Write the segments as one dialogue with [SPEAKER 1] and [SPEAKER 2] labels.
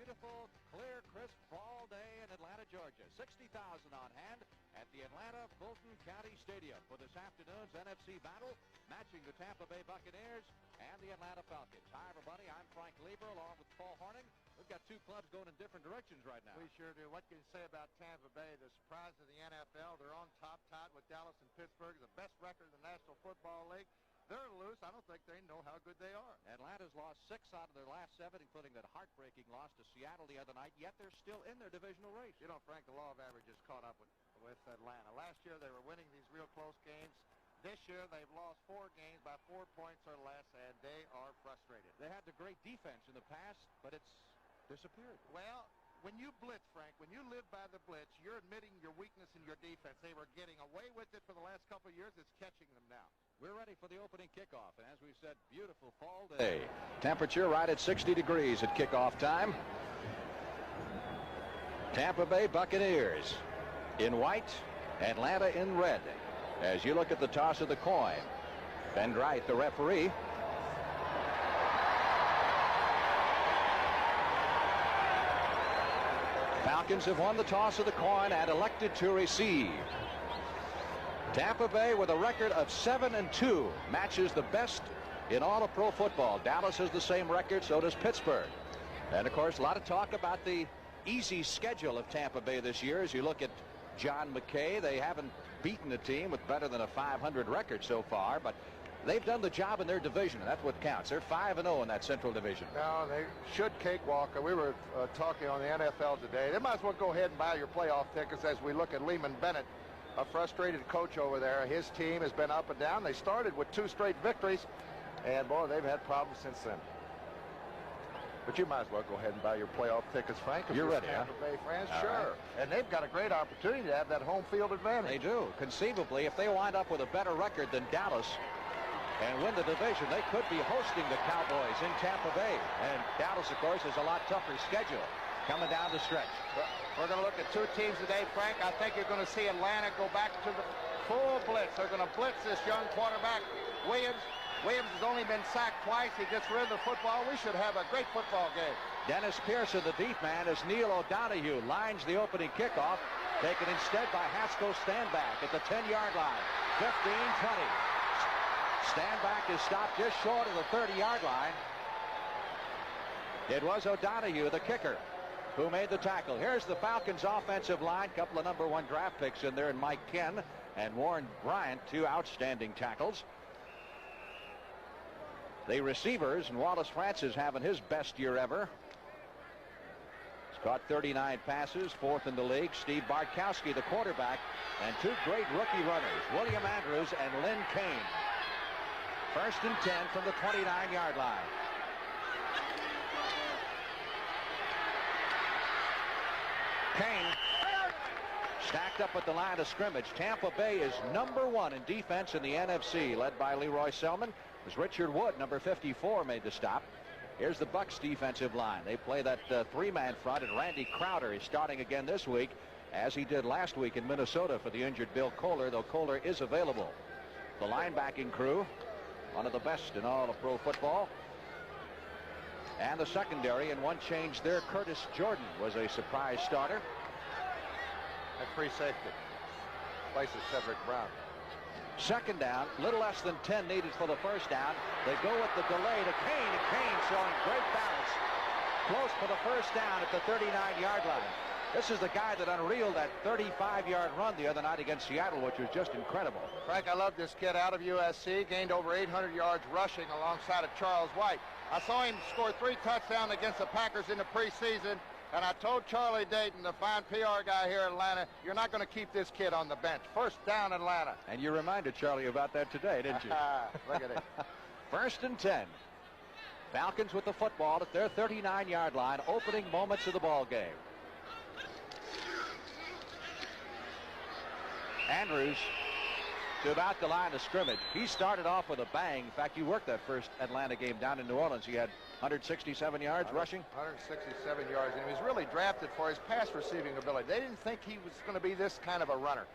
[SPEAKER 1] beautiful, clear, crisp fall day in Atlanta, Georgia. 60,000 on hand at the Atlanta Fulton County Stadium for this afternoon's NFC battle, matching the Tampa Bay Buccaneers and the Atlanta Falcons. Hi, everybody. I'm Frank Lieber along with Paul Horning. We've got two clubs going in different directions right now.
[SPEAKER 2] We sure do. What can you say about Tampa Bay, the surprise of the NFL? They're on top, tied with Dallas and Pittsburgh, the best record in the National Football League. They're loose. I don't think they know how good they are.
[SPEAKER 1] Atlanta's lost 6 out of their last 7, including that heartbreaking loss to Seattle the other night, yet they're still in their divisional race.
[SPEAKER 2] You know, Frank, the law of averages caught up with Atlanta. Last year they were winning these real close games. This year they've lost 4 games by 4 points or less, and they are frustrated.
[SPEAKER 1] They had the great defense in the past, but it's disappeared.
[SPEAKER 2] Well, when you blitz, Frank, when you live by the blitz, you're admitting your weakness in your defense. They were getting away with it for the last couple of years. It's catching them now.
[SPEAKER 1] We're ready for the opening kickoff, and as we said, beautiful fall day. Temperature right at 60 degrees at kickoff time. Tampa Bay Buccaneers in white, Atlanta in red. As you look at the toss of the coin, Ben Wright, the referee. Falcons have won the toss of the coin and elected to receive. Tampa Bay, with a record of 7-2, matches the best in all of pro football. Dallas has the same record, so does Pittsburgh. And, of course, a lot of talk about the easy schedule of Tampa Bay this year. As you look at John McKay, they haven't beaten a team with better than a 500 record so far, but they've done the job in their division, and that's what counts. They're 5-0 in that Central Division.
[SPEAKER 2] No, they should cakewalk. We were talking on the NFL today. They might as well go ahead and buy your playoff tickets as we look at Lehman Bennett, a frustrated coach over there. His team has been up and down. They started with 2 straight victories, and, boy, they've had problems since then. But you might as well go ahead and buy your playoff tickets, Frank.
[SPEAKER 1] You're ready,
[SPEAKER 2] Tampa Bay fans,
[SPEAKER 1] All
[SPEAKER 2] sure.
[SPEAKER 1] right.
[SPEAKER 2] And they've got a great opportunity to have that home field advantage.
[SPEAKER 1] They do. Conceivably, if they wind up with a better record than Dallas and win the division, they could be hosting the Cowboys in Tampa Bay. And Dallas, of course, has a lot tougher schedule coming down the stretch.
[SPEAKER 2] We're going to look at 2 teams today, Frank. I think you're going to see Atlanta go back to the full blitz. They're going to blitz this young quarterback, Williams. Williams has only been sacked twice. He gets rid of the football. We should have a great football game.
[SPEAKER 1] Dennis Pearson, the deep man, as Neil O'Donohue lines the opening kickoff, taken instead by Haskell Standback at the 10-yard line. 15-20. Standback is stopped just short of the 30-yard line. It was O'Donohue, the kicker, who made the tackle. Here's the Falcons' offensive line. Couple of number 1 draft picks in there, and Mike Ken and Warren Bryant, 2 outstanding tackles. The receivers, and Wallace Francis having his best year ever. He's caught 39 passes, 4th in the league. Steve Bartkowski, the quarterback, and 2 great rookie runners, William Andrews and Lynn Kane. 1st and 10 from the 29-yard line. Kane stacked up at the line of scrimmage. Tampa Bay is number 1 in defense in the NFC, led by Leroy Selman. As Richard Wood, number 54, made the stop. Here's the Bucs defensive line. They play that 3-man front, and Randy Crowder is starting again this week, as he did last week in Minnesota for the injured Bill Kohler, though Kohler is available. The linebacking crew, one of the best in all of pro football. And the secondary, and one change there. Curtis Jordan was a surprise starter.
[SPEAKER 2] At free safety. Places Cedric Brown.
[SPEAKER 1] 2nd down, little less than 10 needed for the 1st down. They go with the delay to Kane, and Kane showing great balance. Close for the 1st down at the 39-yard line. This is the guy that unreeled that 35-yard run the other night against Seattle, which was just incredible.
[SPEAKER 2] Frank, I love this kid out of USC. Gained over 800 yards rushing alongside of Charles White. I saw him score 3 touchdowns against the Packers in the preseason. And I told Charlie Dayton, the fine PR guy here in Atlanta, you're not going to keep this kid on the bench. 1st down, Atlanta.
[SPEAKER 1] And you reminded Charlie about that today, didn't you?
[SPEAKER 2] Look at it.
[SPEAKER 1] 1st and 10. Falcons with the football at their 39-yard line, opening moments of the ball game. Andrews to about the line of scrimmage. He started off with a bang. In fact, you worked that first Atlanta game down in New Orleans. He had 167 yards rushing.
[SPEAKER 2] 167 yards, and he was really drafted for his pass receiving ability. They didn't think he was going to be this kind of a runner,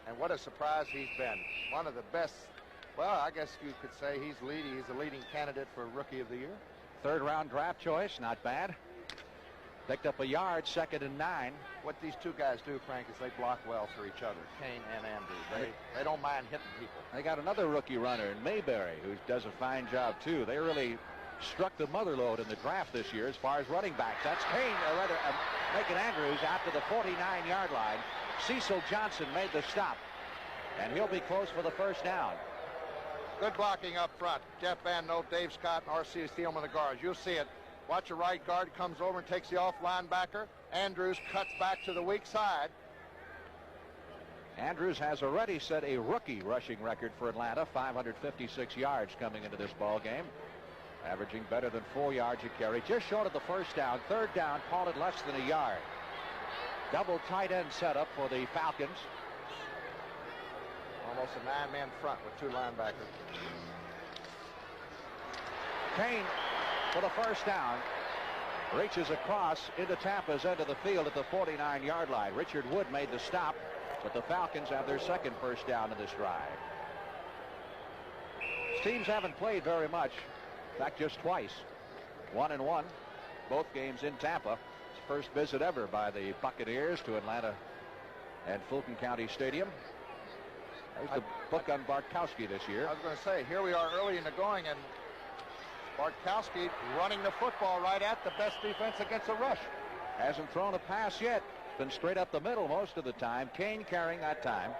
[SPEAKER 2] and what a surprise he's been. One of the best. Well, I guess you could say he's a leading candidate for Rookie of the Year.
[SPEAKER 1] 3rd round draft choice, not bad. Picked up a yard, 2nd and 9.
[SPEAKER 2] What these two guys do, Frank, is they block well for each other, Kane and Andrews. They don't mind hitting people.
[SPEAKER 1] They got another rookie runner in Mayberry who does a fine job too. They really struck the mother lode in the draft this year as far as running backs. That's Kane, or rather making Andrews out to the 49-yard line. Cecil Johnson made the stop, and he'll be close for the first down.
[SPEAKER 2] Good blocking up front. Jeff Van Note, Dave Scott, and R.C. Thielman, the guards. You'll see it. Watch a right guard comes over and takes the off linebacker. Andrews cuts back to the weak side.
[SPEAKER 1] Andrews has already set a rookie rushing record for Atlanta, 556 yards coming into this ball game, averaging better than 4 yards a carry, just short of the first down. 3rd down, called it less than a yard. Double tight end setup for the Falcons.
[SPEAKER 2] Almost a 9-man front with 2 linebackers.
[SPEAKER 1] Kane for the first down. Reaches across into Tampa's end of the field at the 49-yard line. Richard Wood made the stop, but the Falcons have their second first down in this drive. Teams haven't played very much. In fact, just twice. 1-1. Both games in Tampa. It's the first visit ever by the Buccaneers to Atlanta and Fulton County Stadium. There's the book on Bartkowski this year.
[SPEAKER 2] I was going to say, here we are early in the going, and Bartkowski running the football right at the best defense against a rush.
[SPEAKER 1] Hasn't thrown a pass yet. Been straight up the middle most of the time. Kane carrying that time.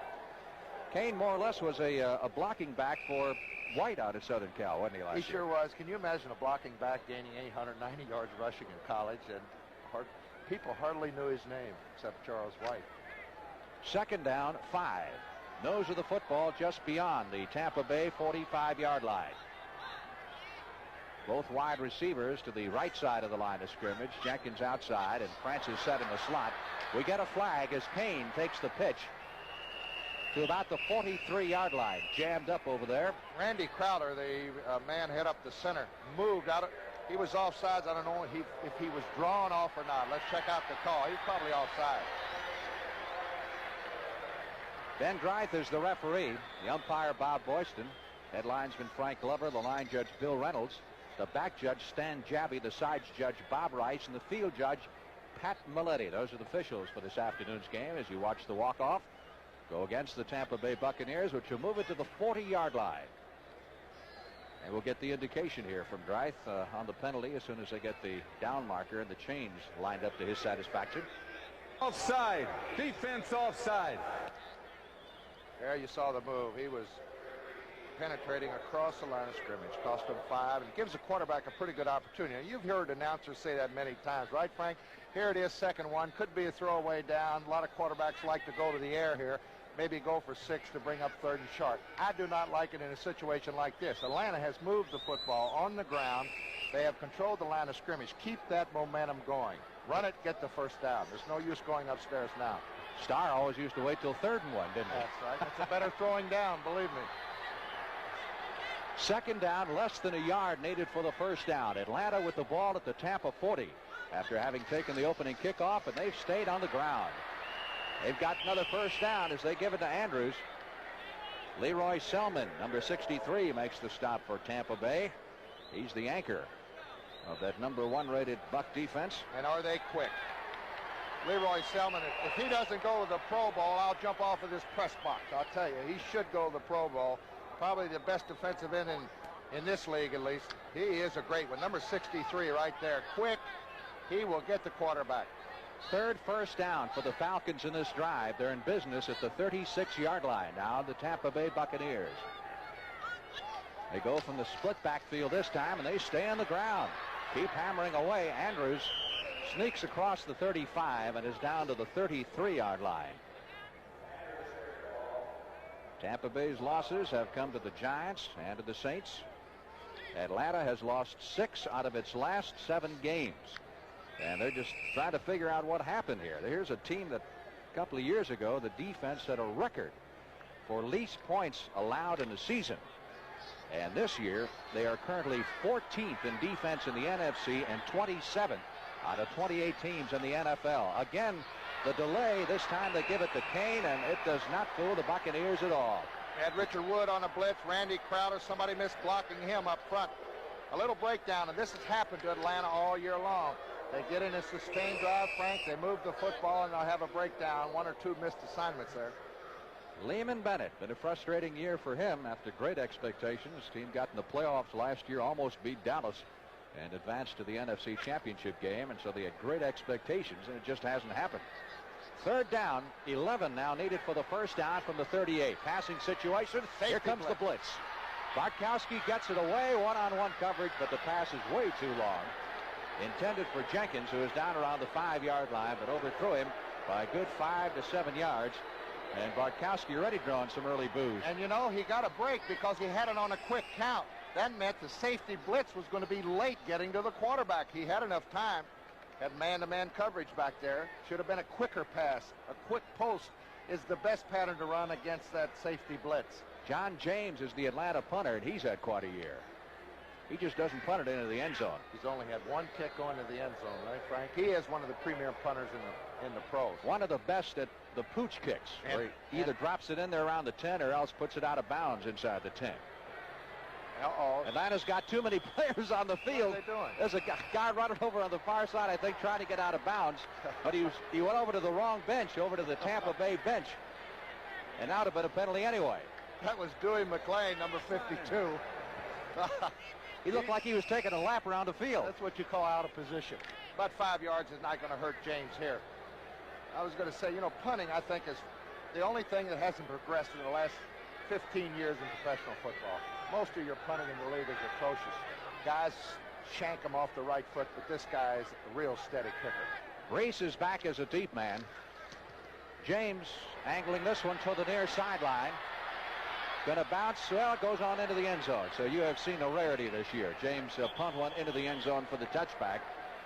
[SPEAKER 1] Kane more or less was a blocking back for White out at Southern Cal, wasn't he, last year?
[SPEAKER 2] He sure was. Can you imagine a blocking back gaining 890 yards rushing in college, and people hardly knew his name except Charles White.
[SPEAKER 1] 2nd down, 5. Nose of the football just beyond the Tampa Bay 45-yard line. Both wide receivers to the right side of the line of scrimmage. Jenkins outside, and Francis set in the slot. We get a flag as Kane takes the pitch to about the 43-yard line. Jammed up over there.
[SPEAKER 2] Randy Crowder, the man head up the center, moved out. He was offsides. I don't know if he was drawn off or not. Let's check out the call. He's probably offside.
[SPEAKER 1] Ben Greith is the referee. The umpire, Bob Boyston. Head linesman Frank Glover. The line judge, Bill Reynolds. The back judge, Stan Jabby. The sides judge, Bob Rice. And the field judge, Pat Maletti. Those are the officials for this afternoon's game as you watch the walk-off go against the Tampa Bay Buccaneers, which will move it to the 40-yard line. And we'll get the indication here from Greith on the penalty as soon as they get the down marker and the chains lined up to his satisfaction.
[SPEAKER 3] Offside. Defense offside.
[SPEAKER 2] There you saw the move. He was penetrating across the line of scrimmage. Cost him 5, and gives the quarterback a pretty good opportunity. Now, you've heard announcers say that many times, right, Frank? Here it is, 2nd one. Could be a throwaway down. A lot of quarterbacks like to go to the air here. Maybe go for 6 to bring up 3rd and short. I do not like it in a situation like this. Atlanta has moved the football on the ground. They have controlled the line of scrimmage. Keep that momentum going. Run it, get the first down. There's no use going upstairs now.
[SPEAKER 1] Starr always used to wait till 3rd and 1, didn't he?
[SPEAKER 2] That's right. That's a better throwing down, believe me.
[SPEAKER 1] 2nd down, less than a yard needed for the first down. Atlanta with the ball at the Tampa 40 after having taken the opening kickoff, and they've stayed on the ground. They've got another first down as they give it to Andrews. Leroy Selman, number 63, makes the stop for Tampa Bay. He's the anchor of that number 1 rated Buck defense.
[SPEAKER 2] And are they quick? Leroy Selman, if he doesn't go to the Pro Bowl, I'll jump off of this press box. I'll tell you, he should go to the Pro Bowl. Probably the best defensive end in this league, at least. He is a great one. Number 63 right there. Quick. He will get the quarterback.
[SPEAKER 1] 3rd first down for the Falcons in this drive. They're in business at the 36-yard line. Now the Tampa Bay Buccaneers. They go from the split backfield this time, and they stay on the ground. Keep hammering away. Andrews sneaks across the 35 and is down to the 33-yard line. Tampa Bay's losses have come to the Giants and to the Saints. Atlanta has lost 6 out of its last 7 games. And they're just trying to figure out what happened here. Here's a team that a couple of years ago, the defense set a record for least points allowed in the season. And this year, they are currently 14th in defense in the NFC and 27th out of 28 teams in the NFL. Again, the delay, this time they give it to Kane, and it does not fool the Buccaneers at all.
[SPEAKER 2] Had Richard Wood on a blitz. Randy Crowder, somebody missed blocking him up front. A little breakdown, and this has happened to Atlanta all year long. They get in a sustained drive, Frank. They move the football, and they'll have a breakdown. 1 or 2 missed assignments there.
[SPEAKER 1] Lehman Bennett, been a frustrating year for him after great expectations. Team got in the playoffs last year, almost beat Dallas, and advanced to the NFC Championship game, and so they had great expectations, and it just hasn't happened. 3rd down, 11 now needed for the first down from the 38. Passing situation. Here comes the blitz. Bartkowski gets it away, one-on-one coverage, but the pass is way too long. Intended for Jenkins, who is down around the 5-yard line, but overthrew him by a good 5 to 7 yards. And Bartkowski already drawing some early boos.
[SPEAKER 2] And you know, he got a break because he had it on a quick count. That meant the safety blitz was going to be late getting to the quarterback. He had enough time. Had man-to-man coverage back there. Should have been a quicker pass. A quick post is the best pattern to run against that safety blitz.
[SPEAKER 1] John James is the Atlanta punter, and he's had quite a year. He just doesn't punt it into the end zone.
[SPEAKER 2] He's only had 1 kick going to the end zone, right, Frank? He is one of the premier punters in the pros.
[SPEAKER 1] One of the best at the pooch kicks. Where he either drops it in there around the 10 or else puts it out of bounds inside the 10. Atlanta's got too many players on the field.
[SPEAKER 2] What are they doing?
[SPEAKER 1] There's a guy running over on the far side, I think, trying to get out of bounds. But he went over to the wrong bench, over to the Tampa Bay bench. And that would have been a penalty anyway.
[SPEAKER 2] That was Dewey McClain, number 52.
[SPEAKER 1] He looked like he was taking a lap around the field.
[SPEAKER 2] That's what you call out of position. About 5 yards is not going to hurt James here. I was going to say, you know, punting, I think, is the only thing that hasn't progressed in the last 15 years in professional football. Most of your punting in the league is atrocious. Guys shank them off the right foot, but this guy is a real steady kicker.
[SPEAKER 1] Reese is back as a deep man. James angling this one to the near sideline. Going to bounce. Well, it goes on into the end zone. So you have seen a rarity this year. James punt one into the end zone for the touchback.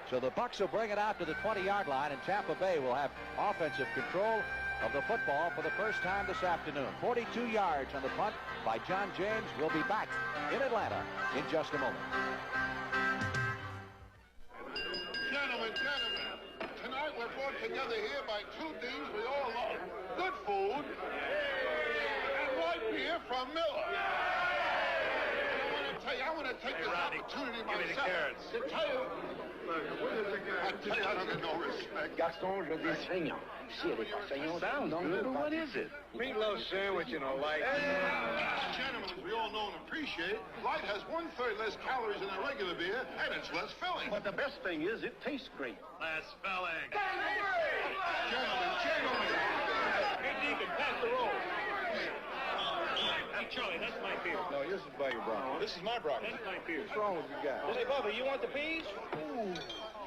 [SPEAKER 1] So the Bucs will bring it out to the 20-yard line, and Tampa Bay will have offensive control of the football for the first time this afternoon. 42 yards on the punt by John James. We'll be back in Atlanta in just a moment.
[SPEAKER 4] Gentlemen, tonight we're brought together here by 2 things we all love. Good food and light beer from Miller. I want to take this opportunity myself to tell you, I don't get no respect.
[SPEAKER 5] Gaston, je dis saignant. Si elle est pas saignante, then what is it?
[SPEAKER 3] Meatloaf sandwich and a light.
[SPEAKER 4] Gentlemen, as we all know and appreciate, light has 1/3 less calories than a regular beer, and it's less filling.
[SPEAKER 5] But the best thing is it tastes great.
[SPEAKER 4] Less filling. Gentlemen.
[SPEAKER 5] Hey, Deacon, pass the roll. Hey, Charlie, that's my beer.
[SPEAKER 3] No, this is by your broccoli.
[SPEAKER 4] This is my broccoli.
[SPEAKER 5] That's my beer.
[SPEAKER 3] What's wrong with you guys?
[SPEAKER 5] Hey, Bubba, you want the peas? Ooh.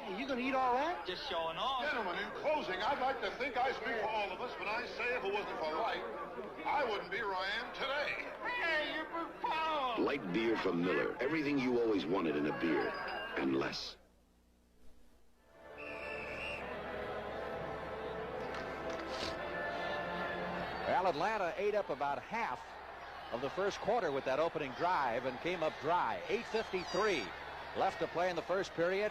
[SPEAKER 5] Hey, you gonna eat all that? Just showing off.
[SPEAKER 4] Gentlemen, in closing, I'd like to think I speak for all of us when I say if it wasn't for light, I wouldn't be where I am today.
[SPEAKER 5] Hey, you're profound.
[SPEAKER 6] Light beer from Miller. Everything you always wanted in a beer, and less.
[SPEAKER 1] Well, Atlanta ate up about half of the first quarter with that opening drive and came up dry. 8:53 left to play in the first period.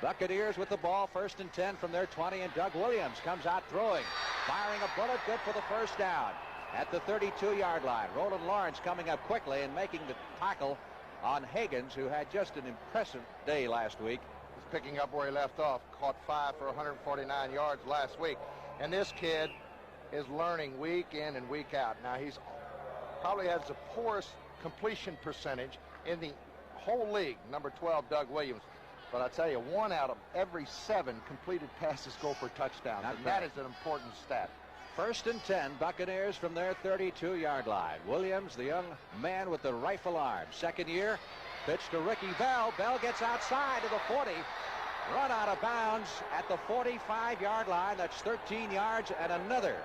[SPEAKER 1] Buccaneers with the ball, 1st and 10 from their 20, and Doug Williams comes out throwing, firing a bullet, good for the first down at the 32-yard line. Roland Lawrence coming up quickly and making the tackle on Higgins, who had just an impressive day last week.
[SPEAKER 2] He's picking up where he left off. Caught 5 for 149 yards last week. And this kid is learning week in and week out. Now, he's probably has the poorest completion percentage in the whole league, number 12, Doug Williams. But I tell you, 1 out of every 7 completed passes go for touchdowns, and that is an important stat.
[SPEAKER 1] 1st and 10, Buccaneers from their 32-yard line. Williams, the young man with the rifle arm. Second year, pitch to Ricky Bell. Bell gets outside to the 40. Run out of bounds at the 45-yard line. That's 13 yards and another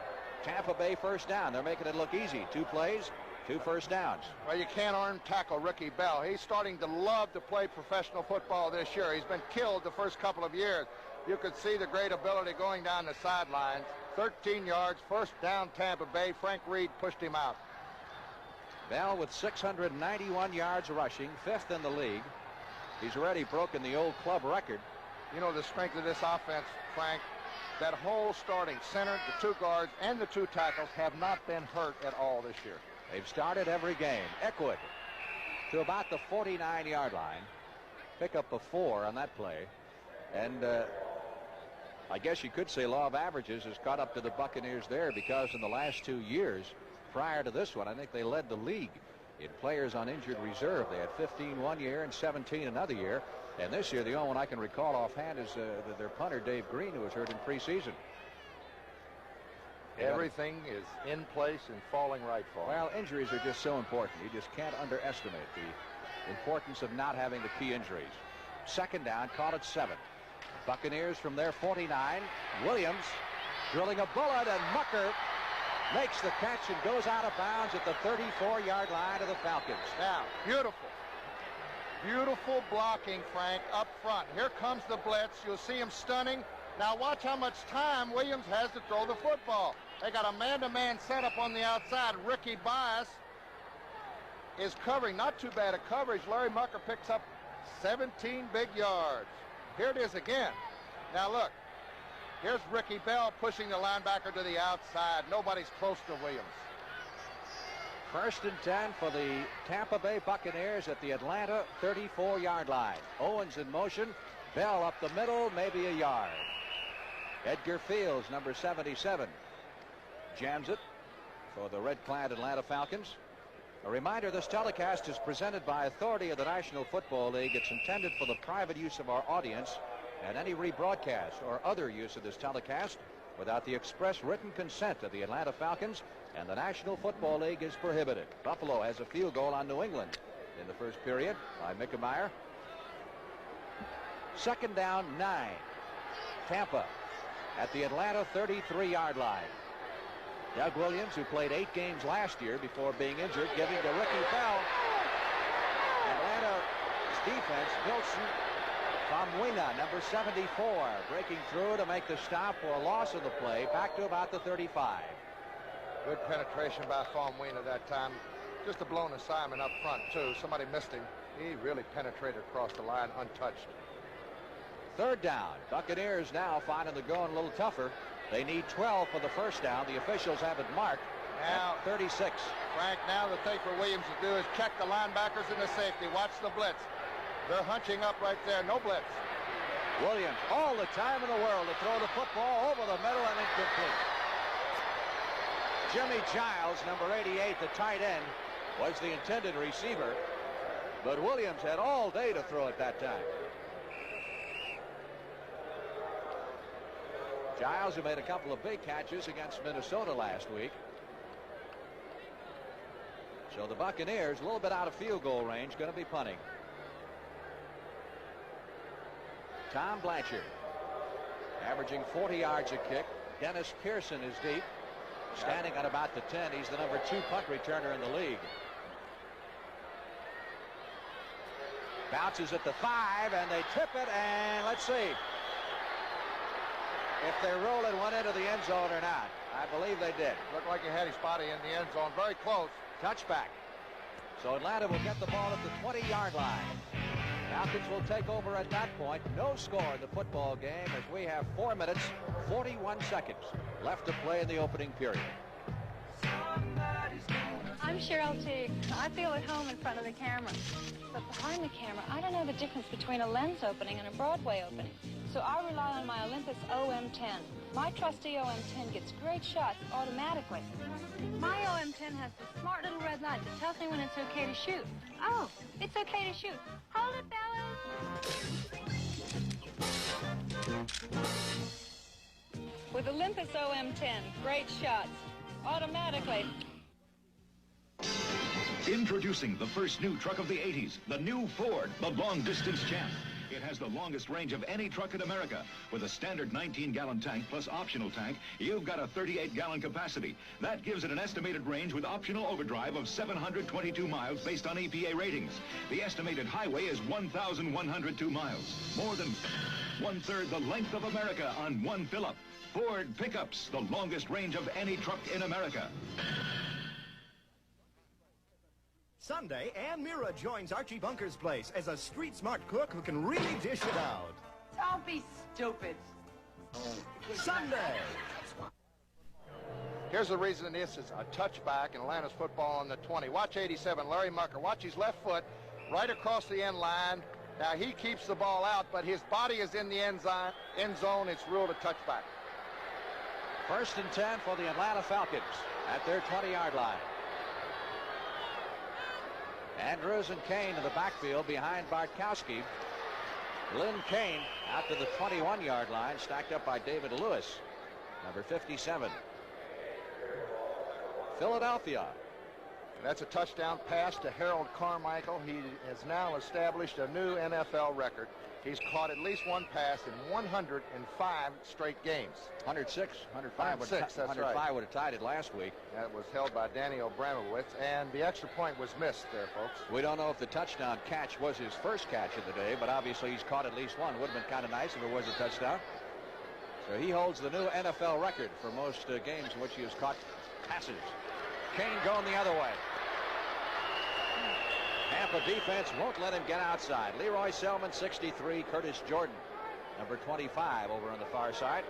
[SPEAKER 1] Tampa Bay first down. They're making it look easy. 2 plays, 2 first downs.
[SPEAKER 2] Well, you can't arm tackle Ricky Bell. He's starting to love to play professional football this year. He's been killed the first couple of years. You could see the great ability going down the sidelines. 13 yards, first down Tampa Bay. Frank Reed pushed him out.
[SPEAKER 1] Bell with 691 yards rushing, 5th in the league. He's already broken the old club record.
[SPEAKER 2] You know the strength of this offense, Frank. That whole starting center, the 2 guards, and the 2 tackles have not been hurt at all this year.
[SPEAKER 1] They've started every game. Eckwood to about the 49-yard line. Pick up a 4 on that play. And I guess you could say law of averages has caught up to the Buccaneers there, because in the last 2 years prior to this one, I think they led the league in players on injured reserve. They had 15 one year and 17 another year. And this year, the only one I can recall offhand is their punter, Dave Green, who was hurt in preseason.
[SPEAKER 2] Everything is in place and falling right for him.
[SPEAKER 1] Well, injuries are just so important. You just can't underestimate the importance of not having the key injuries. Second down, caught at 7. Buccaneers from their 49. Williams drilling a bullet, and Mucker makes the catch and goes out of bounds at the 34-yard line of the Falcons.
[SPEAKER 2] Now, beautiful blocking, Frank, up front. Here comes the blitz. You'll see him stunning. Now watch how much time Williams has to throw the football. They got a man-to-man setup on the outside. Ricky Bias is covering. Not too bad a coverage. Larry Mucker picks up 17 big yards. Here it is again. Now look. Here's Ricky Bell pushing the linebacker to the outside. Nobody's close to Williams.
[SPEAKER 1] 1st and 10 for the Tampa Bay Buccaneers at the Atlanta 34-yard line. Owens in motion. Bell up the middle, maybe a yard. Edgar Fields, number 77, jams it for the red-clad Atlanta Falcons. A reminder, this telecast is presented by authority of the National Football League. It's intended for the private use of our audience, and any rebroadcast or other use of this telecast without the express written consent of the Atlanta Falcons and the National Football League is prohibited. Buffalo has a field goal on New England in the first period by Mickemeyer. 2nd down, 9. Tampa at the Atlanta 33-yard line. Doug Williams, who played 8 games last year before being injured, giving to Ricky Bell. Atlanta's defense, Wilson Famuina, number 74, breaking through to make the stop for a loss of the play, back to about the 35.
[SPEAKER 2] Good penetration by Famuina that time. Just a blown assignment up front, too. Somebody missed him. He really penetrated across the line untouched.
[SPEAKER 1] 3rd down. Buccaneers now finding the going a little tougher. They need 12 for the first down. The officials have it marked
[SPEAKER 2] now,
[SPEAKER 1] at 36.
[SPEAKER 2] Frank, now the thing for Williams to do is check the linebackers and the safety. Watch the blitz. They're hunching up right there. No blitz.
[SPEAKER 1] Williams, all the time in the world to throw the football over the middle and incomplete. Jimmy Giles, number 88, the tight end, was the intended receiver, but Williams had all day to throw at that time. Giles, who made a couple of big catches against Minnesota last week. So the Buccaneers, a little bit out of field goal range, going to be punting. Tom Blanchard, averaging 40 yards a kick. Dennis Pearson is deep, standing at about the 10. He's the number 2 punt returner in the league. Bounces at the 5, and they tip it, and let's see if they roll it one into the end zone or not. I believe they did.
[SPEAKER 2] Looked like he had his body in the end zone. Very close.
[SPEAKER 1] Touchback. So Atlanta will get the ball at the 20-yard line. Falcons will take over at that point. No score in the football game as we have 4 minutes, 41 seconds left to play in the opening period.
[SPEAKER 7] I'm Cheryl Teague. I feel at home in front of the camera. But behind the camera, I don't know the difference between a lens opening and a Broadway opening. So I rely on my Olympus OM10. My trusty OM10 gets great shots automatically. My OM10 has the smart little red light that tells me when it's okay to shoot. Oh, it's okay to shoot. Hold it, fellas. With Olympus OM10, great shots automatically.
[SPEAKER 8] Introducing the first new truck of the 80s, the new Ford, the long-distance champ. It has the longest range of any truck in America. With a standard 19-gallon tank plus optional tank, you've got a 38-gallon capacity. That gives it an estimated range with optional overdrive of 722 miles based on EPA ratings. The estimated highway is 1,102 miles. More than 1/3 the length of America on one fill-up. Ford pickups, the longest range of any truck in America.
[SPEAKER 9] Sunday, Ann Mira joins Archie Bunker's place as a street-smart cook who can really dish it out.
[SPEAKER 10] Don't be stupid.
[SPEAKER 9] Sunday.
[SPEAKER 2] Here's the reason this is a touchback in Atlanta's football on the 20. Watch 87, Larry Mucker. Watch his left foot right across the end line. Now he keeps the ball out, but his body is in the end zone. It's ruled a touchback.
[SPEAKER 1] 1st and 10 for the Atlanta Falcons at their 20-yard line. Andrews and Kane in the backfield behind Bartkowski. Lynn Kane out to the 21-yard line, stacked up by David Lewis, number 57. Philadelphia.
[SPEAKER 2] That's a touchdown pass to Harold Carmichael. He has now established a new NFL record. He's caught at least one pass in 105 straight games.
[SPEAKER 1] 105
[SPEAKER 2] 105
[SPEAKER 1] would have tied it last week.
[SPEAKER 2] That was held by Danny Abramowitz, and the extra point was missed there, folks.
[SPEAKER 1] We don't know if the touchdown catch was his first catch of the day, but obviously he's caught at least one. Would have been kind of nice if it was a touchdown. So he holds the new NFL record for most games in which he has caught passes. Kane going the other way. Tampa defense won't let him get outside. Leroy Selman, 63. Curtis Jordan, number 25, over on the far side.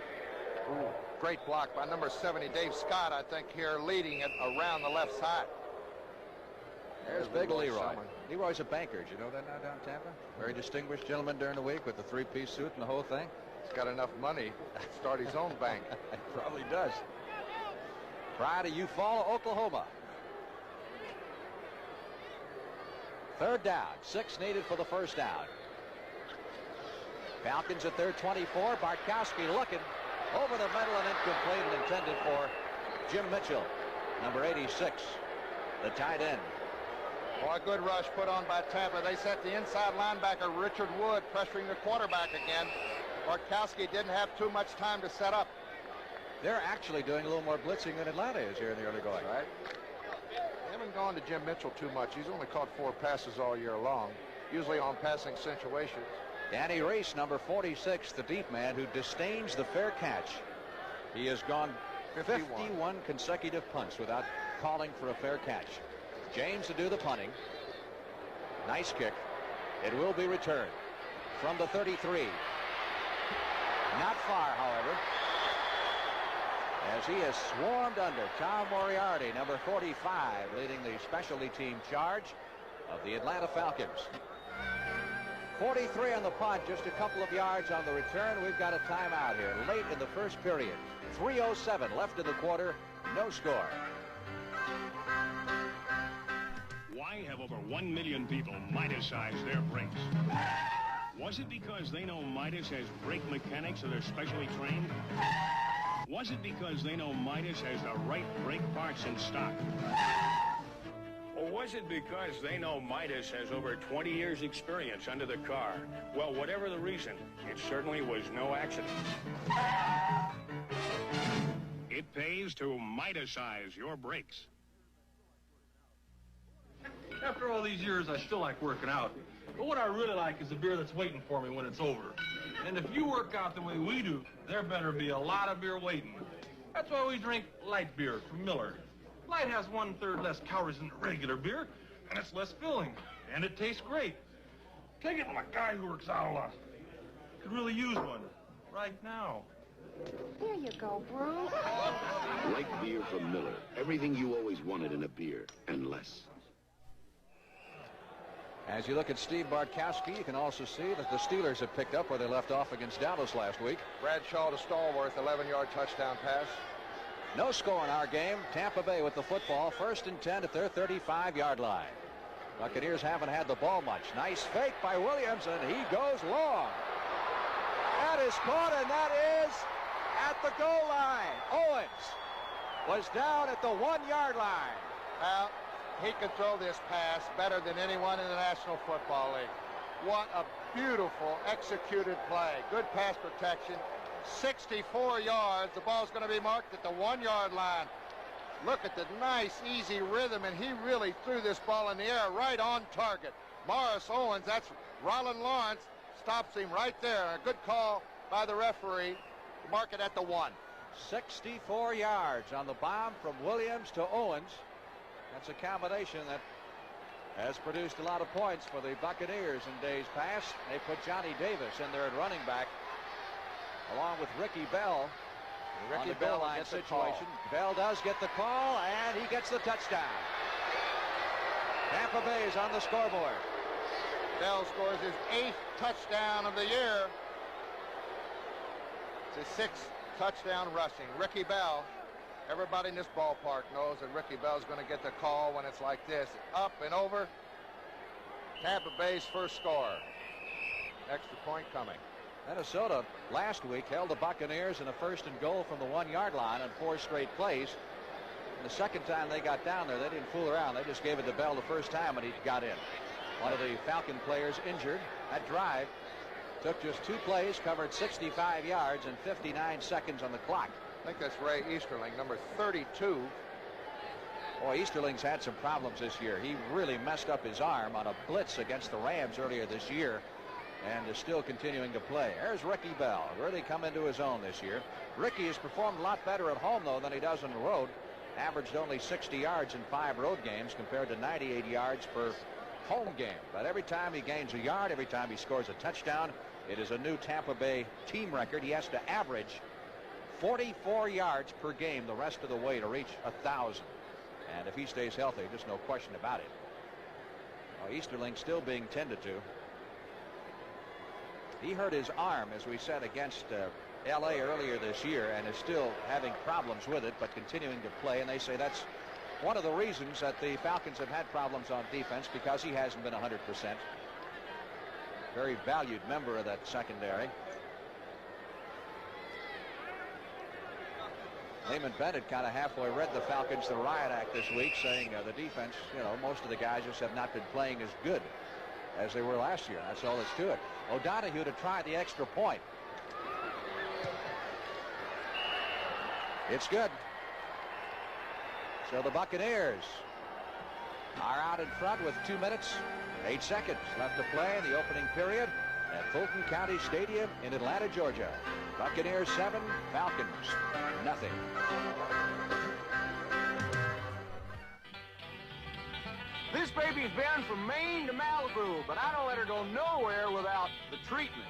[SPEAKER 2] Ooh, great block by number 70, Dave Scott, I think, here leading it around the left side.
[SPEAKER 1] There's big Leroy. Leroy's a banker. Did you know that now down in Tampa? Very distinguished gentleman during the week with the three-piece suit and the whole thing.
[SPEAKER 2] He's got enough money to start his own bank.
[SPEAKER 1] He probably does. Pride of Eufaula, Oklahoma. 3rd down. 6 needed for the 1st down. Falcons at their 24. Bartkowski looking over the middle and incomplete, and intended for Jim Mitchell, number 86, the tight end.
[SPEAKER 2] Boy, good rush put on by Tampa. They set the inside linebacker Richard Wood pressuring the quarterback again. Bartkowski didn't have too much time to set up.
[SPEAKER 1] They're actually doing a little more blitzing than Atlanta is here in the early going.
[SPEAKER 2] Right. They haven't gone to Jim Mitchell too much. He's only caught 4 passes all year long, usually on passing situations.
[SPEAKER 1] Danny Reese, number 46, the deep man who disdains the fair catch. He has gone 51 consecutive punts without calling for a fair catch. James to do the punting. Nice kick. It will be returned from the 33. Not far, however, as he is swarmed under. Tom Moriarty, number 45, leading the specialty team charge of the Atlanta Falcons. 43 on the punt, just a couple of yards on the return. We've got a timeout here late in the first period. 3:07 left in the quarter, no score.
[SPEAKER 11] Why have over 1 million people Midas-sized their brakes? Was it because they know Midas has brake mechanics that are specially trained? Was it because they know Midas has the right brake parts in stock? Or was it because they know Midas has over 20 years experience under the car? Well, whatever the reason, it certainly was no accident. It pays to Midas-size your brakes.
[SPEAKER 12] After all these years, I still like working out. But what I really like is the beer that's waiting for me when it's over. And if you work out the way we do, there better be a lot of beer waiting. That's why we drink light beer from Miller. Light has 1/3 less calories than regular beer, and it's less filling, and it tastes great. Take it from a guy who works out a lot. Could really use one right now.
[SPEAKER 13] Here you go, Bruce.
[SPEAKER 6] Light beer from Miller. Everything you always wanted in a beer, and less.
[SPEAKER 1] As you look at Steve Bartkowski, you can also see that the Steelers have picked up where they left off against Dallas last week.
[SPEAKER 2] Bradshaw to Stallworth, 11-yard touchdown pass.
[SPEAKER 1] No score in our game. Tampa Bay with the football. 1st and 10 at their 35-yard line. Buccaneers haven't had the ball much. Nice fake by Williams, and he goes long. That is caught, and that is at the goal line. Owens was down at the 1-yard line.
[SPEAKER 2] Now, he can throw this pass better than anyone in the National Football League. What a beautiful executed play. Good pass protection. 64 yards. The ball's going to be marked at the 1-yard line. Look at the nice, easy rhythm, and he really threw this ball in the air right on target. Morris Owens, that's Rollin Lawrence, stops him right there. A good call by the referee to mark it at the 1.
[SPEAKER 1] 64 yards on the bomb from Williams to Owens. That's a combination that has produced a lot of points for the Buccaneers in days past. They put Johnny Davis in there at running back, along with Ricky Bell.
[SPEAKER 2] Ricky Bell gets the situation.
[SPEAKER 1] Bell does get the call, and he gets the touchdown. Tampa Bay is on the scoreboard.
[SPEAKER 2] Bell scores his 8th touchdown of the year. It's his 6th touchdown rushing. Ricky Bell. Everybody in this ballpark knows that Ricky Bell's going to get the call when it's like this. Up and over. Tampa Bay's first score. Extra point coming.
[SPEAKER 1] Minnesota last week held the Buccaneers in a 1st and goal from the 1-yard line on 4 straight plays. And the second time they got down there, they didn't fool around. They just gave it to Bell the first time, and he got in. One of the Falcon players injured. That drive took just 2 plays, covered 65 yards and 59 seconds on the clock.
[SPEAKER 2] I think that's Ray Easterling, number 32.
[SPEAKER 1] Boy, Easterling's had some problems this year. He really messed up his arm on a blitz against the Rams earlier this year and is still continuing to play. There's Ricky Bell, really come into his own this year. Ricky has performed a lot better at home, though, than he does on the road. Averaged only 60 yards in 5 road games compared to 98 yards per home game. But every time he gains a yard, every time he scores a touchdown, it is a new Tampa Bay team record. He has to average 44 yards per game the rest of the way to reach 1,000. And if he stays healthy, just no question about it. Well, Easterling still being tended to. He hurt his arm, as we said, against L.A. earlier this year and is still having problems with it, but continuing to play. And they say that's one of the reasons that the Falcons have had problems on defense, because he hasn't been 100%. Very valued member of that secondary. Lehman Bennett kind of halfway read the Falcons the riot act this week, saying the defense, most of the guys just have not been playing as good as they were last year. That's all that's to it. O'Donoghue to try the extra point. It's good. So the Buccaneers are out in front with 2 minutes, 8 seconds left to play in the opening period at Fulton County Stadium in Atlanta, Georgia. Buccaneers 7, Falcons nothing.
[SPEAKER 14] This baby's been from Maine to Malibu, but I don't let her go nowhere without the treatment.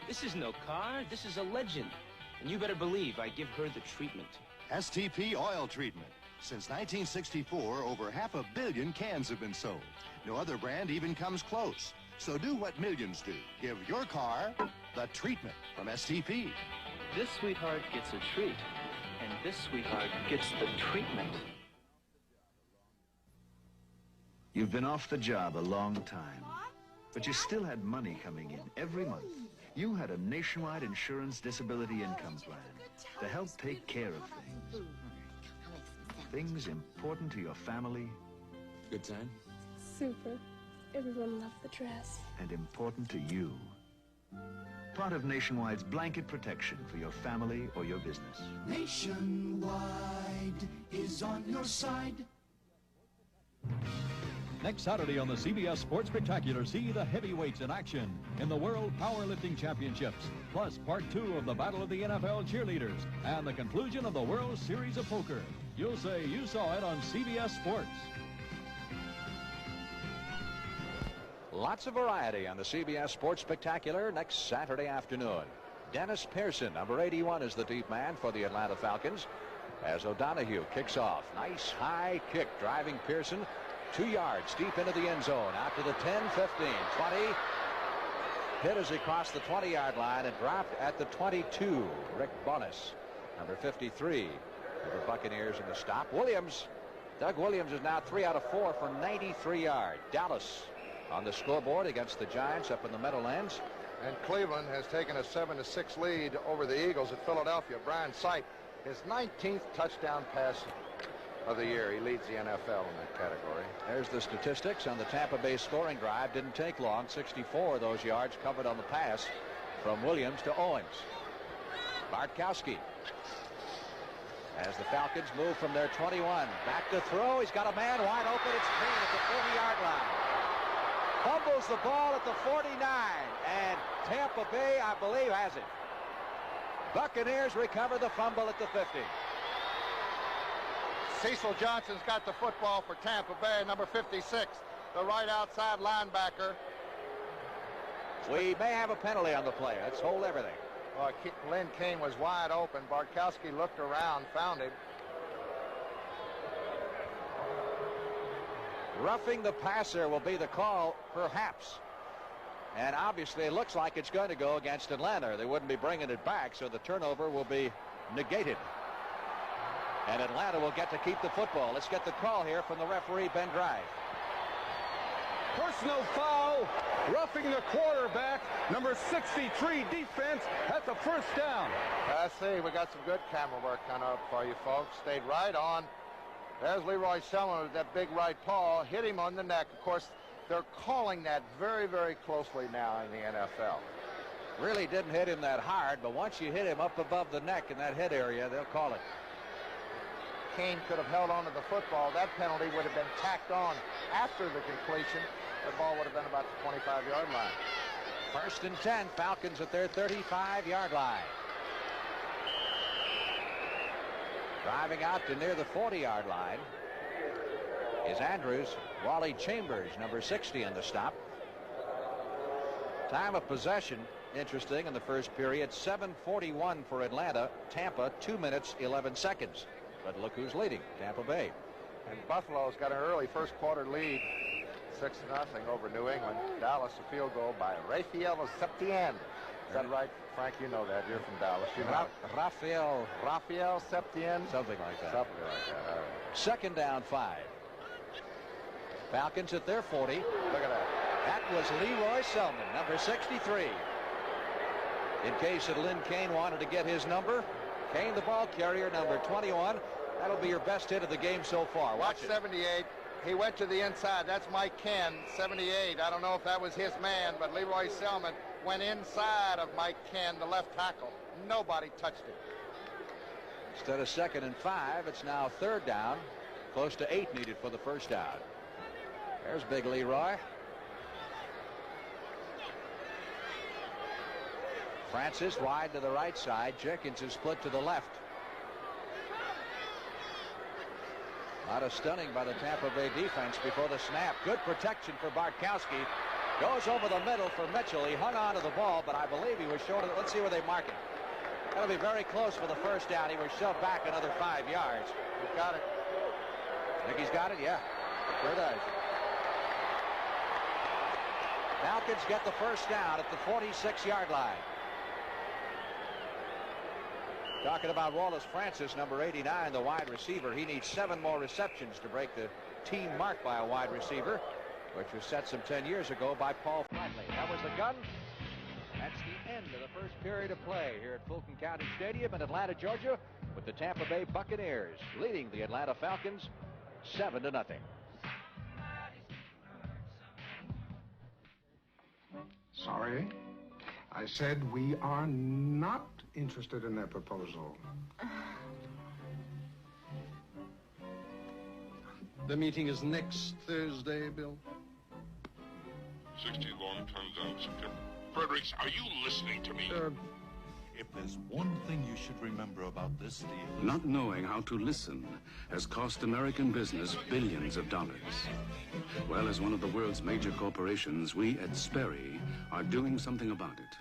[SPEAKER 15] This is no car, this is a legend. And you better believe I give her the treatment.
[SPEAKER 16] STP oil treatment. Since 1964, over 500 million cans have been sold. No other brand even comes close. So do what millions do. Give your car the treatment from STP.
[SPEAKER 15] This sweetheart gets a treat, and this sweetheart gets the treatment.
[SPEAKER 8] You've been off the job a long time, but you still had money coming in every month. You had a nationwide insurance disability income plan to help take care of things. Things important to your family.
[SPEAKER 15] Good time?
[SPEAKER 17] Super. Everyone loved the dress.
[SPEAKER 8] And important to you. Part of Nationwide's blanket protection for your family or your business.
[SPEAKER 18] Nationwide is on your side.
[SPEAKER 19] Next Saturday on the CBS Sports Spectacular, see the heavyweights in action in the World Powerlifting Championships, plus Part 2 of the Battle of the NFL Cheerleaders and the conclusion of the World Series of Poker. You'll say you saw it on CBS Sports.
[SPEAKER 1] Lots of variety on the CBS Sports Spectacular next Saturday afternoon. Dennis Pearson, number 81, is the deep man for the Atlanta Falcons as O'Donoghue kicks off. Nice high kick driving Pearson 2 yards deep into the end zone, out to the 10, 15, 20. Hit as he crossed the 20-yard line and dropped at the 22. Rick Bonas, number 53, for the Buccaneers in the stop. Doug Williams is now 3 out of 4 for 93 yards. Dallas on the scoreboard against the Giants up in the Meadowlands.
[SPEAKER 2] And Cleveland has taken a 7-6 lead over the Eagles at Philadelphia. Brian Sight, his 19th touchdown pass of the year. He leads the NFL in that category.
[SPEAKER 1] There's the statistics on the Tampa Bay scoring drive. Didn't take long. 64 of those yards covered on the pass from Williams to Owens. Bartkowski, as the Falcons move from their 21. Back to throw. He's got a man wide open. It's Green at the 40-yard line. Fumbles the ball at the 49. And Tampa Bay, I believe, has it. Buccaneers recover the fumble at the 50.
[SPEAKER 2] Cecil Johnson's got the football for Tampa Bay, number 56, the right outside linebacker.
[SPEAKER 1] We may have a penalty on the play. Let's hold everything.
[SPEAKER 2] Well, Lynn Kane was wide open. Bartkowski looked around, found him.
[SPEAKER 1] Roughing the passer will be the call, perhaps. And obviously it looks like it's going to go against Atlanta. They wouldn't be bringing it back, so the turnover will be negated. And Atlanta will get to keep the football. Let's get the call here from the referee, Ben Drive.
[SPEAKER 20] Personal foul, roughing the quarterback, number 63 defense. That's a first down.
[SPEAKER 2] I see. We got some good camera work coming up for you folks. Stayed right on. There's Leroy Selman with that big right paw. Hit him on the neck. Of course, they're calling that very, very closely now in the NFL.
[SPEAKER 1] Really didn't hit him that hard, but once you hit him up above the neck in that head area, they'll call it.
[SPEAKER 2] Kane could have held on to the football. That penalty would have been tacked on after the completion. The ball would have been about the 25-yard line.
[SPEAKER 1] 1st and 10, Falcons at their 35-yard line. Driving out to near the 40-yard line is Andrews. Wally Chambers, number 60, in the stop. Time of possession, interesting, in the first period, 7:41 for Atlanta. Tampa, 2 minutes, 11 seconds. But look who's leading, Tampa Bay.
[SPEAKER 2] And Buffalo's got an early first quarter lead, 6-0 over New England. Dallas, a field goal by Rafael Septien. Is that right, Frank? You know that. You're from Dallas. You know Rafael Septien.
[SPEAKER 1] Something like that.
[SPEAKER 2] Something like that. All right.
[SPEAKER 1] 2nd down, 5. Falcons at their 40.
[SPEAKER 2] Look at that.
[SPEAKER 1] That was Leroy Selman, number 63. In case that Lynn Kane wanted to get his number, Kane, the ball carrier, number 21. That'll be your best hit of the game so far.
[SPEAKER 2] Watch 78. He went to the inside. That's Mike Ken, 78. I don't know if that was his man, but Leroy Selman went inside of Mike Ken, the left tackle. Nobody touched him.
[SPEAKER 1] Instead of 2nd and 5, it's now 3rd down. Close to 8 needed for the first down. There's big Leroy. Francis wide to the right side. Jenkins is split to the left. A lot of stunning by the Tampa Bay defense before the snap. Good protection for Bartkowski. Goes over the middle for Mitchell. He hung on to the ball, but I believe he was short of it. Let's see where they mark it. That'll be very close for the first down. He was shoved back another 5 yards.
[SPEAKER 2] He's got it.
[SPEAKER 1] Think he's got it? Yeah. Sure does. Falcons get the first down at the 46-yard line. Talking about Wallace Francis, number 89, the wide receiver. He needs 7 more receptions to break the team mark by a wide receiver, which was set some 10 years ago by Paul Flatley. That was the gun. That's the end of the first period of play here at Fulton County Stadium in Atlanta, Georgia, with the Tampa Bay Buccaneers leading the Atlanta Falcons 7-0.
[SPEAKER 21] Sorry. I said we are not interested in that proposal.
[SPEAKER 22] The meeting is next Thursday, Bill.
[SPEAKER 4] 60 long tons on September. Fredericks, are you listening to me?
[SPEAKER 23] If there's one thing you should remember about this deal...
[SPEAKER 6] Not knowing how to listen has cost American business billions of dollars. Well, as one of the world's major corporations, we at Sperry are doing something about it.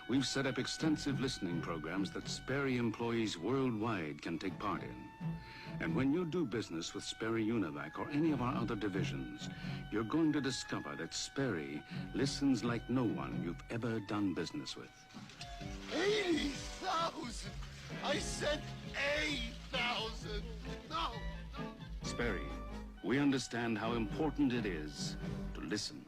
[SPEAKER 6] We've set up extensive listening programs that Sperry employees worldwide can take part in. And when you do business with Sperry Univac or any of our other divisions, you're going to discover that Sperry listens like no one you've ever done business with.
[SPEAKER 4] 80,000! I said 8,000! No!
[SPEAKER 6] Sperry, we understand how important it is to listen.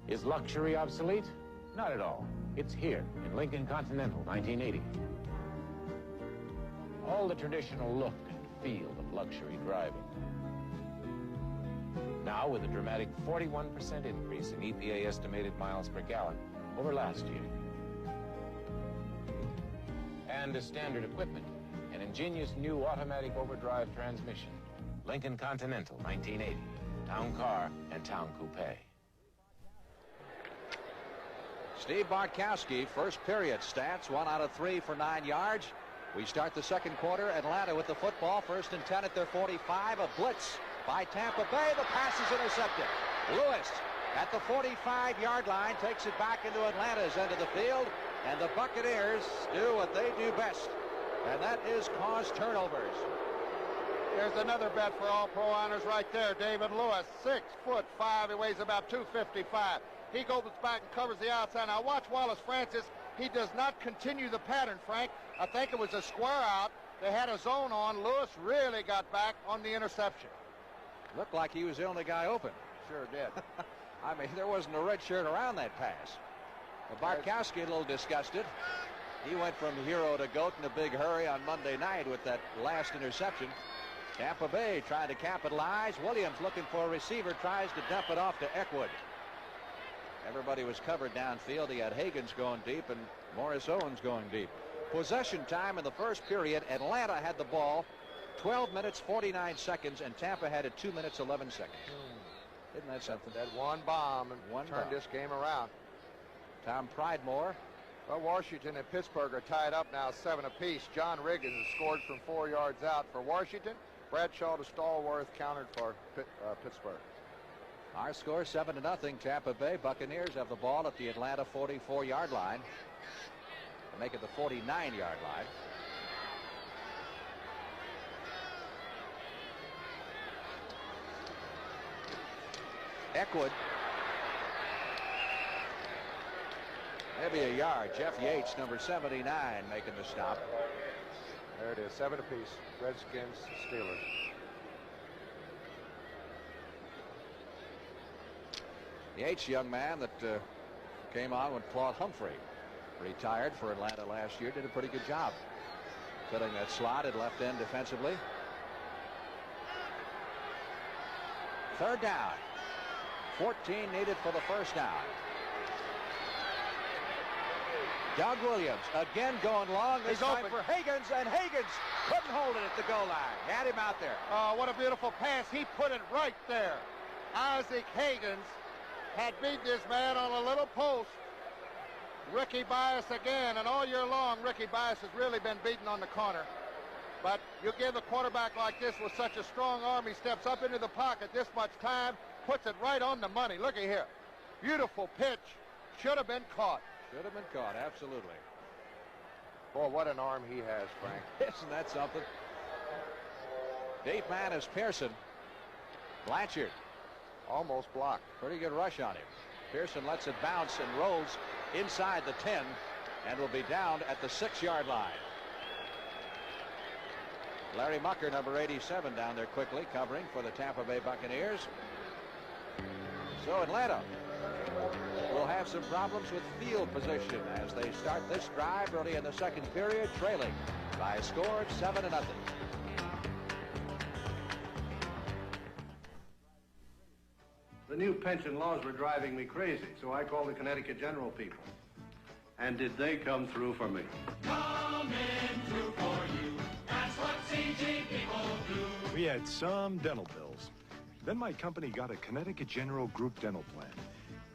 [SPEAKER 24] Is luxury obsolete? Not at all. It's here in Lincoln Continental 1980. All the traditional look and feel of luxury driving. Now with a dramatic 41% increase in EPA estimated miles per gallon over last year. And as standard equipment, an ingenious new automatic overdrive transmission. Lincoln Continental 1980. Town car and town coupe.
[SPEAKER 1] Steve Bartkowski, first period stats, 1 out of 3 for 9 yards. We start the second quarter. Atlanta with the football, 1st and 10 at their 45. A blitz by Tampa Bay. The pass is intercepted. Lewis at the 45-yard line takes it back into Atlanta's end of the field, and the Buccaneers do what they do best, and that is cause turnovers.
[SPEAKER 2] There's another bet for all pro honors right there. David Lewis, 6'5". He weighs about 255. He goes back and covers the outside. Now watch Wallace Francis. He does not continue the pattern, Frank. I think it was a square out. They had a zone on. Lewis really got back on the interception.
[SPEAKER 1] Looked like he was the only guy open.
[SPEAKER 2] Sure did.
[SPEAKER 1] I mean, there wasn't a red shirt around that pass. Barkowski a little disgusted. He went from hero to goat in a big hurry on Monday night with that last interception. Tampa Bay trying to capitalize. Williams looking for a receiver, tries to dump it off to Eckwood. Everybody was covered downfield. He had Higgins going deep and Morris Owens going deep. Possession time in the first period. Atlanta had the ball 12 minutes 49 seconds and Tampa had it 2 minutes 11 seconds. Isn't that something?
[SPEAKER 2] That one bomb and turned this game around.
[SPEAKER 1] Tom Pridemore.
[SPEAKER 2] Well, Washington and Pittsburgh are tied up now 7 apiece. John Riggins has scored from 4 yards out for Washington. Bradshaw to Stallworth countered for Pittsburgh.
[SPEAKER 1] Our score 7-0. Tampa Bay Buccaneers have the ball at the Atlanta 44-yard line. To make it the 49-yard line. Eckwood. Maybe a yard. Jeff Yates, number 79, making the stop.
[SPEAKER 2] There it is, 7 apiece. Redskins, Steelers.
[SPEAKER 1] Yates, young man that came on when Claude Humphrey retired for Atlanta last year, did a pretty good job filling that slot at left end defensively. Third down. 14 needed for the first down. Doug Williams again going long. This time for Higgins, and Higgins couldn't hold it at the goal line. Had him out there.
[SPEAKER 2] Oh, what a beautiful pass. He put it right there. Isaac Higgins had beat this man on a little post. Ricky Bias again, and all year long Ricky Bias has really been beaten on the corner. But you give a quarterback like this with such a strong arm, he steps up into the pocket this much time, puts it right on the money. Look at here. Beautiful pitch. Should have been caught.
[SPEAKER 1] Should have been caught, absolutely.
[SPEAKER 2] Boy, what an arm he has, Frank.
[SPEAKER 1] Isn't that something? Deep man is Pearson. Blanchard.
[SPEAKER 2] Almost blocked.
[SPEAKER 1] Pretty good rush on him. Pearson lets it bounce and rolls inside the 10 and will be down at the 6-yard line. Larry Mucker, number 87, down there quickly covering for the Tampa Bay Buccaneers. So Atlanta will have some problems with field position as they start this drive early in the second period, trailing by a score of 7-0.
[SPEAKER 22] The new pension laws were driving me crazy, so I called the Connecticut General people. And did they come through for me?
[SPEAKER 18] Coming through for you. That's what CG people do.
[SPEAKER 3] We had some dental bills. Then my company got a Connecticut General Group dental plan.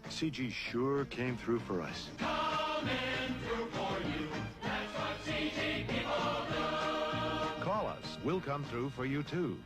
[SPEAKER 3] CG sure came through for us.
[SPEAKER 18] Coming through for you. That's what CG people do.
[SPEAKER 3] Call us. We'll come through for you, too.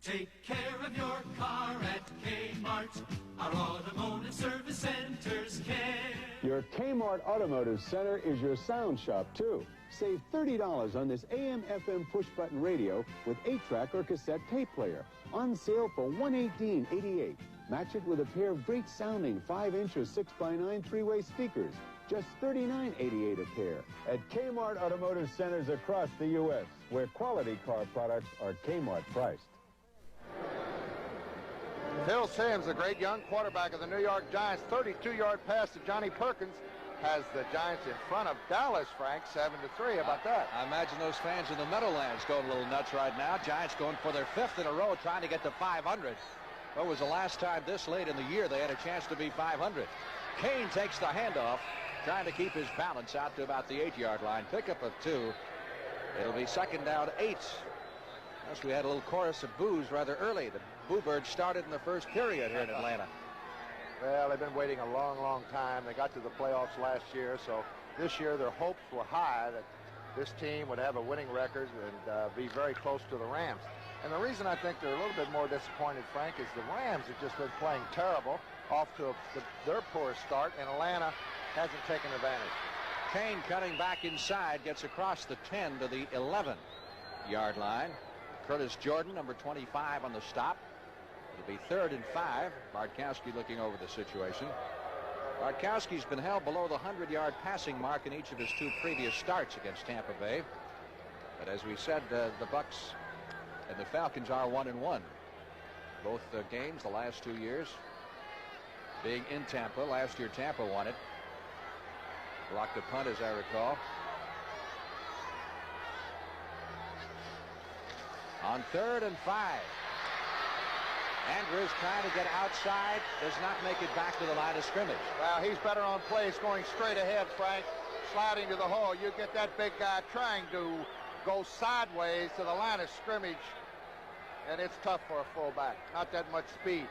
[SPEAKER 18] Take care of your car at Kmart. Our automotive service centers care.
[SPEAKER 5] Your Kmart Automotive Center is your sound shop, too. Save $30 on this AM/FM push-button radio with 8-track or cassette tape player. On sale for $118.88. Match it with a pair of great-sounding 5-inch or 6x9 three-way speakers. Just $39.88 a pair. At Kmart Automotive Centers across the U.S., where quality car products are Kmart priced.
[SPEAKER 2] Phil Simms, a great young quarterback of the New York Giants, 32-yard pass to Johnny Perkins, has the Giants in front of Dallas, Frank, 7-3. How about that?
[SPEAKER 1] I imagine those fans in the Meadowlands going a little nuts right now. Giants going for their 5th in a row, trying to get to 500. What was the last time this late in the year they had a chance to be 500? Kane takes the handoff, trying to keep his balance out to about the 8-yard line. Pickup of 2. It'll be second down 8. Yes, we had a little chorus of boos rather early. The Boo Birds started in the first period here in Atlanta.
[SPEAKER 2] Well, they've been waiting a long, long time. They got to the playoffs last year, so this year their hopes were high that this team would have a winning record and be very close to the Rams. And the reason I think they're a little bit more disappointed, Frank, is the Rams have just been playing terrible, off to their poor start, and Atlanta hasn't taken advantage.
[SPEAKER 1] Kane cutting back inside, gets across the 10 to the 11. yard line. Curtis Jordan, number 25, on the stop. It'll be 3rd and 5. Bartkowski looking over the situation. Bartkowski's been held below the 100-yard passing mark in each of his 2 previous starts against Tampa Bay. But as we said, the Bucs and the Falcons are 1-1. Both games the last 2 years being in Tampa. Last year Tampa won it. Blocked a punt, as I recall. On 3rd and 5. Andrews trying to get outside, does not make it back to the line of scrimmage.
[SPEAKER 2] Well, he's better on plays going straight ahead, Frank. Sliding to the hole. You get that big guy trying to go sideways to the line of scrimmage, and it's tough for a fullback. Not that much speed.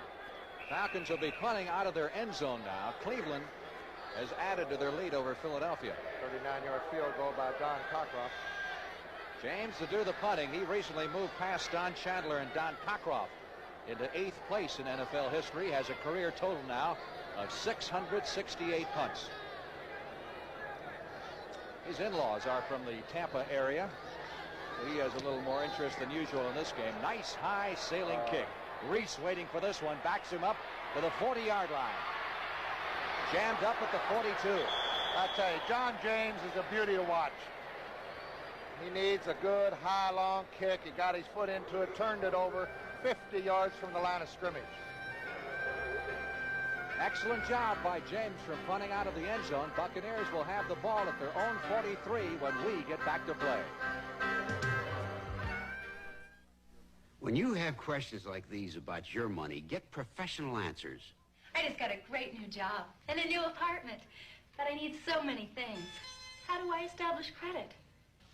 [SPEAKER 1] Falcons will be punting out of their end zone now. Cleveland has added to their lead over Philadelphia.
[SPEAKER 2] 39-yard field goal by Don Cockcroft.
[SPEAKER 1] James to do the punting. He recently moved past Don Chandler and Don Cockcroft into 8th place in NFL history. Has a career total now of 668 punts. His in-laws are from the Tampa area. He has a little more interest than usual in this game. Nice high sailing kick. Reese waiting for this one. Backs him up to the 40-yard line. Jammed up at the 42.
[SPEAKER 2] I tell you, John James is a beauty to watch. He needs a good, high, long kick. He got his foot into it, turned it over 50 yards from the line of scrimmage.
[SPEAKER 1] Excellent job by James from punting out of the end zone. Buccaneers will have the ball at their own 43 when we get back to play.
[SPEAKER 7] When you have questions like these about your money, get professional answers.
[SPEAKER 9] I just got a great new job and a new apartment, but I need so many things. How do I establish credit?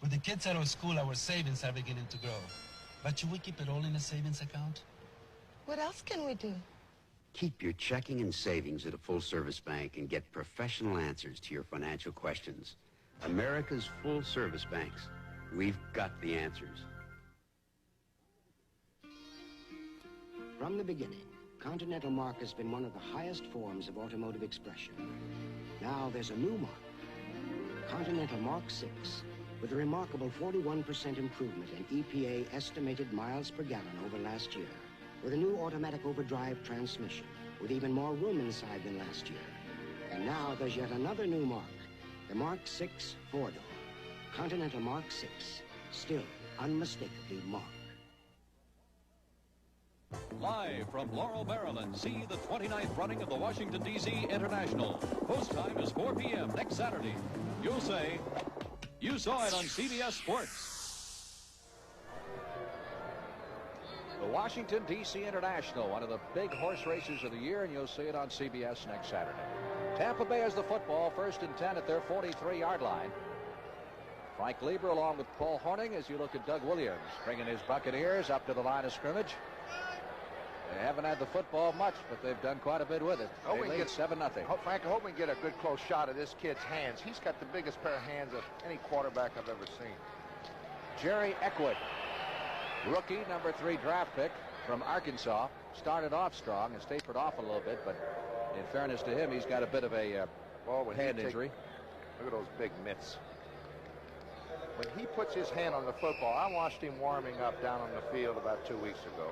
[SPEAKER 10] With the kids out of school, our savings are beginning to grow. But should we keep it all in a savings account?
[SPEAKER 11] What else can we do?
[SPEAKER 7] Keep your checking and savings at a full-service bank and get professional answers to your financial questions. America's full-service banks. We've got the answers.
[SPEAKER 25] From the beginning, Continental Mark has been one of the highest forms of automotive expression. Now there's a new mark, Continental Mark 6, with a remarkable 41% improvement in EPA estimated miles per gallon over last year, with a new automatic overdrive transmission, with even more room inside than last year. And now there's yet another new mark, the Mark 6 4-door. Continental Mark 6, still unmistakably Mark.
[SPEAKER 19] Live from Laurel, Maryland, see the 29th running of the Washington, D.C. International. Post time is 4 p.m. next Saturday. You'll say, you saw it on CBS Sports.
[SPEAKER 1] The Washington, D.C. International, one of the big horse races of the year, and you'll see it on CBS next Saturday. Tampa Bay has the football, 1st and 10 at their 43-yard line. Frank Lieber along with Paul Hornung as you look at Doug Williams, bringing his Buccaneers up to the line of scrimmage. They haven't had the football much, but they've done quite a bit with it. They lead 7-0.
[SPEAKER 2] Frank, I hope we can get a good close shot of this kid's hands. He's got the biggest pair of hands of any quarterback I've ever seen.
[SPEAKER 1] Jerry Eckwood, rookie, number 3 draft pick from Arkansas. Started off strong and tapered off a little bit, but in fairness to him, he's got a bit of a hand injury.
[SPEAKER 2] Look at those big mitts. When he puts his hand on the football, I watched him warming up down on the field about 2 weeks ago.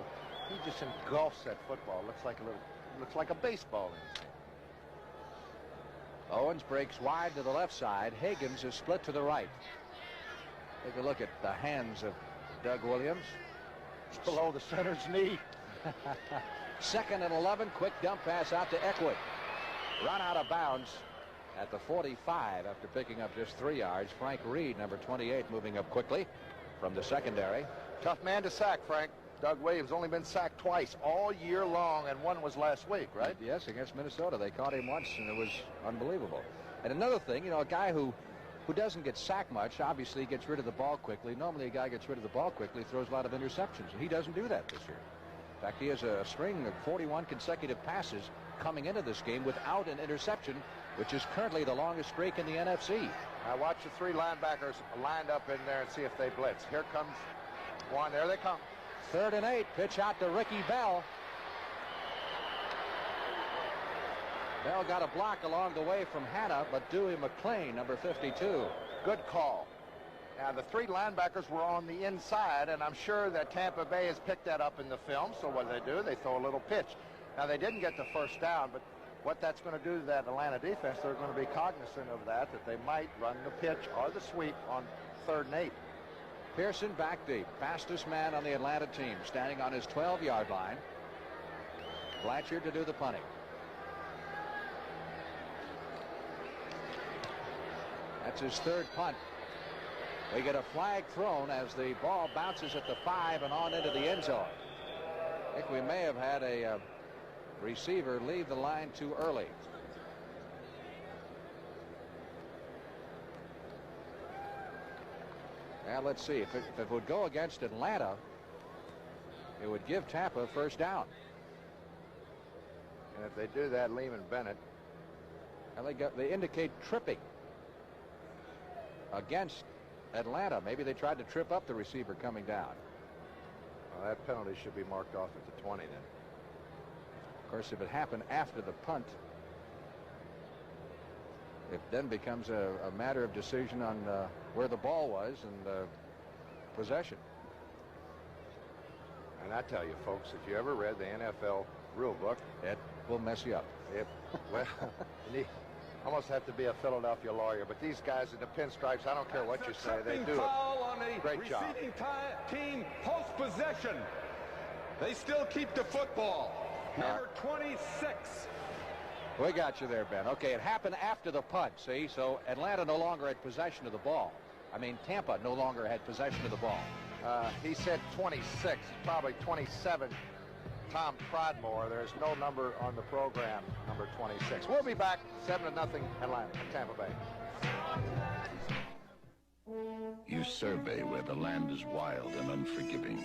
[SPEAKER 2] He just engulfs that football. Looks like a baseball in his hand.
[SPEAKER 1] Owens breaks wide to the left side. Higgins is split to the right. Take a look at the hands of Doug Williams.
[SPEAKER 2] It's below the center's knee.
[SPEAKER 1] 2nd and 11. Quick dump pass out to Eckwood. Run out of bounds at the 45 after picking up just 3 yards. Frank Reed, number 28, moving up quickly from the secondary.
[SPEAKER 2] Tough man to sack, Frank. Doug Williams only been sacked twice all year long, and one was last week, right?
[SPEAKER 1] Yes, against Minnesota. They caught him once, and it was unbelievable. And another thing, you know, a guy who doesn't get sacked much, obviously gets rid of the ball quickly. Normally a guy gets rid of the ball quickly, throws a lot of interceptions, and he doesn't do that this year. In fact, he has a string of 41 consecutive passes coming into this game without an interception, which is currently the longest streak in the NFC.
[SPEAKER 2] Now watch the 3 linebackers lined up in there and see if they blitz. Here comes one. There they come.
[SPEAKER 1] 3rd and 8. Pitch out to Ricky Bell. Bell got a block along the way from Hanna, but Dewey McClain, number 52.
[SPEAKER 2] Good call. Now, the 3 linebackers were on the inside, and I'm sure that Tampa Bay has picked that up in the film. So what do? They throw a little pitch. Now, they didn't get the first down, but what that's going to do to that Atlanta defense, they're going to be cognizant of that they might run the pitch or the sweep on 3rd and 8.
[SPEAKER 1] Pearson back deep, fastest man on the Atlanta team, standing on his 12-yard line. Blanchard to do the punting. That's his 3rd punt. We get a flag thrown as the ball bounces at the 5 and on into the end zone. I think we may have had a receiver leave the line too early. Now let's see. If it would go against Atlanta, it would give Tampa first down.
[SPEAKER 2] And if they do that, Lehman Bennett.
[SPEAKER 1] And they indicate tripping against Atlanta. Maybe they tried to trip up the receiver coming down.
[SPEAKER 2] Well, that penalty should be marked off at the 20 then.
[SPEAKER 1] Of course, if it happened after the punt, it then becomes a matter of decision on where the ball was and possession.
[SPEAKER 2] And I tell you, folks, if you ever read the NFL rule book,
[SPEAKER 1] it will mess you up.
[SPEAKER 2] Well, you almost have to be a Philadelphia lawyer, but these guys in the pinstripes, I don't care what you say, they do a great job.
[SPEAKER 20] Receiving team post-possession. They still keep the football. Number 26.
[SPEAKER 1] We got you there, Ben. Okay, it happened after the punt, see? So Atlanta no longer had possession of the ball. I mean, Tampa no longer had possession of the ball.
[SPEAKER 2] He said 26, probably 27. Tom Prodmore. There's no number on the program, number 26. We'll be back 7-0 Atlanta, Tampa Bay.
[SPEAKER 6] You survey where the land is wild and unforgiving.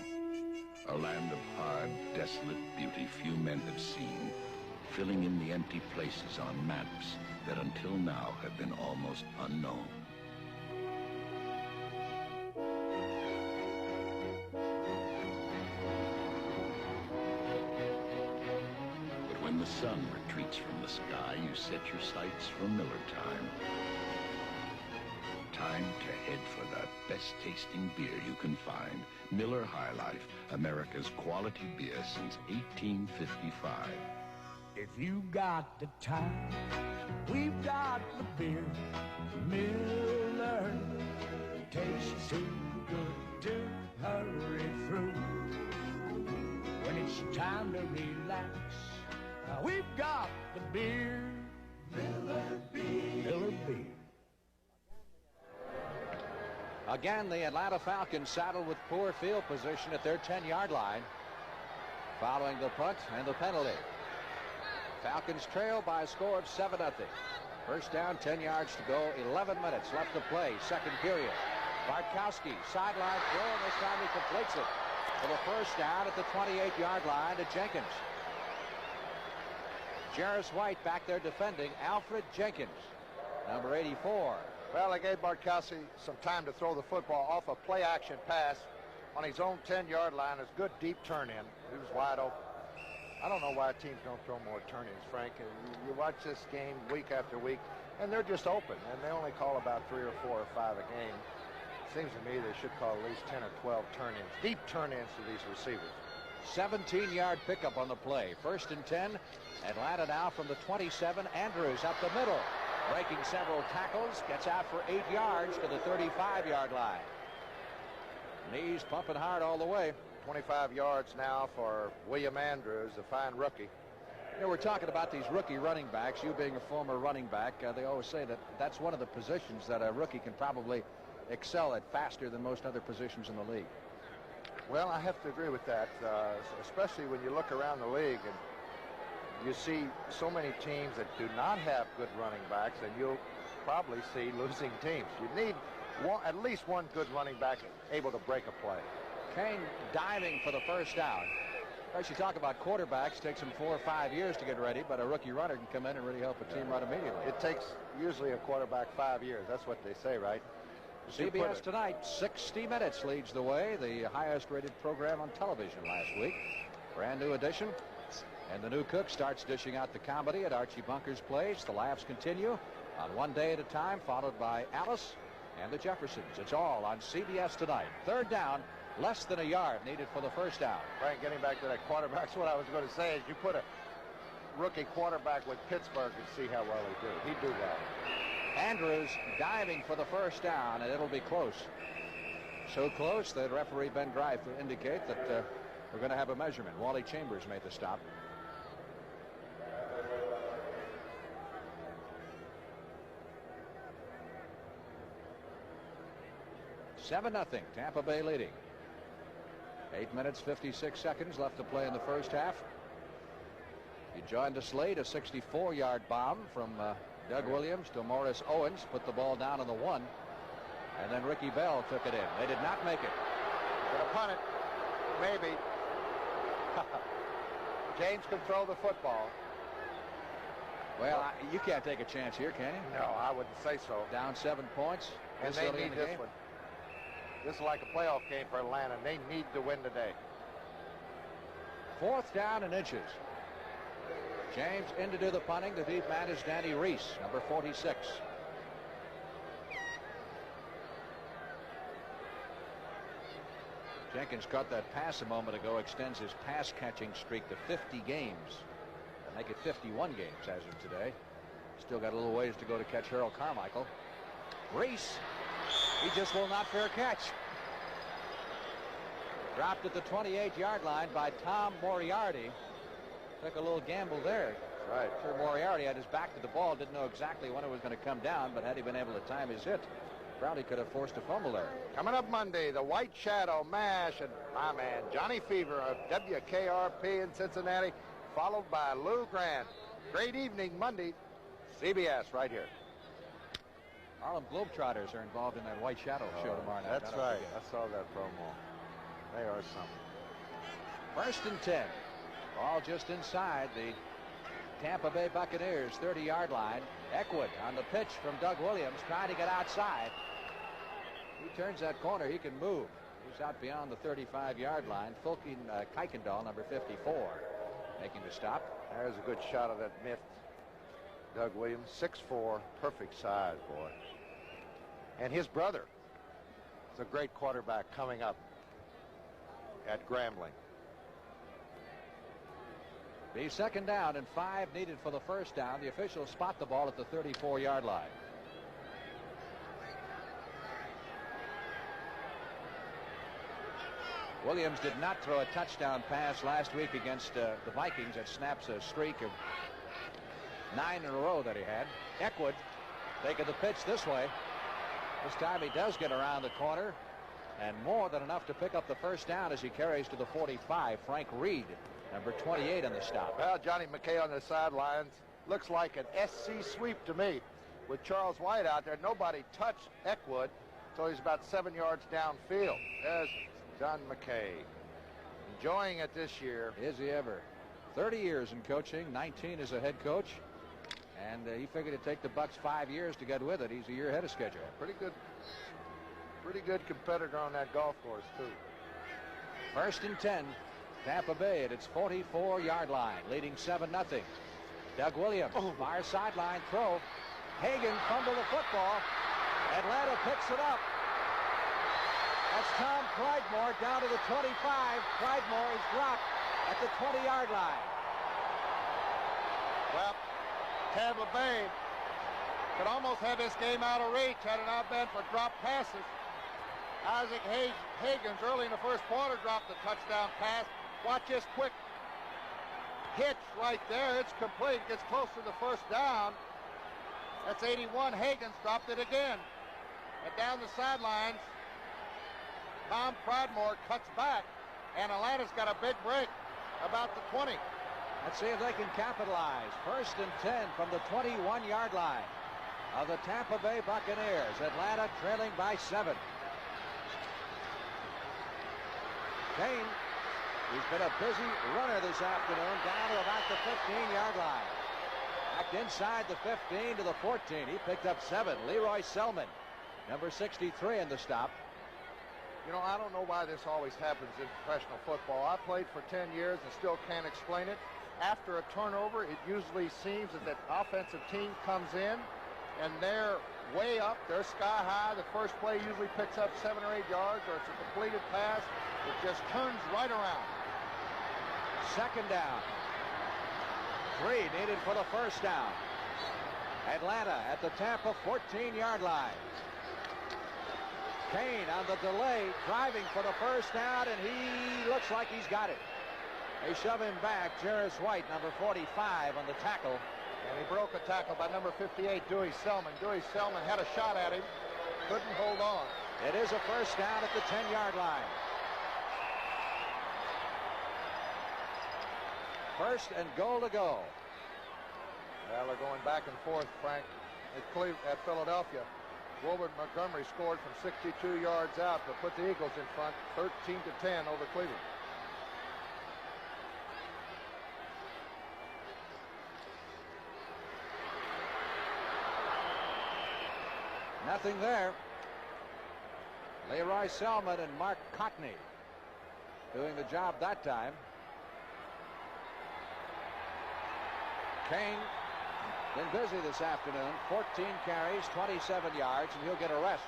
[SPEAKER 6] A land of hard, desolate beauty few men have seen, filling in the empty places on maps that until now have been almost unknown. But when the sun retreats from the sky, you set your sights for Miller time. Time to head for the best-tasting beer you can find. Miller High Life, America's quality beer since 1855.
[SPEAKER 18] If you got the time, we've got the beer. Miller tastes too good to hurry through. When it's time to relax, we've got the beer. Miller Beer. Miller Beer.
[SPEAKER 1] Again, the Atlanta Falcons saddled with poor field position at their 10-yard line following the punt and the penalty. Falcons trail by a score of 7-0. First down, 10 yards to go, 11 minutes left to play, second period. Bartkowski, sideline throw, and this time he completes it for the first down at the 28-yard line to Jenkins. Jarris White back there defending Alfred Jenkins, number 84.
[SPEAKER 2] Well, they gave Bartkowski some time to throw the football off a play-action pass on his own 10-yard line. It's good deep turn-in. He was wide open. I don't know why teams don't throw more turn-ins, Frank. You watch this game week after week, and they're just open, and they only call about 3 or 4 or 5 a game. Seems to me they should call at least 10 or 12 turn-ins, deep turn-ins to these receivers.
[SPEAKER 1] 17-yard pickup on the play. First and 10. Atlanta now from the 27. Andrews up the middle, breaking several tackles, gets out for 8 yards to the 35-yard line. Knees pumping hard all the way.
[SPEAKER 2] 25 yards now for William Andrews, a fine rookie.
[SPEAKER 1] You know, we're talking about these rookie running backs. You being a former running back, they always say that that's one of the positions that a rookie can probably excel at faster than most other positions in the league.
[SPEAKER 2] Well, I have to agree with that, especially when you look around the league and you see so many teams that do not have good running backs, and you'll probably see losing teams. You need at least one good running back able to break a play.
[SPEAKER 1] Kane diving for the first down. Of course, you talk about quarterbacks, takes them 4 or 5 years to get ready, but a rookie runner can come in and really help a team run immediately.
[SPEAKER 2] It takes usually a quarterback 5 years. That's what they say, right?
[SPEAKER 1] CBS tonight, 60 Minutes leads the way, the highest rated program on television last week. Brand new edition. And the new cook starts dishing out the comedy at Archie Bunker's place. The laughs continue on One Day at a Time, followed by Alice and the Jeffersons. It's all on CBS tonight. Third down, less than a yard needed for the first down.
[SPEAKER 2] Frank, getting back to that quarterback, that's what I was going to say. Is you put a rookie quarterback with Pittsburgh and see how well he do. He'd do well.
[SPEAKER 1] Andrews diving for the first down, and it'll be close. So close that referee Ben Greif will indicate that we're going to have a measurement. Wally Chambers made the stop. Seven 0, Tampa Bay leading. 8 minutes 56 seconds left to play in the first half. He joined us late. A 64-yard bomb from Doug Williams to Morris Owens put the ball down on the 1, and then Ricky Bell took it in. They did not make it.
[SPEAKER 2] Gonna punt it, maybe. James can throw the football.
[SPEAKER 1] Well, you can't take a chance here, can you?
[SPEAKER 2] No, I wouldn't say so.
[SPEAKER 1] Down 7 points.
[SPEAKER 2] And they need this one. This is like a playoff game for Atlanta. They need to win today.
[SPEAKER 1] 4th down and inches. James in to do the punting. The deep man is Danny Reese, number 46. Jenkins caught that pass a moment ago, extends his pass catching streak to 50 games. And make it 51 games as of today. Still got a little ways to go to catch Harold Carmichael. Reese, he just will not fair catch. Dropped at the 28-yard line by Tom Moriarty. Took a little gamble there.
[SPEAKER 2] That's right.
[SPEAKER 1] Sure, Moriarty had his back to the ball, didn't know exactly when it was going to come down, but had he been able to time his hit, Brownie could have forced a fumble there.
[SPEAKER 2] Coming up Monday, the White Shadow Mash and my man Johnny Fever of WKRP in Cincinnati, followed by Lou Grant. Great evening Monday, CBS right here.
[SPEAKER 1] Harlem Globetrotters are involved in that White Shadow show tomorrow night.
[SPEAKER 2] That's right. I saw that promo. They are something.
[SPEAKER 1] 1st and 10. Ball just inside the Tampa Bay Buccaneers 30-yard line. Eckwood on the pitch from Doug Williams, trying to get outside. He turns that corner, he can move. He's out beyond the 35-yard line. Fulkin Kuykendall, number 54, making the stop.
[SPEAKER 2] There's a good shot of that myth. Doug Williams, 6'4", perfect size, boy. And his brother is a great quarterback coming up at Grambling.
[SPEAKER 1] The 2nd down and 5 needed for the first down. The officials spot the ball at the 34-yard line. Williams did not throw a touchdown pass last week against the Vikings. That snaps a streak of 9 in a row that he had. Eckwood taking the pitch this way. This time he does get around the corner, and more than enough to pick up the first down as he carries to the 45. Frank Reed, number 28, on the stop.
[SPEAKER 2] Well, Johnny McKay on the sidelines. Looks like an SC sweep to me. With Charles White out there, nobody touched Eckwood, so he's about 7 yards downfield. There's John McKay. Enjoying it this year.
[SPEAKER 1] Is he ever? 30 years in coaching, 19 as a head coach. And he figured it'd take the Bucs 5 years to get with it. He's a year ahead of schedule.
[SPEAKER 2] Pretty good competitor on that golf course, too.
[SPEAKER 1] 1st and 10. Tampa Bay at its 44-yard line, leading 7-0. Doug Williams, far sideline throw. Hagan fumbled the football. Atlanta picks it up. That's Tom Pridemore down to the 25. Pridemore is dropped at the 20-yard line.
[SPEAKER 2] Well, Tampa Bay could almost have this game out of reach had it not been for drop passes. Isaac Higgins early in the first quarter dropped the touchdown pass. Watch this quick hitch right there. It's complete. Gets close to the first down. That's 81. Higgins dropped it again. And down the sidelines, Tom Pridemore cuts back. And Atlanta's got a big break about the 20.
[SPEAKER 1] Let's see if they can capitalize. 1st and 10 from the 21-yard line of the Tampa Bay Buccaneers. Atlanta trailing by 7. Kane, he's been a busy runner this afternoon, down to about the 15-yard line. Back inside the 15 to the 14. He picked up 7. Leroy Selman, number 63, in the stop.
[SPEAKER 2] You know, I don't know why this always happens in professional football. I played for 10 years and still can't explain it. After a turnover, it usually seems that the offensive team comes in and they're way up. They're sky high. The first play usually picks up 7 or 8 yards, or it's a completed pass. It just turns right around.
[SPEAKER 1] Second down. 3 needed for the first down. Atlanta at the Tampa 14-yard line. Kane on the delay, driving for the first down, and he looks like he's got it. They shove him back. Jarris White, number 45, on the tackle.
[SPEAKER 2] And he broke a tackle by number 58, Dewey Selman. Dewey Selman had a shot at him, couldn't hold on.
[SPEAKER 1] It is a first down at the 10-yard line. First and goal to go.
[SPEAKER 2] Well, they're going back and forth, Frank, at Philadelphia. Wilbert Montgomery scored from 62 yards out to put the Eagles in front, 13-10 over Cleveland.
[SPEAKER 1] Nothing there. Leroy Selman and Mark Cottney doing the job that time. Kane been busy this afternoon. 14 carries, 27 yards, and he'll get a rest.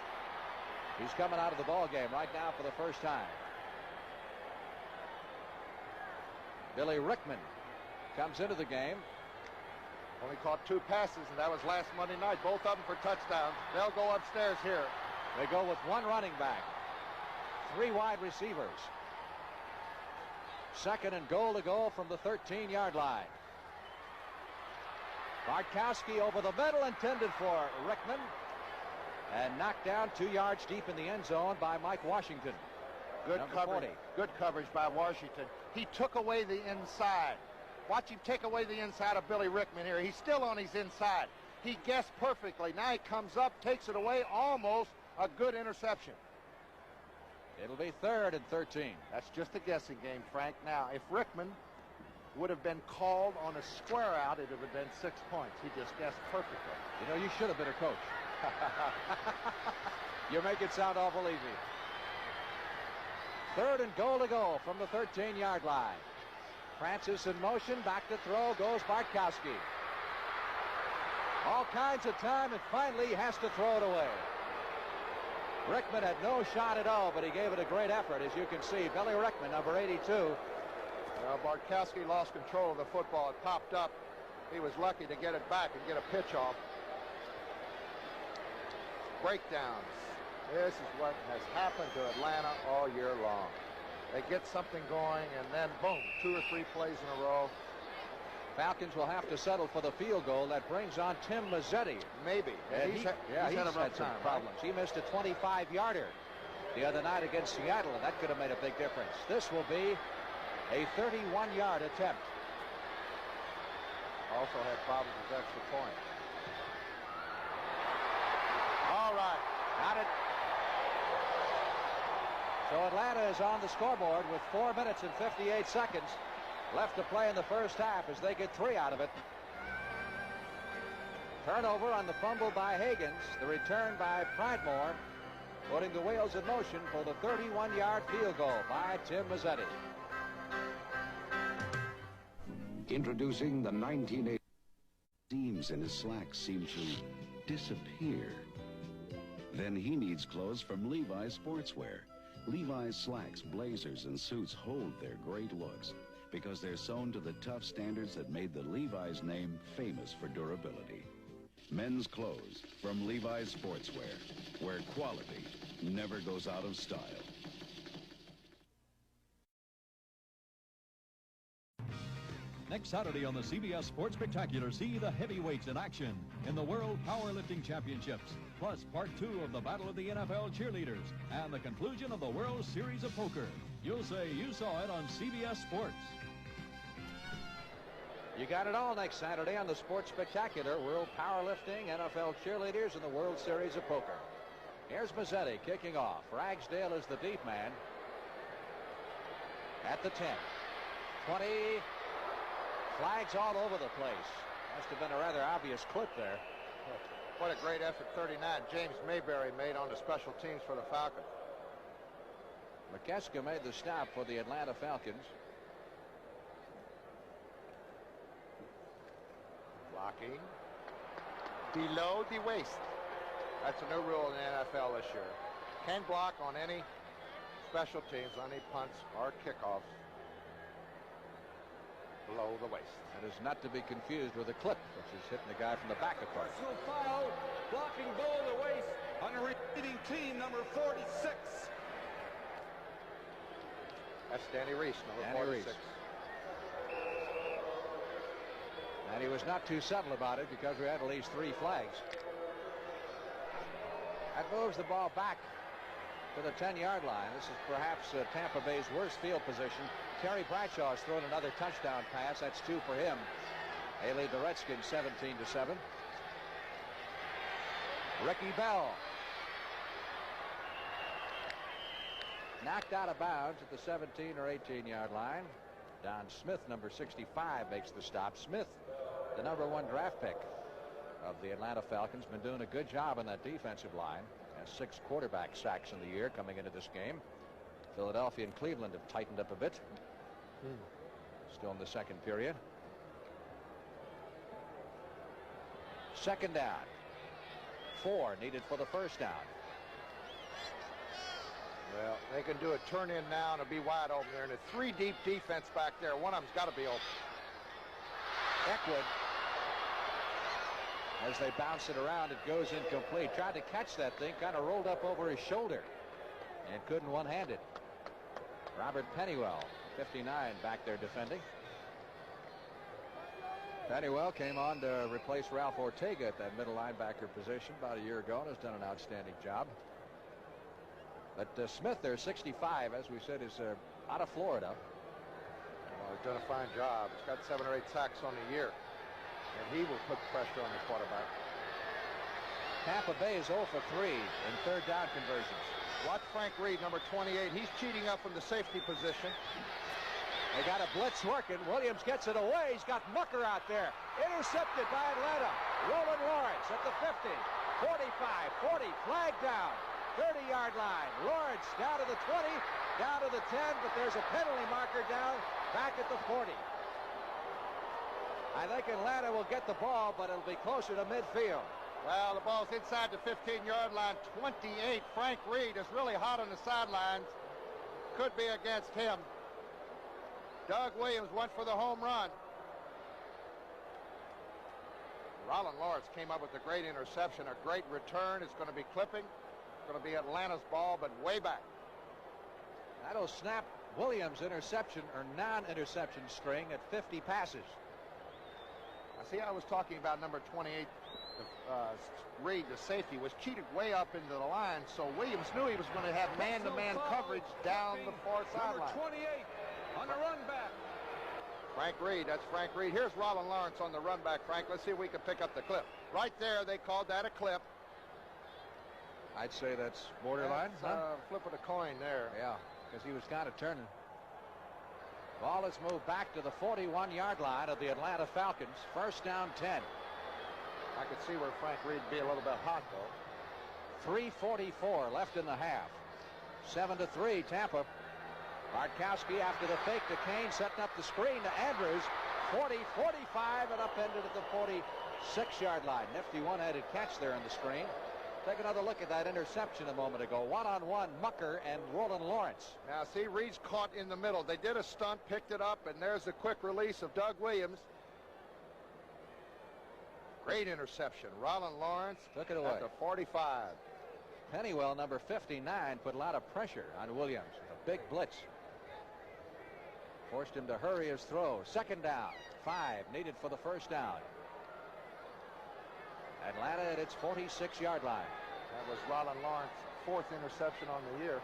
[SPEAKER 1] He's coming out of the ball game right now for the first time. Billy Rickman comes into the game.
[SPEAKER 2] Only caught 2 passes, and that was last Monday night. Both of them for touchdowns. They'll go upstairs here.
[SPEAKER 1] They go with 1 running back, 3 wide receivers. Second and goal to go from the 13-yard line. Bartkowski over the middle, intended for Rickman, and knocked down 2 yards deep in the end zone by Mike Washington.
[SPEAKER 2] Good
[SPEAKER 1] Number
[SPEAKER 2] coverage.
[SPEAKER 1] 40.
[SPEAKER 2] Good coverage by Washington. He took away the inside. Watch him take away the inside of Billy Rickman here. He's still on his inside. He guessed perfectly. Now he comes up, takes it away, almost a good interception.
[SPEAKER 1] It'll be 3rd and 13.
[SPEAKER 2] That's just a guessing game, Frank. Now, if Rickman would have been called on a square out, it would have been 6 points. He just guessed perfectly.
[SPEAKER 1] You know, you should have been a coach. You make it sound awful easy. 3rd and goal to go from the 13-yard line. Francis in motion, back to throw, goes Bartkowski. All kinds of time, and finally he has to throw it away. Rickman had no shot at all, but he gave it a great effort, as you can see. Billy Rickman, number 82.
[SPEAKER 2] Bartkowski lost control of the football. It popped up. He was lucky to get it back and get a pitch off. Breakdowns. This is what has happened to Atlanta all year long. They get something going, and then, boom, 2 or 3 plays in a row.
[SPEAKER 1] Falcons will have to settle for the field goal. That brings on Tim Mazzetti.
[SPEAKER 2] Maybe.
[SPEAKER 1] And he's had some problems. He missed a 25-yarder the other night against Seattle, and that could have made a big difference. This will be a 31-yard attempt.
[SPEAKER 2] Also had problems with extra point. All right.
[SPEAKER 1] Got it. So Atlanta is on the scoreboard with 4 minutes and 58 seconds left to play in the first half as they get 3 out of it. Turnover on the fumble by Higgins. The return by Pridemore, putting the wheels in motion for the 31-yard field goal by Tim Mazzetti.
[SPEAKER 6] Introducing the 1980 seams in his slacks seem to disappear. Then he needs clothes from Levi's Sportswear. Levi's slacks, blazers, and suits hold their great looks because they're sewn to the tough standards that made the Levi's name famous for durability. Men's clothes from Levi's Sportswear, where quality never goes out of style.
[SPEAKER 19] Next Saturday on the CBS Sports Spectacular, see the heavyweights in action in the World Powerlifting Championships, plus Part 2 of the Battle of the NFL Cheerleaders and the conclusion of the World Series of Poker. You'll say you saw it on CBS Sports.
[SPEAKER 1] You got it all next Saturday on the Sports Spectacular, World Powerlifting, NFL Cheerleaders, and the World Series of Poker. Here's Mazzetti kicking off. Ragsdale is the deep man at the 10. 20. Flags all over the place. Must have been a rather obvious clip there.
[SPEAKER 2] What a great effort 39 James Mayberry made on the special teams for the Falcons.
[SPEAKER 1] McKeska made the stop for the Atlanta Falcons.
[SPEAKER 2] Blocking below the waist. That's a new rule in the NFL this year. Can't block on any special teams, on any punts or kickoffs below the waist.
[SPEAKER 1] That is not to be confused with a clip, which is hitting the guy from the back of the court.
[SPEAKER 20] Personal foul, blocking below the waist on the receiving team, number 46.
[SPEAKER 2] That's Danny Reese, number 46.
[SPEAKER 1] And he was not too subtle about it because we had at least 3 flags. That moves the ball back to the 10-yard line. This is perhaps Tampa Bay's worst field position. Terry Bradshaw has thrown another touchdown pass. That's 2 for him. They lead the Redskins 17-7. Ricky Bell knocked out of bounds at the 17 or 18-yard line. Don Smith, number 65, makes the stop. Smith, the number 1 draft pick of the Atlanta Falcons, been doing a good job on that defensive line. Has 6 quarterback sacks in the year coming into this game. Philadelphia and Cleveland have tightened up a bit. Still in the second period. Second down. 4 needed for the first down.
[SPEAKER 2] Well, they can do a turn in now and it'll be wide open there. And a 3 deep defense back there. One of them's got to be open.
[SPEAKER 1] Eckwood, as they bounce it around, it goes incomplete. Tried to catch that thing, kind of rolled up over his shoulder and couldn't one-hand it. Robert Pennywell, 59, back there defending. Pennywell came on to replace Ralph Ortega at that middle linebacker position about a year ago and has done an outstanding job. But Smith there, 65, as we said, is out of Florida.
[SPEAKER 2] Well, he's done a fine job. He's got 7 or 8 sacks on the year. And he will put pressure on the quarterback.
[SPEAKER 1] Tampa Bay is 0 for 3 in third down conversions.
[SPEAKER 2] Watch Frank Reed, number 28. He's cheating up from the safety position.
[SPEAKER 1] They got a blitz working. Williams gets it away. He's got Mucker out there. Intercepted by Atlanta. Roland Lawrence at the 50, 45, 40, flag down. 30-yard line. Lawrence down to the 20, down to the 10, but there's a penalty marker down back at the 40. I think Atlanta will get the ball, but it'll be closer to midfield.
[SPEAKER 2] Well, the ball's inside the 15-yard line. 28. Frank Reed is really hot on the sidelines. Could be against him. Doug Williams went for the home run. Roland Lawrence came up with a great interception, a great return. It's going to be clipping. It's going to be Atlanta's ball, but way back.
[SPEAKER 1] That'll snap Williams' interception or non-interception string at 50 passes.
[SPEAKER 2] I see I was talking about number 28, Reed, the safety, was cheated way up into the line, so Williams knew he was going to have man-to-man coverage down the far sideline.
[SPEAKER 20] Number 28 on the run back.
[SPEAKER 2] Frank Reed, that's Frank Reed. Here's Roland Lawrence on the run back, Frank. Let's see if we can pick up the clip. Right there, they called that a clip.
[SPEAKER 1] I'd say that's borderline.
[SPEAKER 2] That's, flip of the coin there.
[SPEAKER 1] Yeah, because he was kind of turning. Ball is moved back to the 41-yard line of the Atlanta Falcons. First down 10.
[SPEAKER 2] I could see where Frank Reed would be a little bit hot, though.
[SPEAKER 1] 3:44 left in the half. 7-3 Tampa. Bartkowski after the fake to Kane, setting up the screen to Andrews. 40, 45, and upended at the 46-yard line. Nifty one-handed catch there on the screen. Take another look at that interception a moment ago. One-on-one, Mucker and Roland Lawrence.
[SPEAKER 2] Now, see, Reed's caught in the middle. They did a stunt, picked it up, and there's the quick release of Doug Williams. Great interception. Roland Lawrence
[SPEAKER 1] took it away
[SPEAKER 2] at the 45.
[SPEAKER 1] Pennywell, number 59, put a lot of pressure on Williams. A big blitz. Forced him to hurry his throw. Second down. 5 needed for the first down. Atlanta at its 46-yard line.
[SPEAKER 2] That was Roland Lawrence's 4th interception on the year.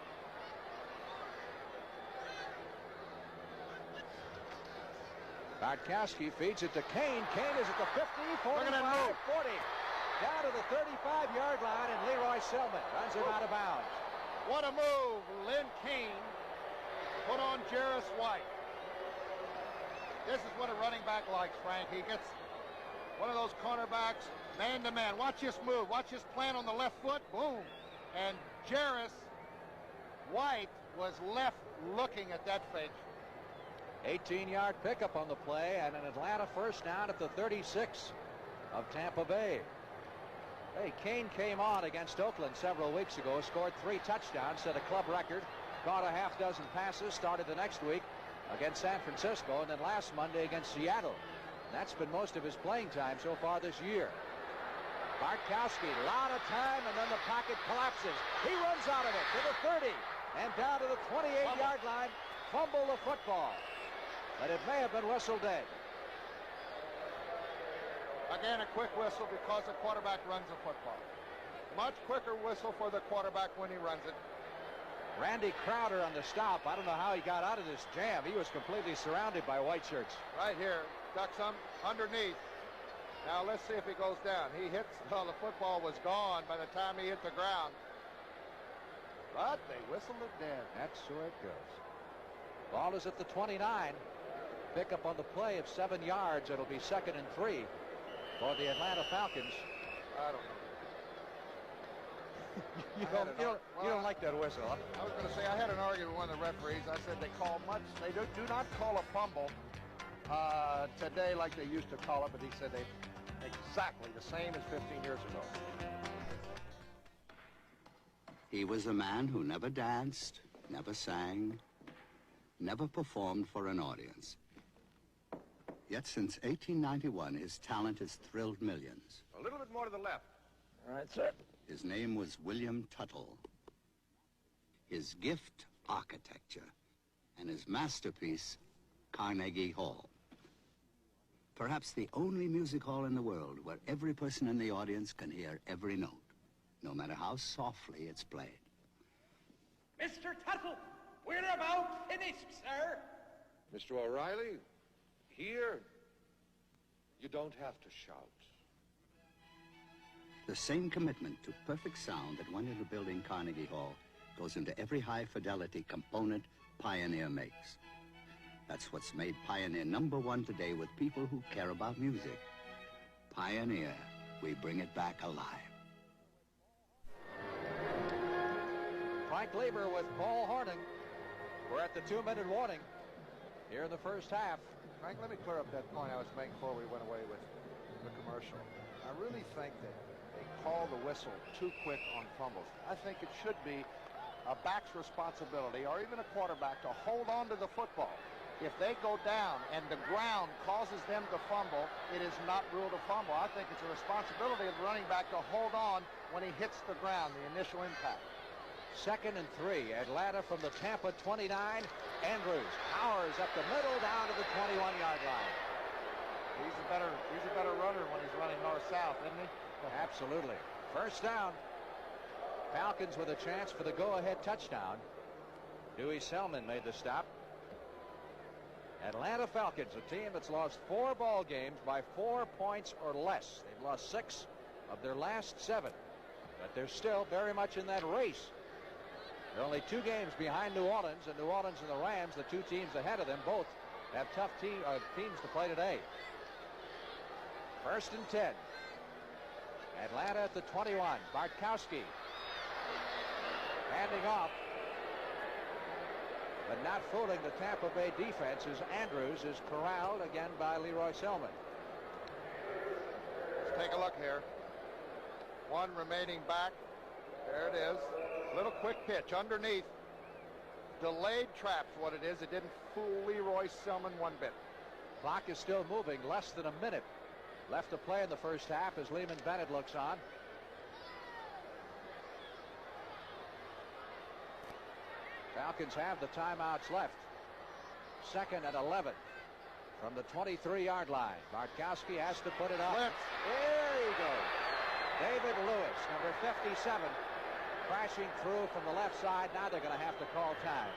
[SPEAKER 1] Bartkowski feeds it to Kane. Kane is at the 50, 45, 40. Down to the 35-yard line, and Leroy Selman runs him out of bounds.
[SPEAKER 2] What a move. Lynn Kane put on Jarris White. This is what a running back likes, Frank. He gets one of those cornerbacks man-to-man. Watch this move. Watch his plant on the left foot. Boom. And Jarris White was left looking at that fake.
[SPEAKER 1] 18-yard pickup on the play, and an Atlanta first down at the 36 of Tampa Bay. Hey, Kane came on against Oakland several weeks ago, scored 3 touchdowns, set a club record, caught a half dozen passes, started the next week against San Francisco, and then last Monday against Seattle. That's been most of his playing time so far this year. Bartkowski, a lot of time, and then the pocket collapses. He runs out of it to the 30 and down to the 28-yard line. Fumble the football. But it may have been whistled dead.
[SPEAKER 2] Again, a quick whistle because the quarterback runs the football. Much quicker whistle for the quarterback when he runs it.
[SPEAKER 1] Randy Crowder on the stop. I don't know how he got out of this jam. He was completely surrounded by white shirts.
[SPEAKER 2] Right here. Ducks him underneath. Now let's see if he goes down. He hits, well, the football was gone by the time he hit the ground. But they whistled it dead.
[SPEAKER 1] That's the way it goes. Ball is at the 29. Pick up on the play of 7 yards. It'll be 2nd and 3 for the Atlanta Falcons.
[SPEAKER 2] I don't know.
[SPEAKER 1] You don't like that whistle, huh?
[SPEAKER 2] I was going to say, I had an argument with one of the referees. I said they do not call a fumble today like they used to call it, but he said they exactly the same as 15 years ago.
[SPEAKER 7] He was a man who never danced, never sang, never performed for an audience. Yet since 1891, his talent has thrilled millions.
[SPEAKER 2] A little bit more to the left.
[SPEAKER 1] All right, sir.
[SPEAKER 7] His name was William Tuttle. His gift, architecture, and his masterpiece, Carnegie Hall. Perhaps the only music hall in the world where every person in the audience can hear every note, no matter how softly it's played.
[SPEAKER 12] Mr. Tuttle, we're about finished, sir.
[SPEAKER 20] Mr. O'Reilly, here, you don't have to shout.
[SPEAKER 7] The same commitment to perfect sound that went into building Carnegie Hall goes into every high-fidelity component Pioneer makes. That's what's made Pioneer #1 today with people who care about music. Pioneer, we bring it back alive.
[SPEAKER 1] Frank Lieber with Paul Hornung. We're at the 2-minute warning here in the first half.
[SPEAKER 2] Frank, let me clear up that point I was making before we went away with the commercial. I really think that they call the whistle too quick on fumbles. I think it should be a back's responsibility, or even a quarterback, to hold on to the football. If they go down and the ground causes them to fumble, it is not ruled a fumble. I think it's a responsibility of the running back to hold on when he hits the ground, the initial impact.
[SPEAKER 1] 2nd and 3. Atlanta from the Tampa 29. Andrews powers up the middle down to the 21-yard line.
[SPEAKER 2] He's a better runner when he's running north-south, isn't he?
[SPEAKER 1] Absolutely. First down. Falcons with a chance for the go-ahead touchdown. Dewey Selman made the stop. Atlanta Falcons, a team that's lost 4 ball games by 4 points or less. They've lost 6 of their last 7, but they're still very much in that race. They're only 2 games behind New Orleans, and New Orleans and the Rams, the 2 teams ahead of them, both have tough teams to play today. 1st and 10. Atlanta at the 21. Bartkowski handing off, but not fooling the Tampa Bay defense as Andrews is corralled again by Leroy Selman.
[SPEAKER 2] Let's take a look here. 1 remaining back. There it is. Little quick pitch underneath. Delayed trap's what it is. It didn't fool Leroy Selman one bit.
[SPEAKER 1] Clock is still moving. Less than a minute left to play in the first half as Lehman Bennett looks on. Falcons have the timeouts left. 2nd and 11 from the 23-yard line. Bartkowski has to put it up.
[SPEAKER 2] Blitz.
[SPEAKER 1] There he goes. David Lewis, number 57, crashing through from the left side. Now they're going to have to call time.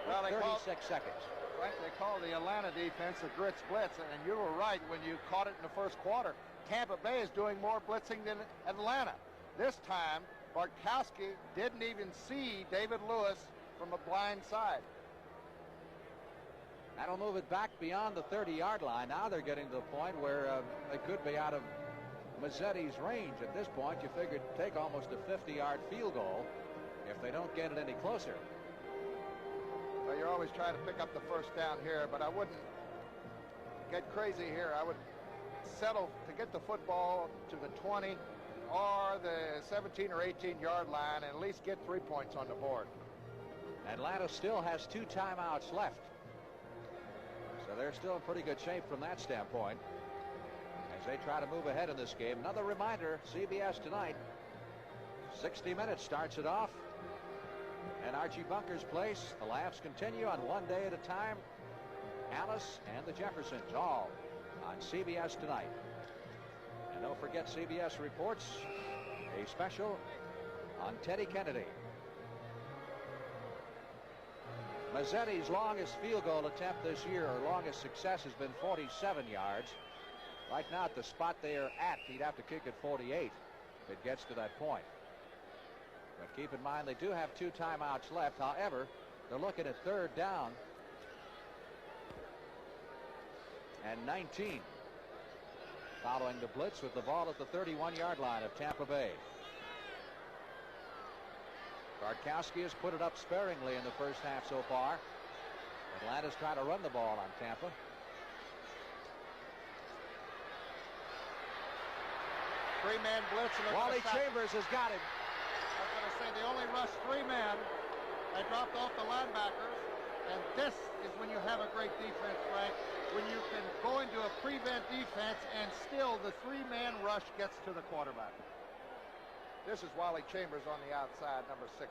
[SPEAKER 2] Well,
[SPEAKER 1] 36 seconds.
[SPEAKER 2] Right, they call the Atlanta defense a grits blitz, and you were right when you caught it in the first quarter. Tampa Bay is doing more blitzing than Atlanta. This time, Bartkowski didn't even see David Lewis from a blind side.
[SPEAKER 1] That'll move it back beyond the 30-yard line. Now they're getting to the point where they could be out of Mazzetti's range. At this point, you figured take almost a 50-yard field goal if they don't get it any closer.
[SPEAKER 2] Well, you're always trying to pick up the first down here, but I wouldn't get crazy here. I would settle to get the football to the 20 or the 17 or 18-yard line and at least get 3 points on the board.
[SPEAKER 1] Atlanta still has 2 timeouts left. So they're still in pretty good shape from that standpoint as they try to move ahead in this game. Another reminder, CBS tonight, 60 Minutes starts it off. And Archie Bunker's Place. The laughs continue on One Day at a Time. Alice and the Jeffersons, all on CBS tonight. And don't forget, CBS reports a special on Teddy Kennedy. Mazzetti's longest field goal attempt this year, or longest success, has been 47 yards. Right now at the spot they are at, he'd have to kick at 48 if it gets to that point. But keep in mind, they do have 2 timeouts left. However, they're looking at 3rd down and 19. Following the blitz with the ball at the 31-yard line of Tampa Bay. Bartkowski has put it up sparingly in the first half so far. Atlanta's trying to run the ball on Tampa.
[SPEAKER 2] Three-man blitz. And
[SPEAKER 1] Wally Chambers has got him.
[SPEAKER 2] I was going to say they only rushed 3 men. They dropped off the linebackers. And this is when you have a great defense, Frank. When you can go into a prevent defense and still the 3-man rush gets to the quarterback. This is Wally Chambers on the outside, number 60.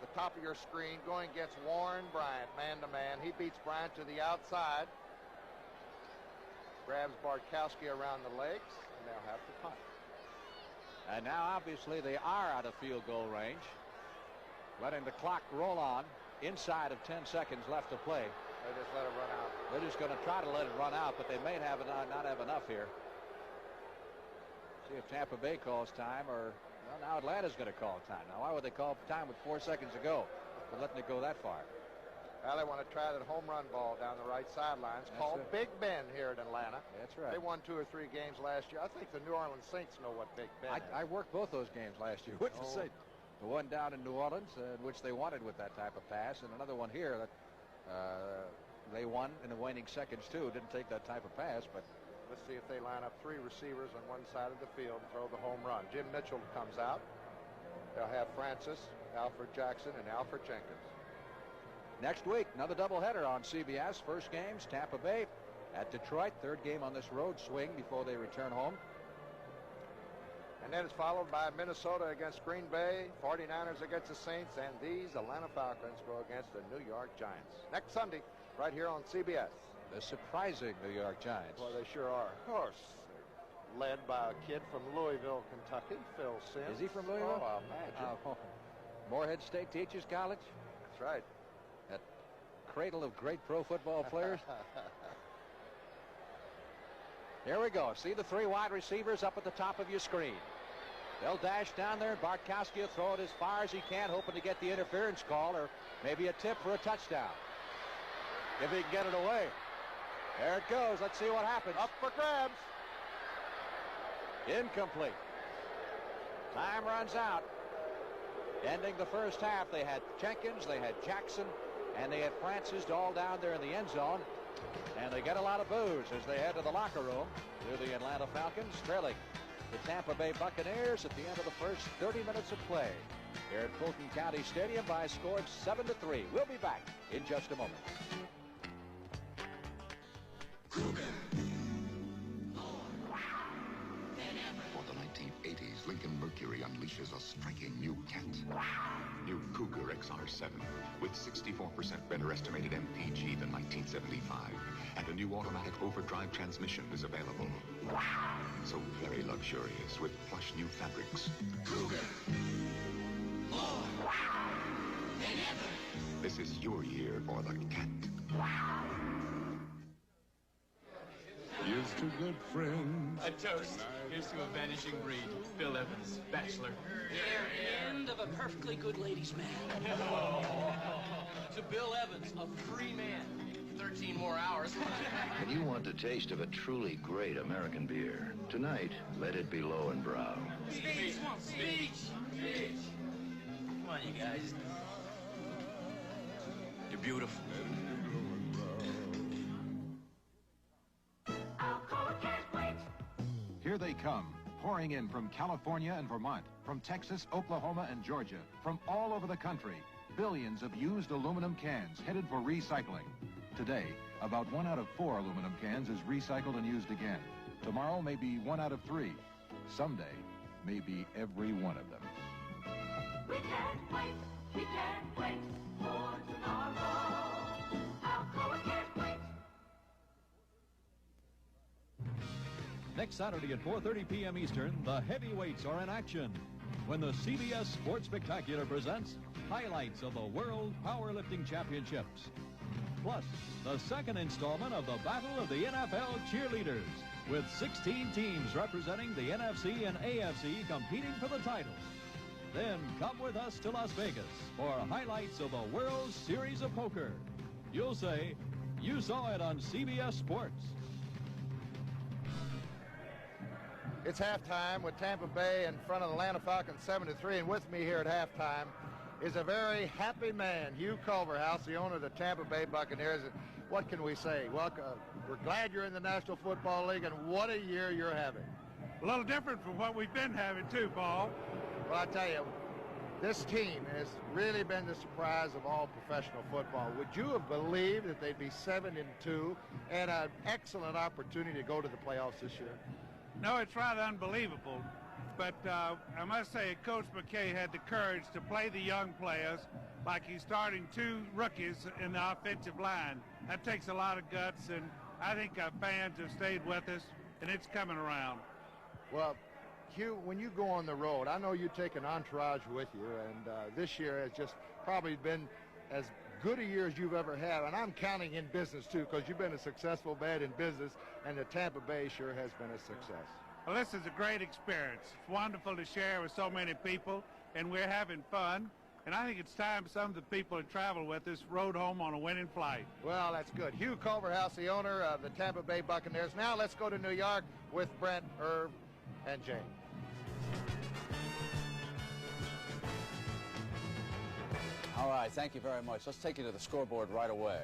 [SPEAKER 2] The top of your screen going against Warren Bryant, man-to-man. He beats Bryant to the outside. Grabs Bartkowski around the legs, and they'll have to punt.
[SPEAKER 1] And now, obviously, they are out of field goal range. Letting the clock roll on. Inside of 10 seconds left to play.
[SPEAKER 2] They just let it run out.
[SPEAKER 1] They're just going to try to let it run out, but they may have not have enough here. See if Tampa Bay calls time, or well, now Atlanta's going to call time. Now, why would they call time with 4 seconds to go for letting it go that far?
[SPEAKER 2] Well, they want to try that home run ball down the right sideline. It's called Big Ben here at Atlanta.
[SPEAKER 1] That's right.
[SPEAKER 2] They won 2 or 3 games last year. I think the New Orleans Saints know what Big Ben is.
[SPEAKER 1] I worked both those games last year with the Saints. The one down in New Orleans, in which they wanted with that type of pass, and another one here that they won in the waning seconds too. Didn't take that type of pass, but
[SPEAKER 2] let's see if they line up 3 receivers on one side of the field and throw the home run. Jim Mitchell comes out. They'll have Francis, Alfred Jackson, and Alfred Jenkins.
[SPEAKER 1] Next week, another doubleheader on CBS. First game's Tampa Bay at Detroit. 3rd game on this road swing before they return home.
[SPEAKER 2] And then it's followed by Minnesota against Green Bay, 49ers against the Saints, and these Atlanta Falcons go against the New York Giants. Next Sunday, right here on CBS.
[SPEAKER 1] The surprising New York Giants.
[SPEAKER 2] Well, they sure are. Of course. Led by a kid from Louisville, Kentucky, Phil Simms.
[SPEAKER 1] Is he from Louisville?
[SPEAKER 2] Oh, I imagine.
[SPEAKER 1] Morehead State Teachers College?
[SPEAKER 2] That's right.
[SPEAKER 1] That cradle of great pro football players. Here we go. See the 3 wide receivers up at the top of your screen. They'll dash down there. Bartkowski will throw it as far as he can, hoping to get the interference call or maybe a tip for a touchdown. If he can get it away. There it goes. Let's see what happens.
[SPEAKER 2] Up for grabs.
[SPEAKER 1] Incomplete. Time runs out. Ending the first half, they had Jenkins, they had Jackson, and they had Francis all down there in the end zone. And they get a lot of boos as they head to the locker room. To the Atlanta Falcons, trailing the Tampa Bay Buccaneers at the end of the first 30 minutes of play here at Fulton County Stadium by a score of 7-3. We'll be back in just a moment.
[SPEAKER 13] For the 1980s, Lincoln Mercury unleashes a striking new cat. New Cougar XR7 with 64% better estimated MPG than 1975. And a new automatic overdrive transmission is available. So very luxurious with plush new fabrics. Cougar. More than ever. This is your year for the cat.
[SPEAKER 14] Here's to good friends.
[SPEAKER 15] A toast. Here's to a vanishing breed. Bill Evans, bachelor.
[SPEAKER 16] The end of a perfectly good ladies' man.
[SPEAKER 15] To Bill Evans, a free man. 13 more hours.
[SPEAKER 17] When you want the taste of a truly great American beer, tonight, let it be Low and Brow.
[SPEAKER 16] Speech! Speech! Come on, you guys.
[SPEAKER 15] You're beautiful.
[SPEAKER 26] Here they come,
[SPEAKER 4] pouring in from California and Vermont, from Texas, Oklahoma, and Georgia, from all over the country. Billions of used aluminum cans headed for recycling. Today, about 1 out of 4 aluminum cans is recycled and used again. Tomorrow may be 1 out of 3. Someday, maybe every one of them.
[SPEAKER 8] We can't wait for tomorrow. Alcoa can't wait.
[SPEAKER 19] Next Saturday at 4:30 p.m. Eastern, the heavyweights are in action when the CBS Sports Spectacular presents highlights of the World Powerlifting Championships. Plus, the second installment of the Battle of the NFL Cheerleaders, with 16 teams representing the NFC and AFC competing for the title. Then come with us to Las Vegas for highlights of the World Series of Poker. You'll say, you saw it on CBS Sports.
[SPEAKER 2] It's halftime with Tampa Bay in front of the Atlanta Falcons 7-3, and with me here at halftime is a very happy man, Hugh Culverhouse, the owner of the Tampa Bay Buccaneers. What can we say? Well, we're glad you're in the National Football League, and what a year you're having.
[SPEAKER 21] A little different from what we've been having too, Paul.
[SPEAKER 2] Well, I tell you, this team has really been the surprise of all professional football. Would you have believed that they'd be 7-2 and an excellent opportunity to go to the playoffs this year?
[SPEAKER 21] No, it's rather unbelievable. But I must say, Coach McKay had the courage to play the young players like he's starting 2 rookies in the offensive line. That takes a lot of guts, and I think our fans have stayed with us, and it's coming around.
[SPEAKER 2] Well, Hugh, when you go on the road, I know you take an entourage with you, and this year has just probably been as good a year as you've ever had, and I'm counting in business too, because you've been a successful man in business, and the Tampa Bay sure has been a success.
[SPEAKER 21] Well, this is a great experience. It's wonderful to share with so many people, and we're having fun. And I think it's time some of the people that travel with us rode home on a winning flight.
[SPEAKER 2] Well, that's good. Hugh Culverhouse, the owner of the Tampa Bay Buccaneers. Now let's go to New York with Brent, Irv, and Jane.
[SPEAKER 23] All right, thank you very much. Let's take you to the scoreboard right away.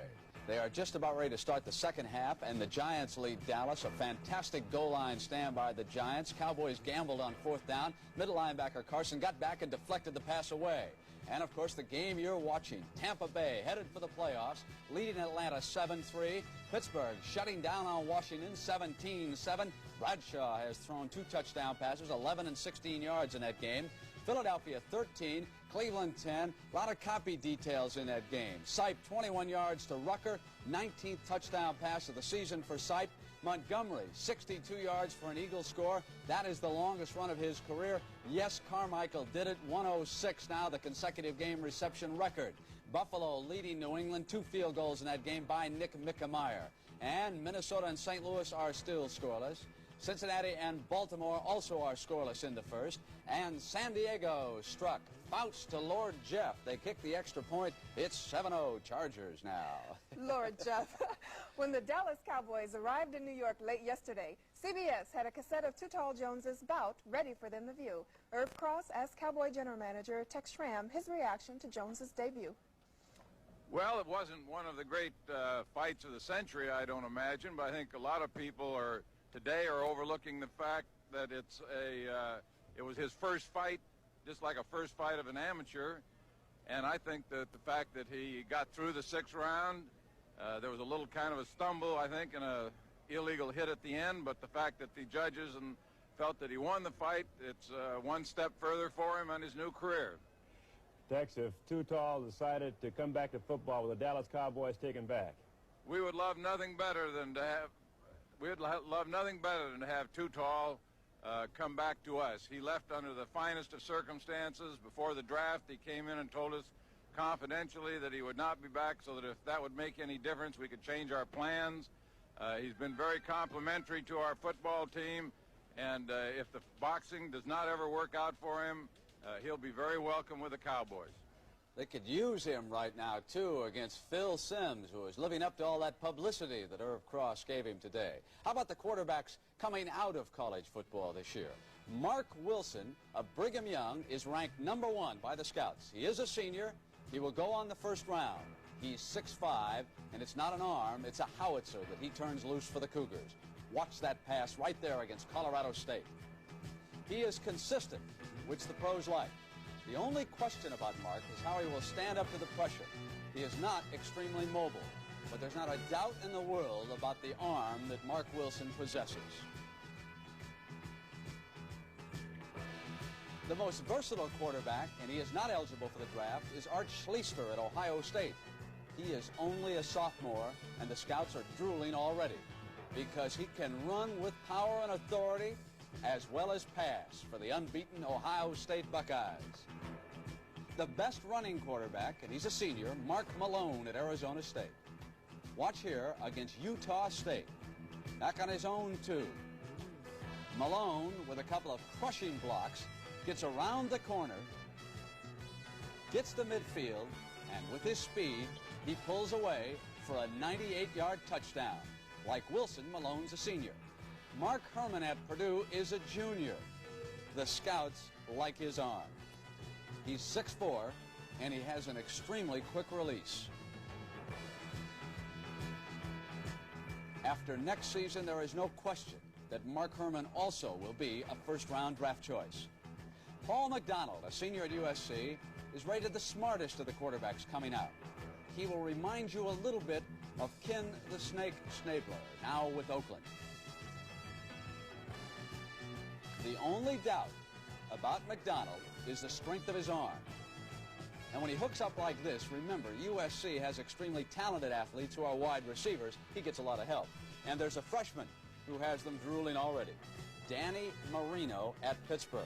[SPEAKER 23] They are just about ready to start the second half, and the Giants lead Dallas. A fantastic goal line stand by the Giants. Cowboys gambled on 4th down. Middle linebacker Carson got back and deflected the pass away. And, of course, the game you're watching, Tampa Bay headed for the playoffs, leading Atlanta 7-3. Pittsburgh shutting down on Washington 17-7. Bradshaw has thrown 2 touchdown passes, 11 and 16 yards in that game. Philadelphia 13, Cleveland 10. A lot of copy details in that game. Sipe 21 yards to Rucker, 19th touchdown pass of the season for Sipe. Montgomery 62 yards for an Eagle score. That is the longest run of his career. Yes, Carmichael did it. 106 now, the consecutive game reception record. Buffalo leading New England, 2 field goals in that game by Nick Mickemeyer. And Minnesota and St. Louis are still scoreless. Cincinnati and Baltimore also are scoreless in the first. And San Diego struck Faust to Lord Jeff. They kicked the extra point. It's 7-0 Chargers now.
[SPEAKER 24] Lord Jeff. When the Dallas Cowboys arrived in New York late yesterday, CBS had a cassette of Too Tall Jones's bout ready for them to view. Irv Cross asked Cowboy General Manager Tex Schramm his reaction to Jones's debut.
[SPEAKER 26] Well, it wasn't one of the great fights of the century, I don't imagine, but I think a lot of people today are overlooking the fact that it was his first fight, just like a first fight of an amateur. And I think that the fact that he got through the 6th round, there was a little kind of a stumble, I think, and a illegal hit at the end, but the fact that the judges felt that he won the fight, it's one step further for him and his new career.
[SPEAKER 27] Tex, if Too Tall decided to come back to football with the Dallas Cowboys taken back,
[SPEAKER 26] we would love nothing better than to have. We'd love nothing better than to have Too Tall come back to us. He left under the finest of circumstances. Before the draft, he came in and told us confidentially that he would not be back, so that if that would make any difference, we could change our plans. He's been very complimentary to our football team, and if the boxing does not ever work out for him, he'll be very welcome with the Cowboys.
[SPEAKER 23] They could use him right now, too, against Phil Simms, who is living up to all that publicity that Irv Cross gave him today. How about the quarterbacks coming out of college football this year? Mark Wilson of Brigham Young is ranked #1 by the scouts. He is a senior. He will go on the first round. He's 6'5", and it's not an arm, it's a howitzer that he turns loose for the Cougars. Watch that pass right there against Colorado State. He is consistent, which the pros like. The only question about Mark is how he will stand up to the pressure. He is not extremely mobile, but there's not a doubt in the world about the arm that Mark Wilson possesses. The most versatile quarterback, and he is not eligible for the draft, is Art Schliester at Ohio State. He is only a sophomore, and the scouts are drooling already because he can run with power and authority as well as pass for the unbeaten Ohio State Buckeyes. The best running quarterback, and he's a senior, Mark Malone at Arizona State. Watch here against Utah State. Back on his own, too. Malone, with a couple of crushing blocks, gets around the corner, gets to midfield, and with his speed, he pulls away for a 98-yard touchdown. Like Wilson, Malone's a senior. Mark Herman at Purdue is a junior. The scouts like his arm. He's 6'4", and he has an extremely quick release. After next season, there is no question that Mark Herman also will be a first-round draft choice. Paul McDonald, a senior at USC, is rated the smartest of the quarterbacks coming out. He will remind you a little bit of Ken the Snake Snabler, now with Oakland. The only doubt about McDonald is the strength of his arm. And when he hooks up like this, remember, USC has extremely talented athletes who are wide receivers. He gets a lot of help. And there's a freshman who has them drooling already, Danny Marino at Pittsburgh.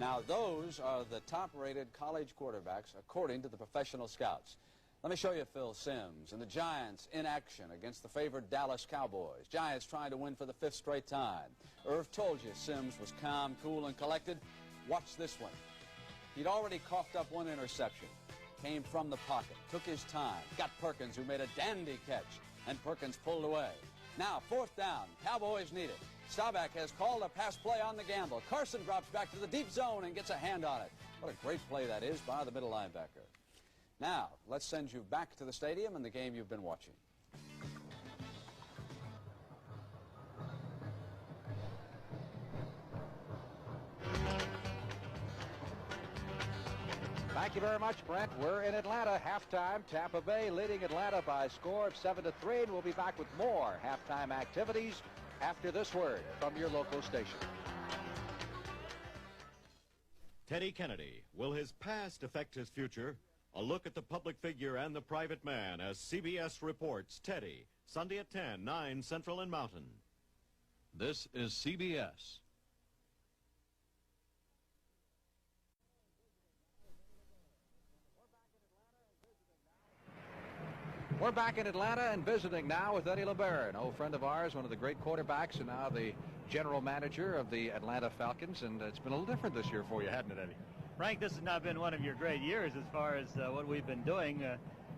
[SPEAKER 23] Now, those are the top-rated college quarterbacks according to the professional scouts. Let me show you Phil Simms and the Giants in action against the favored Dallas Cowboys. Giants trying to win for the 5th straight time. Irv told you Simms was calm, cool, and collected. Watch this one. He'd already coughed up one interception. Came from the pocket, took his time, got Perkins, who made a dandy catch, and Perkins pulled away. Now, 4th down. Cowboys need it. Staubach has called a pass play on the gamble. Carson drops back to the deep zone and gets a hand on it. What a great play that is by the middle linebacker. Now, let's send you back to the stadium and the game you've been watching.
[SPEAKER 1] Thank you very much, Brent. We're in Atlanta. Halftime. Tampa Bay leading Atlanta by a score of 7-3, and we'll be back with more halftime activities after this word from your local station.
[SPEAKER 3] Teddy Kennedy. Will his past affect his future? A look at the public figure and the private man as CBS reports Teddy, Sunday at 10, 9 Central and Mountain.
[SPEAKER 19] This is CBS.
[SPEAKER 1] We're back in Atlanta and visiting now with Eddie LeBaron, an old friend of ours, one of the great quarterbacks, and now the general manager of the Atlanta Falcons. And it's been a little different this year for you, hasn't it, Eddie?
[SPEAKER 5] Frank, this has not been one of your great years as far as what we've been doing.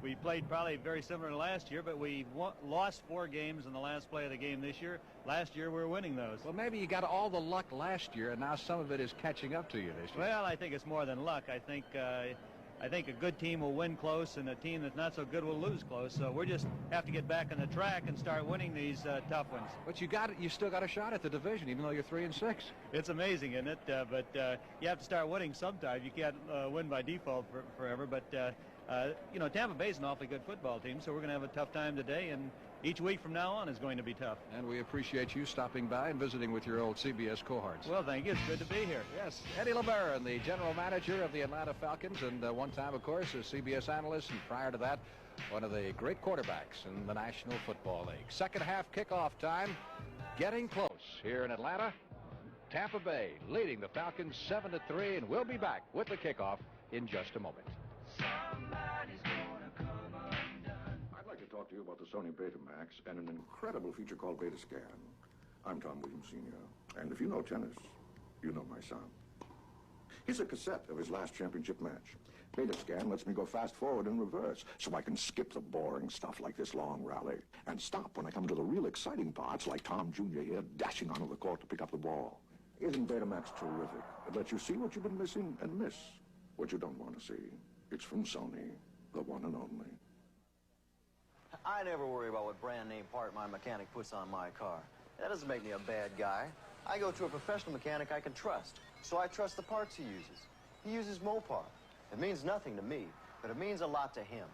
[SPEAKER 5] We played probably very similar to last year, but we lost 4 games in the last play of the game this year. Last year, we were winning those.
[SPEAKER 1] Well, maybe you got all the luck last year, and now some of it is catching up to you this year.
[SPEAKER 5] Well, I think it's more than luck. I think a good team will win close, and a team that's not so good will lose close. So we just have to get back on the track and start winning these tough ones.
[SPEAKER 1] But you still got a shot at the division, even though you're 3-6.
[SPEAKER 5] It's amazing, isn't it? But you have to start winning sometime. You can't win by default forever. But you know, Tampa Bay's an awfully good football team, so we're going to have a tough time today, and each week from now on is going to be tough.
[SPEAKER 1] And we appreciate you stopping by and visiting with your old CBS cohorts.
[SPEAKER 5] Well, thank you. It's good to be here.
[SPEAKER 1] Yes, Eddie LeBaron, the general manager of the Atlanta Falcons, and one time, of course, a CBS analyst, and prior to that, one of the great quarterbacks in the National Football League. Second half kickoff time, getting close here in Atlanta. Tampa Bay leading the Falcons 7-3, and we'll be back with the kickoff in just a moment.
[SPEAKER 9] I'd like to talk to you about the Sony Betamax and an incredible feature called Betascan. I'm Tom Williams Sr., and if you know tennis, you know my son. Here's a cassette of his last championship match. Betascan lets me go fast forward and reverse, so I can skip the boring stuff like this long rally, and stop when I come to the real exciting parts, like Tom Jr. here dashing onto the court to pick up the ball. Isn't Betamax terrific? It lets you see what you've been missing and miss what you don't want to see. It's from Sony, the one and only.
[SPEAKER 10] I never worry about what brand name part my mechanic puts on my car. That doesn't make me a bad guy.
[SPEAKER 6] I go to a professional mechanic I can trust, so I trust the parts he uses. He uses Mopar. It means nothing to me, but it means a lot to him.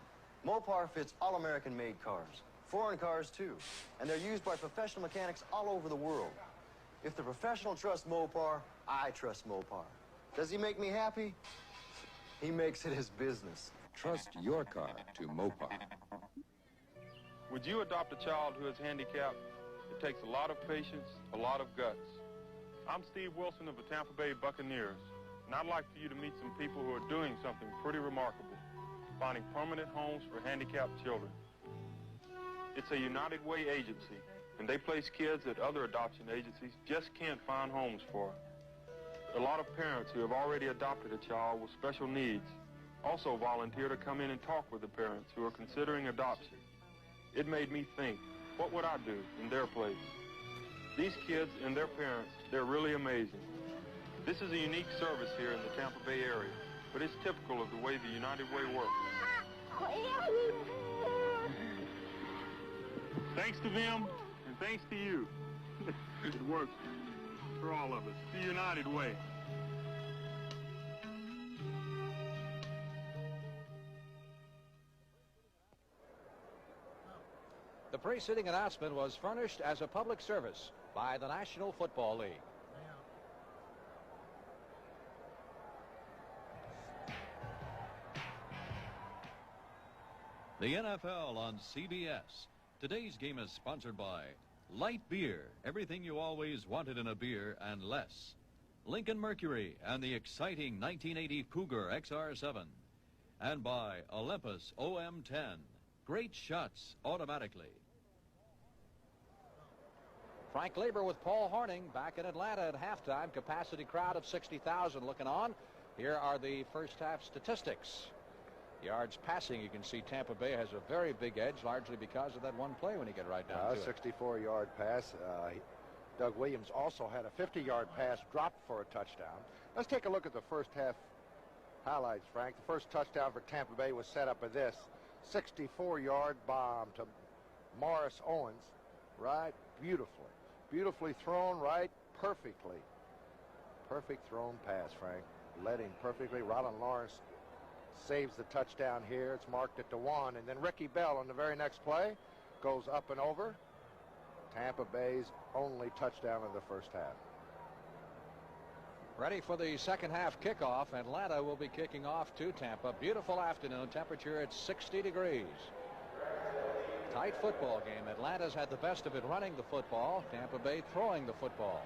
[SPEAKER 6] Mopar fits all American-made cars, foreign cars too, and they're used by professional mechanics all over the world. If the professional trusts Mopar, I trust Mopar. Does he make me happy? He makes it his business.
[SPEAKER 10] Trust your car to Mopar.
[SPEAKER 11] Would you adopt a child who is handicapped? It takes a lot of patience, a lot of guts. I'm Steve Wilson of the Tampa Bay Buccaneers, and I'd like for you to meet some people who are doing something pretty remarkable, finding permanent homes for handicapped children. It's a United Way agency, and they place kids that other adoption agencies just can't find homes for. A lot of parents who have already adopted a child with special needs also volunteer to come in and talk with the parents who are considering adoption. It made me think, what would I do in their place? These kids and their parents, they're really amazing. This is a unique service here in the Tampa Bay area, but it's typical of the way the United Way works. Thanks to them, and thanks to you. It works for all of us, the United Way.
[SPEAKER 1] The preceding announcement was furnished as a public service by the National Football League.
[SPEAKER 19] The NFL on CBS. Today's game is sponsored by Light Beer, everything you always wanted in a beer and less. Lincoln Mercury and the exciting 1980 Cougar XR7. And by Olympus OM10. Great shots automatically.
[SPEAKER 1] Frank Lieber with Paul Horning back in Atlanta at halftime. Capacity crowd of 60,000 looking on. Here are the first half statistics. Yards passing, you can see Tampa Bay has a very big edge, largely because of that one play when you get right down to it.
[SPEAKER 2] 64-yard pass. Doug Williams also had a 50-yard pass dropped for a touchdown. Let's take a look at the first half highlights, Frank. The first touchdown for Tampa Bay was set up with this 64-yard bomb to Morris Owens. Right, beautifully thrown, right, perfectly. Perfect thrown pass, Frank. Led him perfectly. Rollin Lawrence saves the touchdown here. It's marked at the 1, and then Ricky Bell on the very next play goes up and over. Tampa Bay's only touchdown of the first half.
[SPEAKER 1] Ready for the second half kickoff. Atlanta will be kicking off to Tampa. Beautiful afternoon. Temperature at 60 degrees. Tight football game. Atlanta's had the best of it running the football. Tampa Bay throwing the football.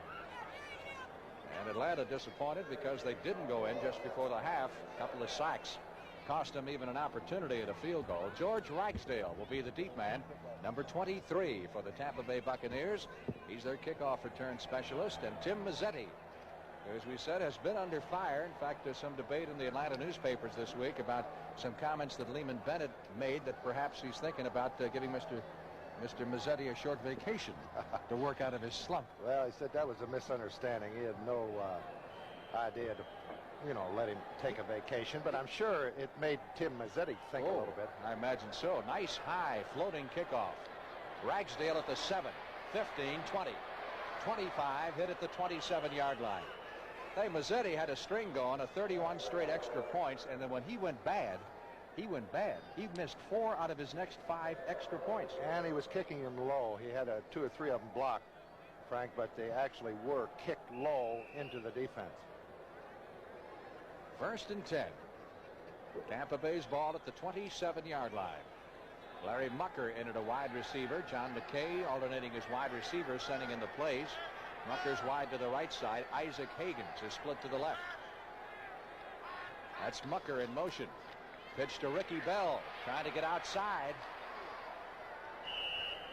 [SPEAKER 1] And Atlanta disappointed because they didn't go in just before the half. A couple of sacks cost them even an opportunity at a field goal. George Ragsdale will be the deep man, number 23 for the Tampa Bay Buccaneers. He's their kickoff return specialist. And Tim Mazzetti, as we said, has been under fire. In fact, there's some debate in the Atlanta newspapers this week about some comments that Lehman Bennett made that perhaps he's thinking about giving Mr. Mazzetti a short vacation to work out of his slump.
[SPEAKER 2] Well, he said that was a misunderstanding. He had no idea to, let him take a vacation. But I'm sure it made Tim Mazzetti think a little bit.
[SPEAKER 1] I imagine so. Nice high floating kickoff. Ragsdale at the 7, 15, 20, 25, hit at the 27-yard line. Hey, Mazzetti had a string going, 31 straight extra points, and then when he went bad, he missed 4 out of his next 5 extra points.
[SPEAKER 2] And he was kicking them low. He had 2 or 3 of them blocked, Frank, but they actually were kicked low into the defense.
[SPEAKER 1] 1st and 10. Tampa Bay's ball at the 27-yard line. Larry Mucker entered a wide receiver. John McKay alternating his wide receiver, sending in the plays. Mucker's wide to the right side. Isaac Hagans is split to the left. That's Mucker in motion. Pitch to Ricky Bell, trying to get outside.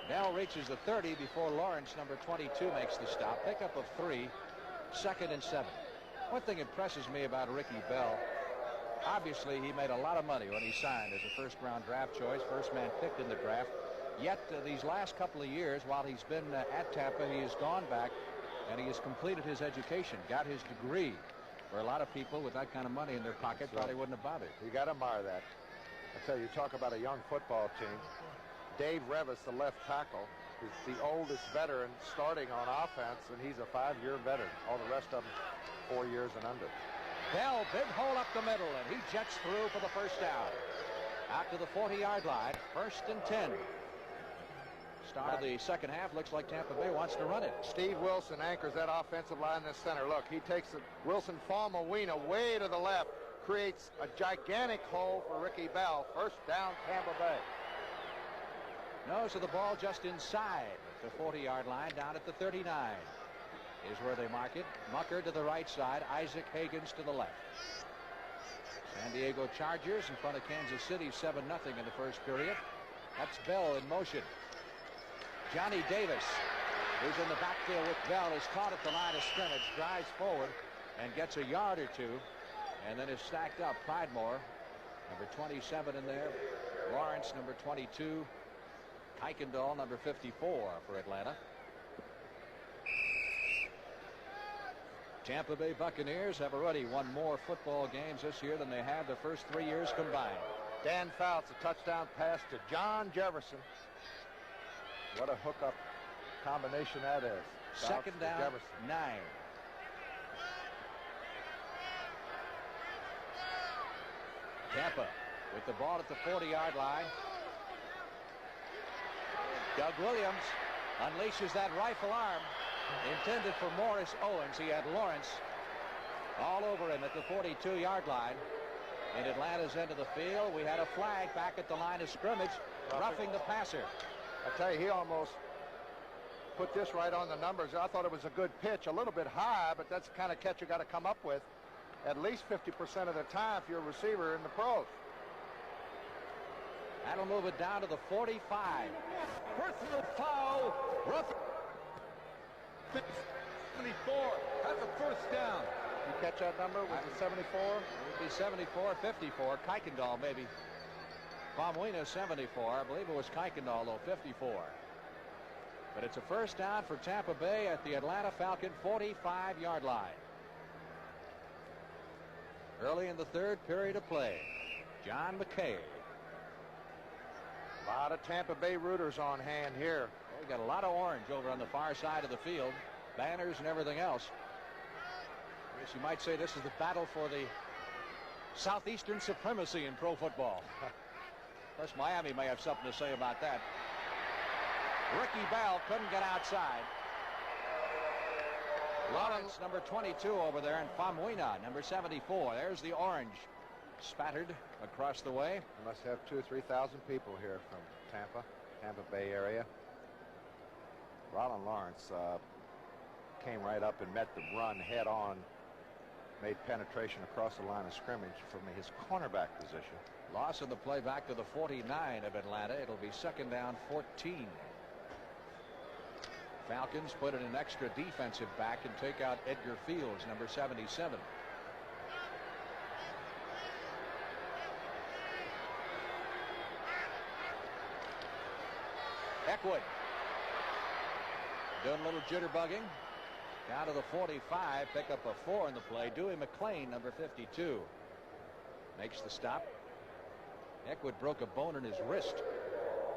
[SPEAKER 1] Bell reaches the 30 before Lawrence, number 22, makes the stop. Pickup of 3, 2nd and 7. One thing impresses me about Ricky Bell, obviously he made a lot of money when he signed as a first-round draft choice, first man picked in the draft. Yet these last couple of years, while he's been at Tampa, he has gone back and he has completed his education, got his degree. For a lot of people with that kind of money in their pocket, probably wouldn't have bothered.
[SPEAKER 2] You got to admire that. I tell you, talk about a young football team. Dave Revis, the left tackle, is the oldest veteran starting on offense, and he's a 5-year veteran. All the rest of them 4 years and under.
[SPEAKER 1] Bell, big hole up the middle, and he jets through for the first down. Out to the 40-yard line, 1st and 10. Start of the second half. Looks like Tampa Bay wants to run it.
[SPEAKER 2] Steve Wilson anchors that offensive line in the center. Look, he takes it. Wilson Falmawina way to the left, creates a gigantic hole for Ricky Bell. First down, Tampa Bay.
[SPEAKER 1] Nose of the ball just inside the 40-yard line, down at the 39 is where they mark it. Mucker to the right side, Isaac Higgins to the left. San Diego Chargers in front of Kansas City, 7-0 in the first period. That's Bell in motion. Johnny Davis, who's in the backfield with Bell, is caught at the line of scrimmage, drives forward and gets a yard or two, and then is stacked up. Pridemore, number 27 in there. Lawrence, number 22. Kuykendall, number 54 for Atlanta. Tampa Bay Buccaneers have already won more football games this year than they have the first 3 years combined.
[SPEAKER 2] Dan Fouts, a touchdown pass to John Jefferson. What a hookup combination that is.
[SPEAKER 1] Second down,
[SPEAKER 2] Jefferson.
[SPEAKER 1] 9. Tampa with the ball at the 40-yard line. Doug Williams unleashes that rifle arm intended for Morris Owens. He had Lawrence all over him at the 42-yard line. In Atlanta's end of the field, we had a flag back at the line of scrimmage, roughing the passer.
[SPEAKER 2] I tell you, he almost put this right on the numbers. I thought it was a good pitch, a little bit high, but that's the kind of catch you got to come up with at least 50% of the time if you're a receiver in the pros.
[SPEAKER 1] That'll move it down to the 45. Personal foul. Rough.
[SPEAKER 2] 74. That's a first down. You catch that number? Was it 74?
[SPEAKER 1] It would be 74, 54. Kuykendall maybe. Falmawina 74. I believe it was Kuykendall, though, 54. But it's a first down for Tampa Bay at the Atlanta Falcon 45-yard line. Early in the third period of play. John McKay.
[SPEAKER 2] A lot of Tampa Bay rooters on hand here.
[SPEAKER 1] Well, we got a lot of orange over on the far side of the field. Banners and everything else. I guess you might say this is the battle for the Southeastern supremacy in pro football. Of course, Miami may have something to say about that. Ricky Bell couldn't get outside. Lawrence, number 22 over there, and Falmawina, number 74. There's the orange spattered across the way.
[SPEAKER 2] You must have 2,000 or 3,000 people here from Tampa Bay area. Roland Lawrence came right up and met the run head on, made penetration across the line of scrimmage from his cornerback position.
[SPEAKER 1] Loss of the play back to the 49 of Atlanta. It'll be second down 14. Falcons put in an extra defensive back and take out Edgar Fields, number 77. Eckwood doing a little jitterbugging. Down to the 45, pick up a 4 in the play. Dewey McClain, number 52, makes the stop. Eckwood broke a bone in his wrist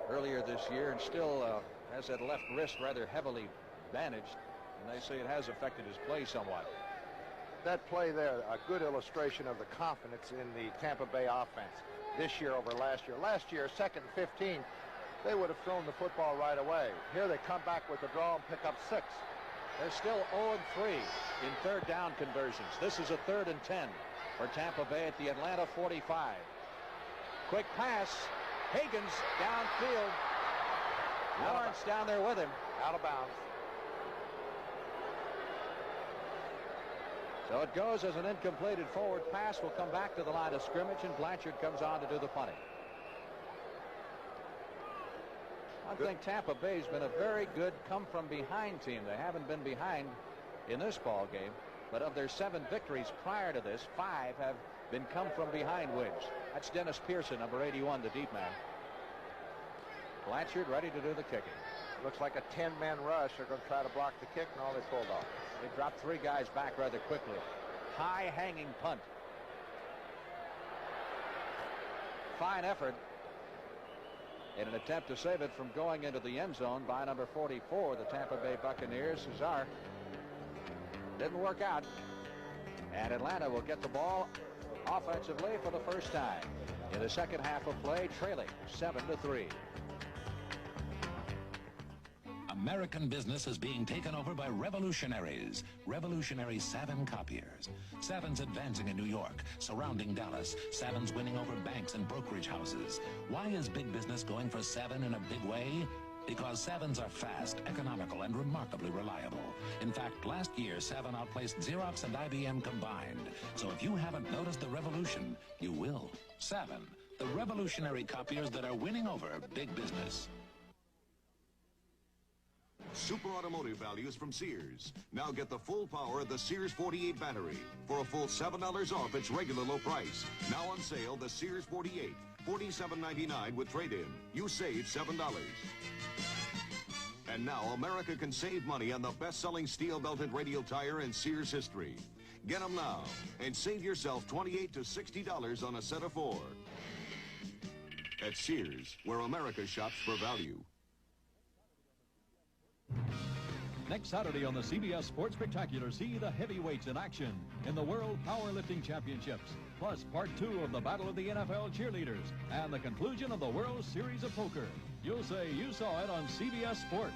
[SPEAKER 1] earlier this year and still has that left wrist rather heavily bandaged, and they say it has affected his play somewhat.
[SPEAKER 2] That play there, a good illustration of the confidence in the Tampa Bay offense this year over last year. Last year, second and 15, they would have thrown the football right away. Here they come back with the draw and pick up 6.
[SPEAKER 1] They're still 0-3 in third down conversions. This is a 3rd and 10 for Tampa Bay at the Atlanta 45. Quick pass. Higgins downfield. Lawrence down there with him.
[SPEAKER 2] Out of bounds.
[SPEAKER 1] So it goes as an incompleted forward pass. Will come back to the line of scrimmage, and Blanchard comes on to do the punting. I think Tampa Bay's been a very good come-from-behind team. They haven't been behind in this ball game, but of their 7 victories prior to this, 5 have been come-from-behind wins. That's Dennis Pearson, number 81, the deep man. Blanchard ready to do the kicking.
[SPEAKER 2] Looks like a 10-man rush. They're going to try to block the kick, and all they pulled off.
[SPEAKER 1] They dropped 3 guys back rather quickly. High-hanging punt. Fine effort in an attempt to save it from going into the end zone by number 44, the Tampa Bay Buccaneers. Cesar didn't work out, and Atlanta will get the ball offensively for the first time in the second half of play, trailing 7-3.
[SPEAKER 7] American business is being taken over by revolutionaries. Revolutionary Savin copiers. Savin's advancing in New York, surrounding Dallas. Savin's winning over banks and brokerage houses. Why is big business going for Savin in a big way? Because Savins are fast, economical, and remarkably reliable. In fact, last year, Savin outplaced Xerox and IBM combined. So if you haven't noticed the revolution, you will. Savin, the revolutionary copiers that are winning over big business.
[SPEAKER 12] Super automotive values from Sears. Now get the full power of the Sears 48 battery for a full $7 off its regular low price. Now on sale, the Sears 48, $47.99 with trade-in. You save $7. And now America can save money on the best-selling steel-belted radial tire in Sears history. Get them now and save yourself $28 to $60 on a set of 4. At Sears, where America shops for value.
[SPEAKER 19] Next Saturday on the CBS Sports Spectacular, see the heavyweights in action in the World Powerlifting Championships, plus Part 2 of the Battle of the NFL Cheerleaders and the conclusion of the World Series of Poker. You'll say you saw it on CBS Sports.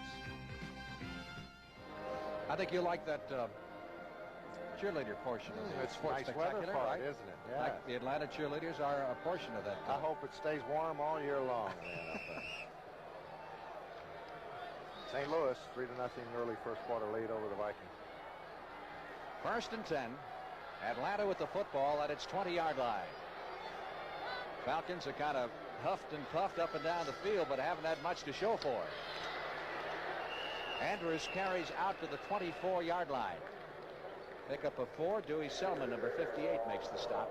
[SPEAKER 1] I think you like that cheerleader portion of the
[SPEAKER 2] It's
[SPEAKER 1] Sports
[SPEAKER 2] nice
[SPEAKER 1] Spectacular,
[SPEAKER 2] weather for
[SPEAKER 1] right?
[SPEAKER 2] it, isn't it? Yeah.
[SPEAKER 1] Like the Atlanta cheerleaders are a portion of that.
[SPEAKER 2] I hope it stays warm all year long, man, up there. St. Louis, 3-0 early first quarter lead over the Vikings.
[SPEAKER 1] 1st and 10. Atlanta with the football at its 20-yard line. Falcons are kind of huffed and puffed up and down the field, but haven't had much to show for it. Andrews carries out to the 24-yard line. Pickup of 4. Dewey Selman, number 58, makes the stop.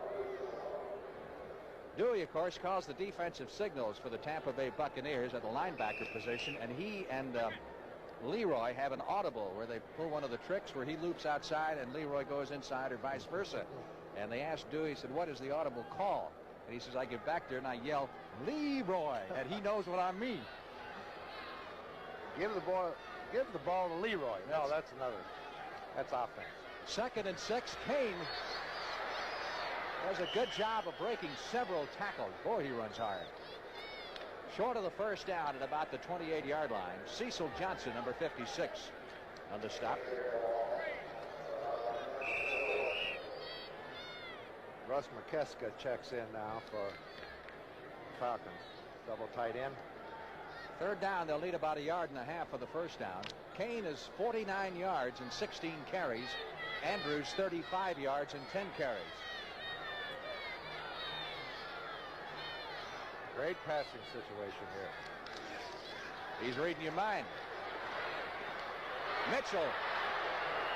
[SPEAKER 1] Dewey, of course, calls the defensive signals for the Tampa Bay Buccaneers at the linebacker position, and he and Leroy have an audible where they pull one of the tricks where he loops outside and Leroy goes inside, or vice versa. And they asked Dewey, said, what is the audible call? And he says, I get back there and I yell, Leroy, and he knows what I mean.
[SPEAKER 2] Give the ball to Leroy. No, that's offense.
[SPEAKER 1] 2nd and 6. Kane does a good job of breaking several tackles. Boy, he runs hard. Short of the first down at about the 28-yard line. Cecil Johnson, number 56, on the stop.
[SPEAKER 2] Russ McKeska checks in now for Falcons. Double tight end.
[SPEAKER 1] 3rd down, they'll need about 1.5 yards for the first down. Kane is 49 yards and 16 carries. Andrews 35 yards and 10 carries.
[SPEAKER 2] Great passing situation here.
[SPEAKER 1] He's reading your mind. Mitchell,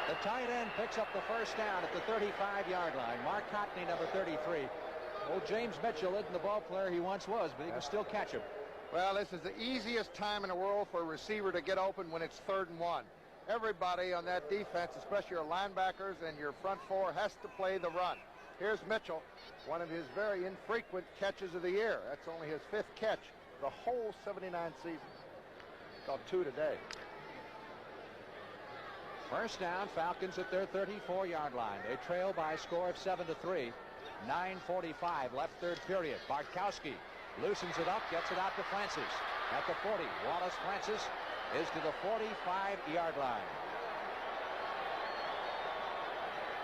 [SPEAKER 1] the tight end, picks up the first down at the 35-yard line. Mark Cotney, number 33. Old James Mitchell isn't the ball player he once was, but he can still catch him.
[SPEAKER 2] Well, this is the easiest time in the world for a receiver to get open when it's 3rd and 1. Everybody on that defense, especially your linebackers and your front 4, has to play the run. Here's Mitchell, one of his very infrequent catches of the year. That's only his 5th catch the whole 79 season. Got 2 today.
[SPEAKER 1] First down, Falcons at their 34-yard line. They trail by a score of 7-3. 9:45 left, 3rd period. Bartkowski loosens it up, gets it out to Francis. At the 40, Wallace Francis is to the 45-yard line.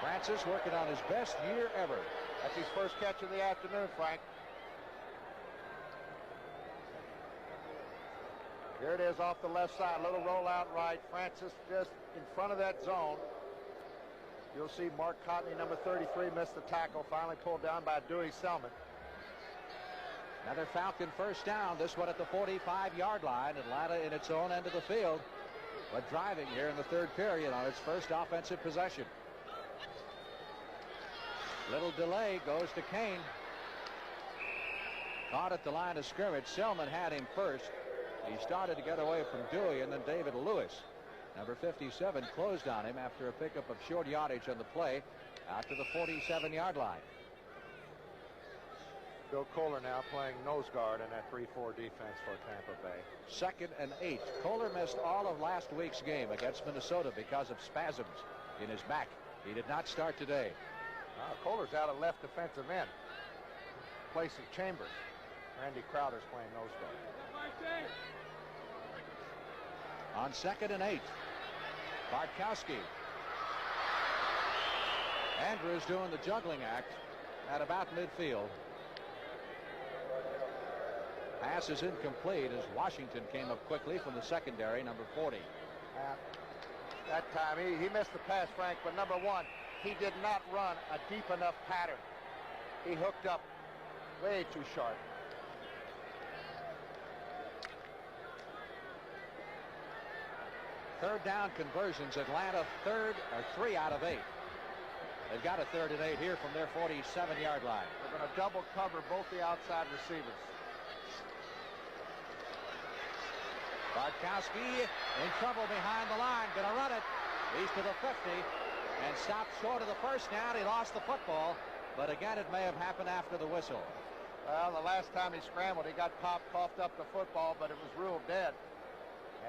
[SPEAKER 1] Francis working on his best year ever.
[SPEAKER 2] That's his first catch of the afternoon, Frank. Here it is off the left side. Little rollout right. Francis just in front of that zone. You'll see Mark Cotney, number 33, missed the tackle. Finally pulled down by Dewey Selman.
[SPEAKER 1] Another Falcon first down. This one at the 45-yard line. Atlanta in its own end of the field, but driving here in the 3rd period on its first offensive possession. Little delay, goes to Kane. Caught at the line of scrimmage. Selman had him first. He started to get away from Dewey, and then David Lewis, number 57, closed on him after a pickup of short yardage on the play out to the 47-yard line.
[SPEAKER 2] Bill Kohler now playing nose guard in that 3-4 defense for Tampa Bay.
[SPEAKER 1] 2nd and 8. Kohler missed all of last week's game against Minnesota because of spasms in his back. He did not start today.
[SPEAKER 2] Kohler's out at left defensive end. Place of Chambers. Randy Crowder's playing nose guard.
[SPEAKER 1] On 2nd and 8. Bartkowski. Andrews doing the juggling act at about midfield. Pass is incomplete as Washington came up quickly from the secondary, number 40.
[SPEAKER 2] That time he missed the pass, Frank, but number 1, he did not run a deep enough pattern. He hooked up way too sharp.
[SPEAKER 1] Third down conversions. Atlanta 3 out of 8. They've got a 3rd and 8 here from their 47-yard line.
[SPEAKER 2] They're going to double cover both the outside receivers.
[SPEAKER 1] Bartkowski in trouble behind the line. Going to run it. He's to the 50 and stopped short of the first down. He lost the football, but again, it may have happened after the whistle.
[SPEAKER 2] Well, the last time he scrambled, he got coughed up the football, but it was ruled dead.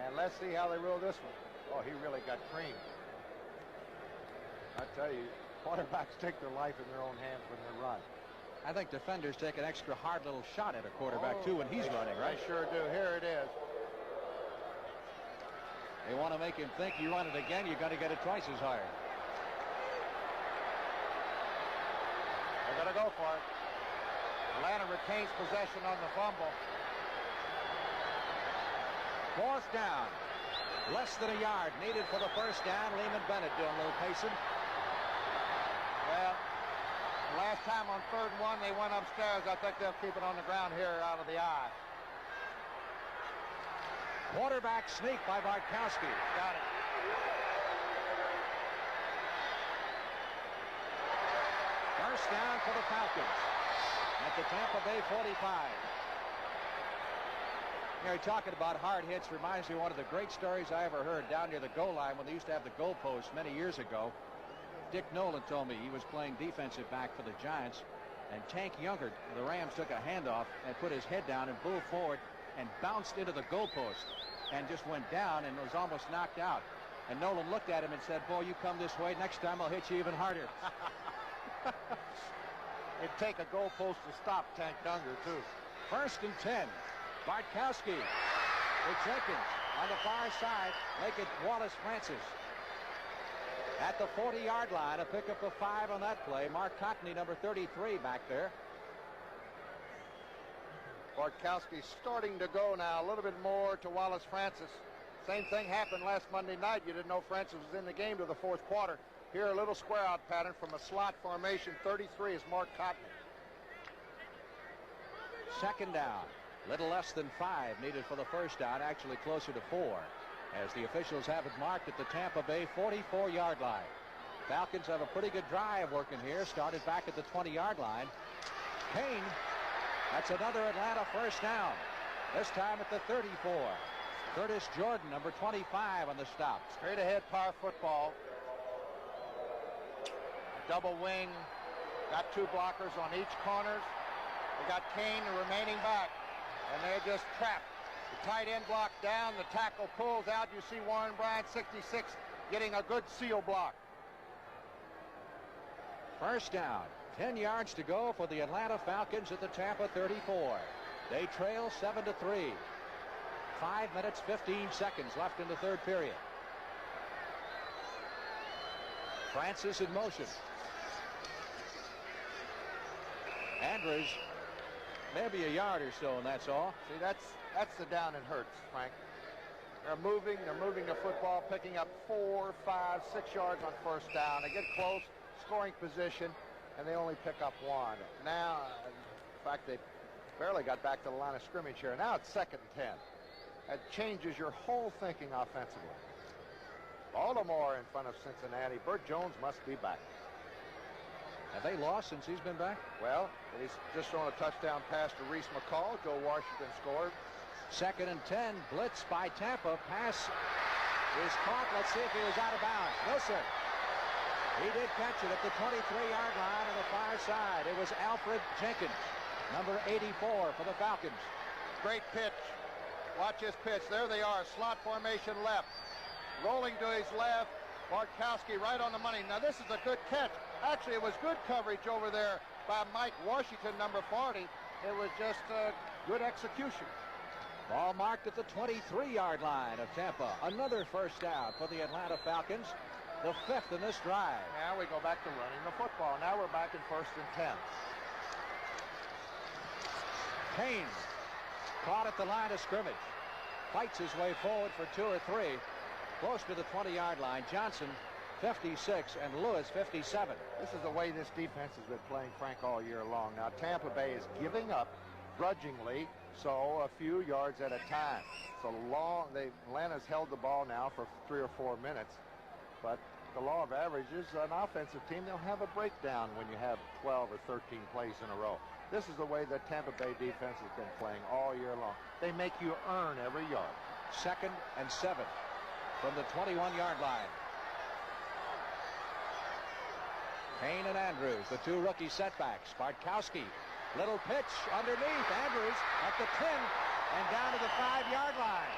[SPEAKER 2] And let's see how they rule this one. Oh, he really got creamed. I tell you, quarterbacks take their life in their own hands when they run.
[SPEAKER 1] I think defenders take an extra hard little shot at a quarterback, too, when he's running, right?
[SPEAKER 2] They sure do. Here it is.
[SPEAKER 1] They want to make him think you run it again, you're going to get it twice as hard.
[SPEAKER 2] They're going to go for it. Atlanta retains possession on the fumble.
[SPEAKER 1] 4th down. Less than a yard needed for the first down. Lehman Bennett doing a little pacing.
[SPEAKER 2] Well, last time on 3rd and 1, they went upstairs. I think they'll keep it on the ground here out of the eye.
[SPEAKER 1] Quarterback sneak by Bartkowski.
[SPEAKER 2] Got it.
[SPEAKER 1] First down for the Falcons at the Tampa Bay 45. You know, talking about hard hits reminds me of one of the great stories I ever heard down near the goal line when they used to have the goalpost many years ago. Dick Nolan told me he was playing defensive back for the Giants, and Tank Younger, the Rams, took a handoff and put his head down and blew forward and bounced into the goalpost and just went down and was almost knocked out. And Nolan looked at him and said, "Boy, you come this way, next time I'll hit you even harder."
[SPEAKER 2] It'd take a goalpost to stop Tank Younger, too.
[SPEAKER 1] 1st and 10. Bartkowski with Jenkins on the far side. Make it Wallace Francis. At the 40-yard line, a pickup of 5 on that play. Mark Cottney, number 33, back there.
[SPEAKER 2] Bartkowski starting to go now a little bit more to Wallace Francis. Same thing happened last Monday night. You didn't know Francis was in the game to the 4th quarter. Here a little square out pattern from a slot formation. 33 is Mark Cottney.
[SPEAKER 1] 2nd down. Little less than 5 needed for the first down, actually closer to 4, as the officials have it marked at the Tampa Bay 44-yard line. Falcons have a pretty good drive working here. Started back at the 20-yard line. Kane, that's another Atlanta first down. This time at the 34. Curtis Jordan, number 25, on the stop.
[SPEAKER 2] Straight ahead power football. Double wing. Got 2 blockers on each corners. They got Kane, the remaining back. And they're just trapped. The tight end block down. The tackle pulls out. You see Warren Bryant, 66, getting a good seal block.
[SPEAKER 1] First down. 10 yards to go for the Atlanta Falcons at the Tampa 34. They trail 7-3. 5 minutes, 15 seconds left in the 3rd period. Francis in motion. Andrews, maybe a yard or so, and that's all.
[SPEAKER 2] See, that's the down and hurts, Frank. They're moving the football, picking up 4, 5, 6 yards on first down. They get close, scoring position, and they only pick up 1. Now, in fact, they barely got back to the line of scrimmage here. Now it's 2nd and 10. That changes your whole thinking offensively. Baltimore in front of Cincinnati. Burt Jones must be back.
[SPEAKER 1] Have they lost since he's been back?
[SPEAKER 2] Well, he's just thrown a touchdown pass to Reese McCall. Joe Washington scored.
[SPEAKER 1] 2nd and 10. Blitz by Tampa. Pass is caught. Let's see if he was out of bounds. No, sir. He did catch it at the 23-yard line on the far side. It was Alfred Jenkins. number 84 for the Falcons.
[SPEAKER 2] Great pitch. Watch his pitch. There they are. Slot formation left. Rolling to his left. Bartkowski right on the money. Now this is a good catch. Actually, it was good coverage over there by Mike Washington, number 40. It was just good execution.
[SPEAKER 1] Ball marked at the 23-yard line of Tampa. Another first down for the Atlanta Falcons. The 5th in this drive.
[SPEAKER 2] Now we go back to running the football. Now we're back in 1st and 10.
[SPEAKER 1] Kane caught at the line of scrimmage. Fights his way forward for 2 or 3. Close to the 20-yard line. Johnson, 56, and Lewis, 57.
[SPEAKER 2] This is the way this defense has been playing, Frank, all year long. Now Tampa Bay is giving up grudgingly, so a few yards at a time. So long. Atlanta's held the ball now for 3 or 4 minutes, but the law of averages, an offensive team, they'll have a breakdown when you have 12 or 13 plays in a row. This is the way the Tampa Bay defense has been playing all year long. They make you earn every yard.
[SPEAKER 1] 2nd and 7 from the 21-yard line. Kane and Andrews, the 2 rookie setbacks. Bartkowski, little pitch underneath. Andrews at the 10 and down to the 5-yard line.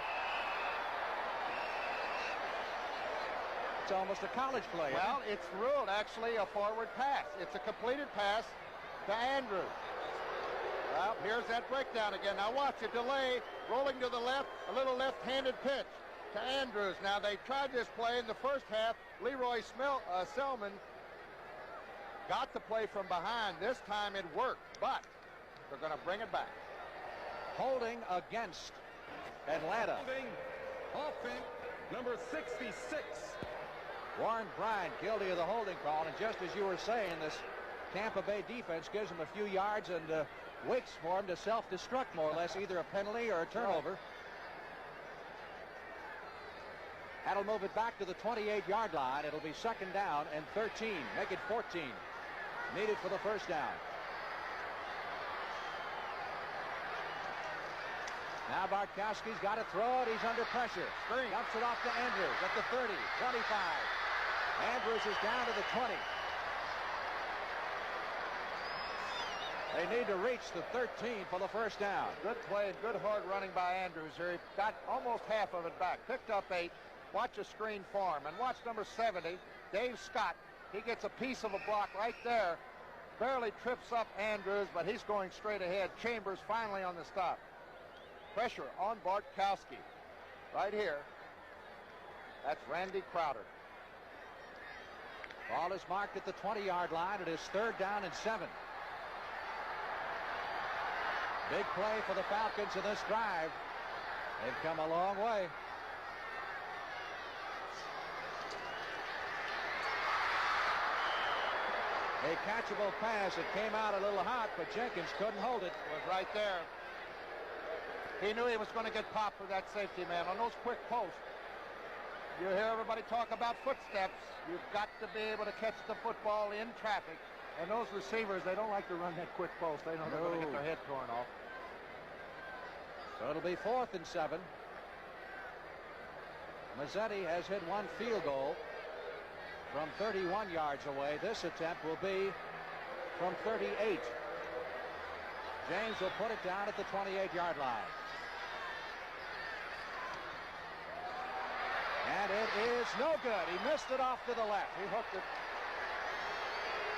[SPEAKER 1] It's almost a college play.
[SPEAKER 2] Well, it's ruled actually a forward pass. It's a completed pass to Andrews. Well, here's that breakdown again. Now watch it, delay, rolling to the left, a little left-handed pitch to Andrews. Now they tried this play in the first half. Leroy Selman got the play from behind. This time it worked, but they're going to bring it back.
[SPEAKER 1] Holding against Atlanta.
[SPEAKER 13] Holding, offense, number 66.
[SPEAKER 1] Warren Bryant guilty of the holding call, and just as you were saying, this Tampa Bay defense gives him a few yards and waits for him to self-destruct, more or less, either a penalty or a turnover. That'll move it back to the 28-yard line. It'll be 2nd down and 13. Make it 14. Needed for the first down. Now Bartkowski's got to throw it. He's under pressure. Dumps it off to Andrews at the 30, 25. Andrews is down to the 20. They need to reach the 13 for the first down.
[SPEAKER 2] Good play and good hard running by Andrews here. He got almost half of it back. Picked up 8. Watch a screen form. And watch number 70, Dave Scott. He gets a piece of a block right there. Barely trips up Andrews, but he's going straight ahead. Chambers finally on the stop. Pressure on Bartkowski. Right here. That's Randy Crowder.
[SPEAKER 1] Ball is marked at the 20-yard line. It is 3rd down and 7. Big play for the Falcons in this drive. They've come a long way. A catchable pass. It came out a little hot, but Jenkins couldn't hold it.
[SPEAKER 2] It was right there. He knew he was going to get popped for that safety man on those quick posts. You hear everybody talk about footsteps. You've got to be able to catch the football in traffic. And those receivers, they don't like to run that quick post. They know they're going to get their head torn off.
[SPEAKER 1] So it'll be 4th and 7. Mazzetti has hit 1 field goal from 31 yards away. This attempt will be from 38. James will put it down at the 28-yard line. And it is no good. He missed it off to the left. He hooked it.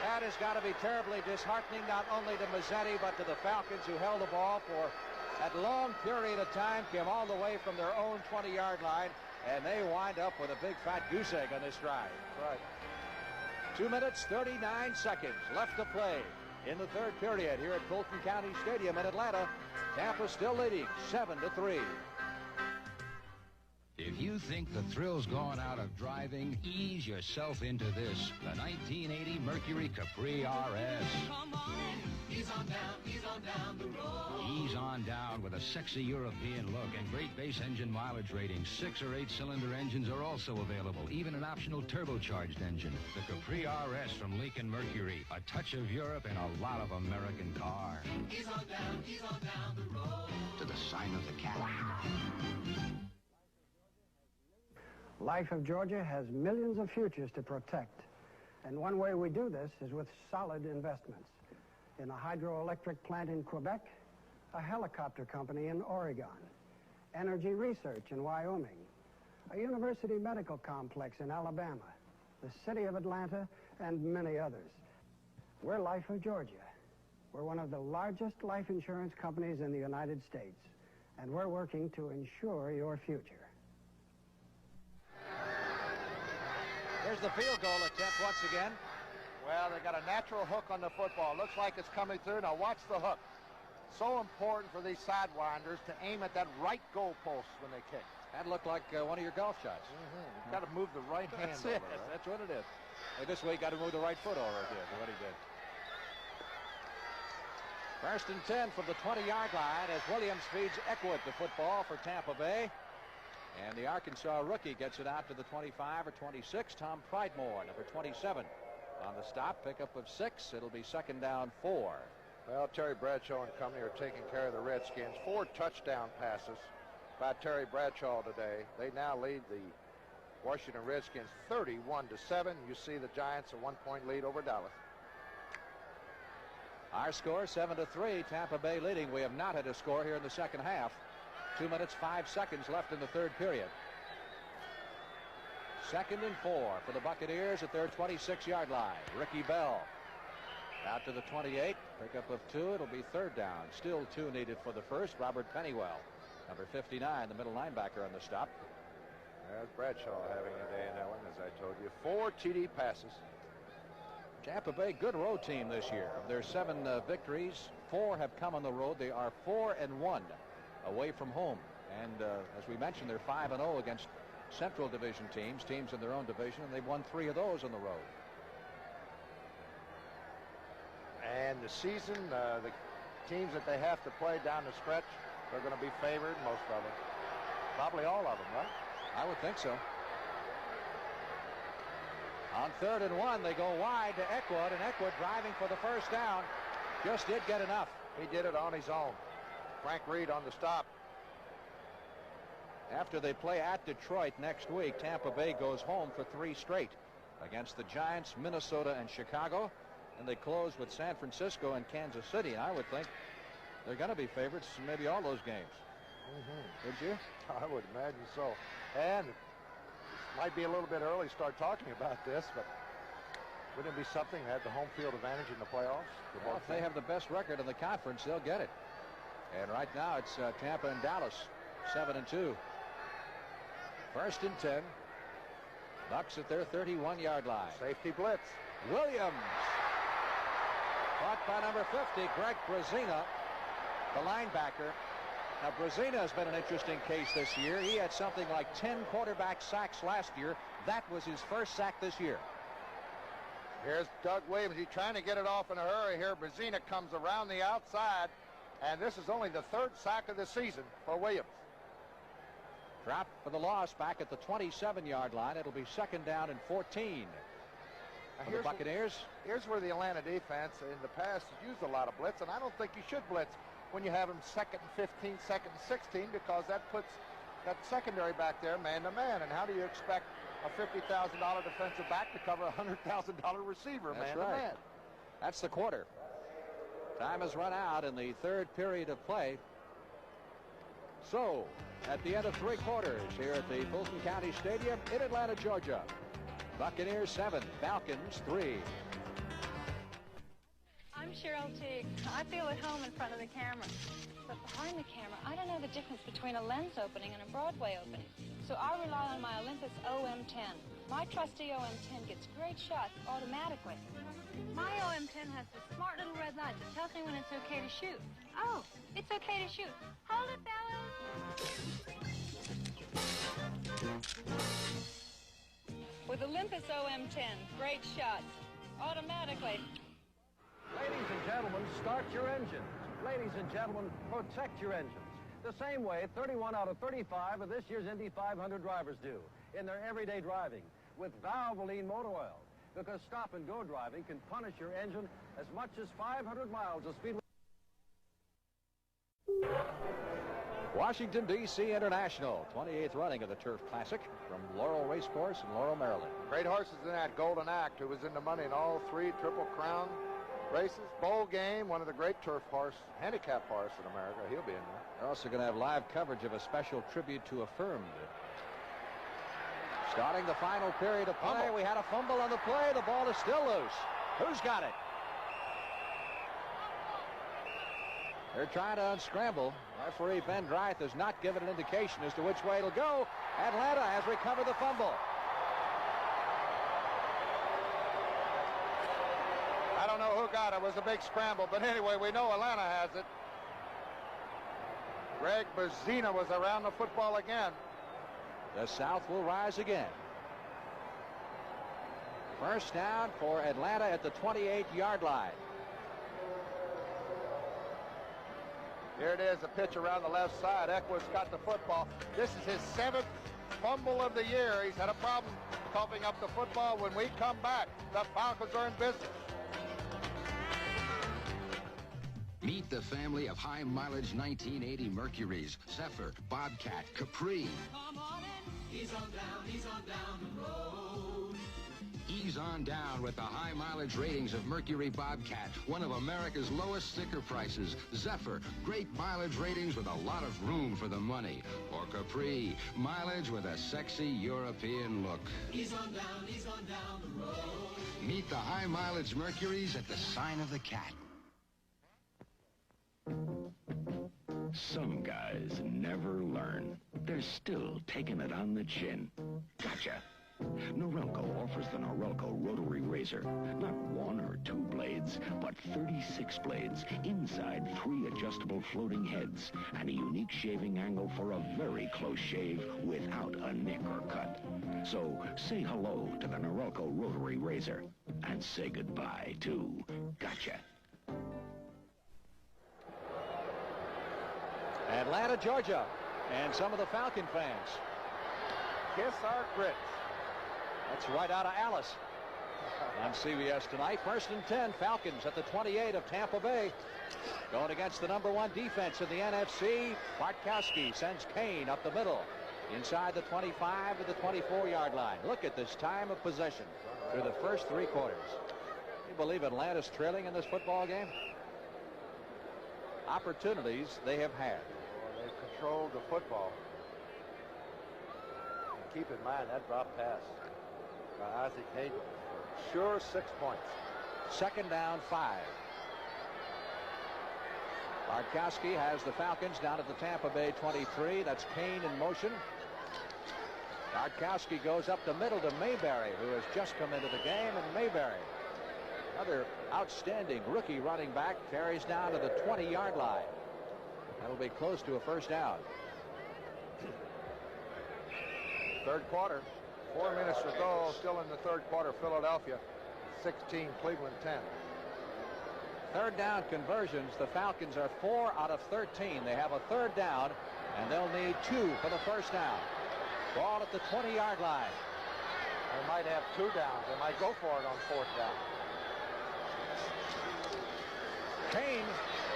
[SPEAKER 1] That has got to be terribly disheartening, not only to Mazzetti, but to the Falcons, who held the ball for that long period of time, came all the way from their own 20-yard line, and they wind up with a big fat goose egg on this drive.
[SPEAKER 2] Right.
[SPEAKER 1] 2 minutes, 39 seconds left to play in the 3rd period here at Fulton County Stadium in Atlanta. Tampa still leading 7-3.
[SPEAKER 7] If you think the thrill's gone out of driving, ease yourself into this. The 1980 Mercury Capri RS.
[SPEAKER 8] Come on in, ease on down the road.
[SPEAKER 7] Ease on down with a sexy European look and great base engine mileage ratings. 6 or 8 cylinder engines are also available, even an optional turbocharged engine. The Capri RS from Lincoln Mercury. A touch of Europe and a lot of American car.
[SPEAKER 8] Ease on down the road.
[SPEAKER 7] To the sign of the cat.
[SPEAKER 14] Life of Georgia has millions of futures to protect. And one way we do this is with solid investments. in a hydroelectric plant in Quebec, a helicopter company in Oregon, energy research in Wyoming, a university medical complex in Alabama, the city of Atlanta, and many others. We're Life of Georgia. We're one of the largest life insurance companies in the United States, and we're working to ensure your future.
[SPEAKER 1] Here's the field goal attempt once again.
[SPEAKER 2] Well, they got a natural hook on the football. Looks like it's coming through. Now watch the hook. So important for these sidewinders to aim at that right goalpost when they kick.
[SPEAKER 1] That looked like one of your golf shots.
[SPEAKER 2] You've got to move the right hand
[SPEAKER 1] That's
[SPEAKER 2] over.
[SPEAKER 1] it.
[SPEAKER 2] Right?
[SPEAKER 1] That's what it is. Hey, this way, got to move the right foot over it. Is what he did. First and 10 from the 20-yard line as Williams feeds Eckwood the football for Tampa Bay. And the Arkansas rookie gets it out to the 25 or 26. Tom Pridemore, number 27, on the stop. Pickup of 6. It'll be second down 4.
[SPEAKER 2] Well, Terry Bradshaw and company are taking care of the Redskins. 4 touchdown passes by Terry Bradshaw today. They now lead the Washington Redskins 31-7. You see the Giants a 1-point lead over Dallas.
[SPEAKER 1] Our score 7-3. Tampa Bay leading. We have not had a score here in the second half. 2 minutes, 5 seconds left in the third period. Second and 4 for the Buccaneers at their 26-yard line. Ricky Bell out to the 28. Pickup of 2. It'll be third down. Still 2 needed for the first. Robert Pennywell, number 59, the middle linebacker on the stop.
[SPEAKER 2] There's Bradshaw having a day in that one, as I told you. 4 TD passes.
[SPEAKER 1] Tampa Bay, good road team this year. Of their 7 victories, 4 have come on the road. They are 4-1 away from home. And as we mentioned, they're 5-0 against Central Division teams in their own division, and they've won 3 of those on the road.
[SPEAKER 2] And the season, the teams that they have to play down the stretch, they're going to be favored, most of them. Probably all of them, right?
[SPEAKER 1] I would think so. On 3rd and 1, they go wide to Eckwood, and Eckwood driving for the first down. Just did get enough.
[SPEAKER 2] He did it on his own. Frank Reed on the stop.
[SPEAKER 1] After they play at Detroit next week, Tampa Bay goes home for 3 straight against the Giants, Minnesota, and Chicago. And they close with San Francisco and Kansas City. And I would think they're going to be favorites in maybe all those games. Would you?
[SPEAKER 2] I would imagine so. And it might be a little bit early to start talking about this, but wouldn't it be something to have the home field advantage in the playoffs?
[SPEAKER 1] Well, if they have the best record in the conference, they'll get it. And right now it's Tampa and Dallas, 7-2. First and 10. Bucs at their 31-yard line.
[SPEAKER 2] Safety blitz.
[SPEAKER 1] Williams. Caught by number 50, Greg Brazina, the linebacker. Now, Brazina has been an interesting case this year. He had something like 10 quarterback sacks last year. That was his first sack this year.
[SPEAKER 2] Here's Doug Williams. He's trying to get it off in a hurry here. Brazina comes around the outside, and this is only the 3rd sack of the season for Williams.
[SPEAKER 1] Drop for the loss back at the 27-yard line. It'll be second down and 14 for the Buccaneers.
[SPEAKER 2] Here's where the Atlanta defense in the past has used a lot of blitz, and I don't think you should blitz when you have them 2nd and 15, 2nd and 16, because that puts that secondary back there man-to-man. And how do you expect a $50,000 defensive back to cover a $100,000 receiver man-to-man?
[SPEAKER 1] That's the quarter. Time has run out in the 3rd period of play. So, at the end of 3 quarters here at the Fulton County Stadium in Atlanta, Georgia, Buccaneers 7, Falcons 3.
[SPEAKER 15] I'm Cheryl Teague. I feel at home in front of the camera. But behind the camera, I don't know the difference between a lens opening and a Broadway opening. So I rely on my Olympus OM10. My trusty OM10 gets great shots automatically. My OM10 has the smart little red light that tells me when it's okay to shoot. Oh, it's okay to shoot. Hold it, fellas. With Olympus OM10, great shots automatically.
[SPEAKER 14] Ladies and gentlemen, start your engines. Ladies and gentlemen, protect your engines. The same way 31 out of 35 of this year's Indy 500 drivers do in their everyday driving with Valvoline motor oil. Because stop-and-go driving can punish your engine as much as 500 miles of speed.
[SPEAKER 1] Washington, D.C. International, 28th running of the Turf Classic from Laurel Racecourse in Laurel, Maryland.
[SPEAKER 2] Great horses in that. Golden Act, who was in the money in all 3, Triple Crown, Races, bowl game, one of the great turf horse, handicap horse in America. He'll be in there.
[SPEAKER 1] They're also going to have live coverage of a special tribute to Affirmed. Starting the final period of play, we had a fumble on the play. The ball is still loose. Who's got it? They're trying to unscramble. Referee Ben Dreith has not given an indication as to which way it'll go. Atlanta has recovered the fumble.
[SPEAKER 2] I don't know who got it. It was a big scramble, but anyway, we know Atlanta has it. Greg Berzina was around the football again.
[SPEAKER 1] The South will rise again. First down for Atlanta at the 28-yard line.
[SPEAKER 2] Here it is, a pitch around the left side. Eckwood's got the football. This is his 7th fumble of the year. He's had a problem coughing up the football. When we come back, the Falcons are in business.
[SPEAKER 10] Meet the family of high-mileage 1980 Mercuries, Zephyr, Bobcat, Capri.
[SPEAKER 8] Come on in, ease on down the road.
[SPEAKER 10] Ease on down with the high-mileage ratings of Mercury Bobcat, one of America's lowest sticker prices. Zephyr, great mileage ratings with a lot of room for the money. Or Capri, mileage with a sexy European look.
[SPEAKER 8] Ease on down the road.
[SPEAKER 10] Meet the high-mileage Mercuries at the sign of the cat.
[SPEAKER 4] Some guys never learn. They're still taking it on the chin. Gotcha. Norelco offers the Norelco rotary razor. Not 1 or 2 blades, but 36 blades inside 3 adjustable floating heads and a unique shaving angle for a very close shave without a nick or cut. So say hello to the Norelco rotary razor and say goodbye to Gotcha.
[SPEAKER 1] Atlanta, Georgia, and some of the Falcon fans.
[SPEAKER 2] Kiss our grits.
[SPEAKER 1] That's right out of Alice. On CBS tonight, 1st and 10, Falcons at the 28 of Tampa Bay. Going against the #1 defense in the NFC. Bartkowski sends Kane up the middle. Inside the 25 to the 24-yard line. Look at this time of possession through the first 3 quarters. You believe Atlanta's trailing in this football game? Opportunities they have had.
[SPEAKER 2] Well, they've controlled the football. And keep in mind that drop pass by Isaac Hayden. Sure 6 points.
[SPEAKER 1] 2nd down, 5. Bartkowski has the Falcons down at the Tampa Bay 23. That's Kane in motion. Bartkowski goes up the middle to Mayberry, who has just come into the game, and Mayberry, another outstanding rookie running back, carries down to the 20-yard line. That'll be close to a first down.
[SPEAKER 2] 3rd quarter. 4 minutes to go. Still in the 3rd quarter. Philadelphia 16, Cleveland 10.
[SPEAKER 1] 3rd down conversions. The Falcons are 4 out of 13. They have a 3rd down, and they'll need 2 for the first down. Ball at the 20-yard line.
[SPEAKER 2] They might have 2 downs. They might go for it on 4th down.
[SPEAKER 1] Kane,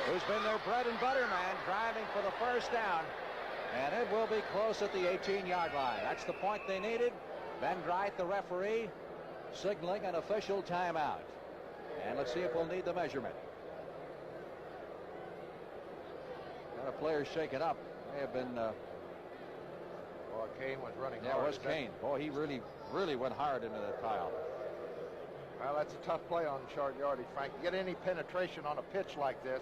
[SPEAKER 1] who's been their bread and butter man, driving for the first down. And it will be close at the 18-yard line. That's the point they needed. Ben Dreith, the referee, signaling an official timeout. And let's see if we'll need the measurement. Got a player shaken up. May have been...
[SPEAKER 2] Well, Kane was running
[SPEAKER 1] hard. Yeah, it was Kane. Boy, he really went hard into the tile.
[SPEAKER 2] Well, that's a tough play on short yardage, Frank. You get any penetration on a pitch like this,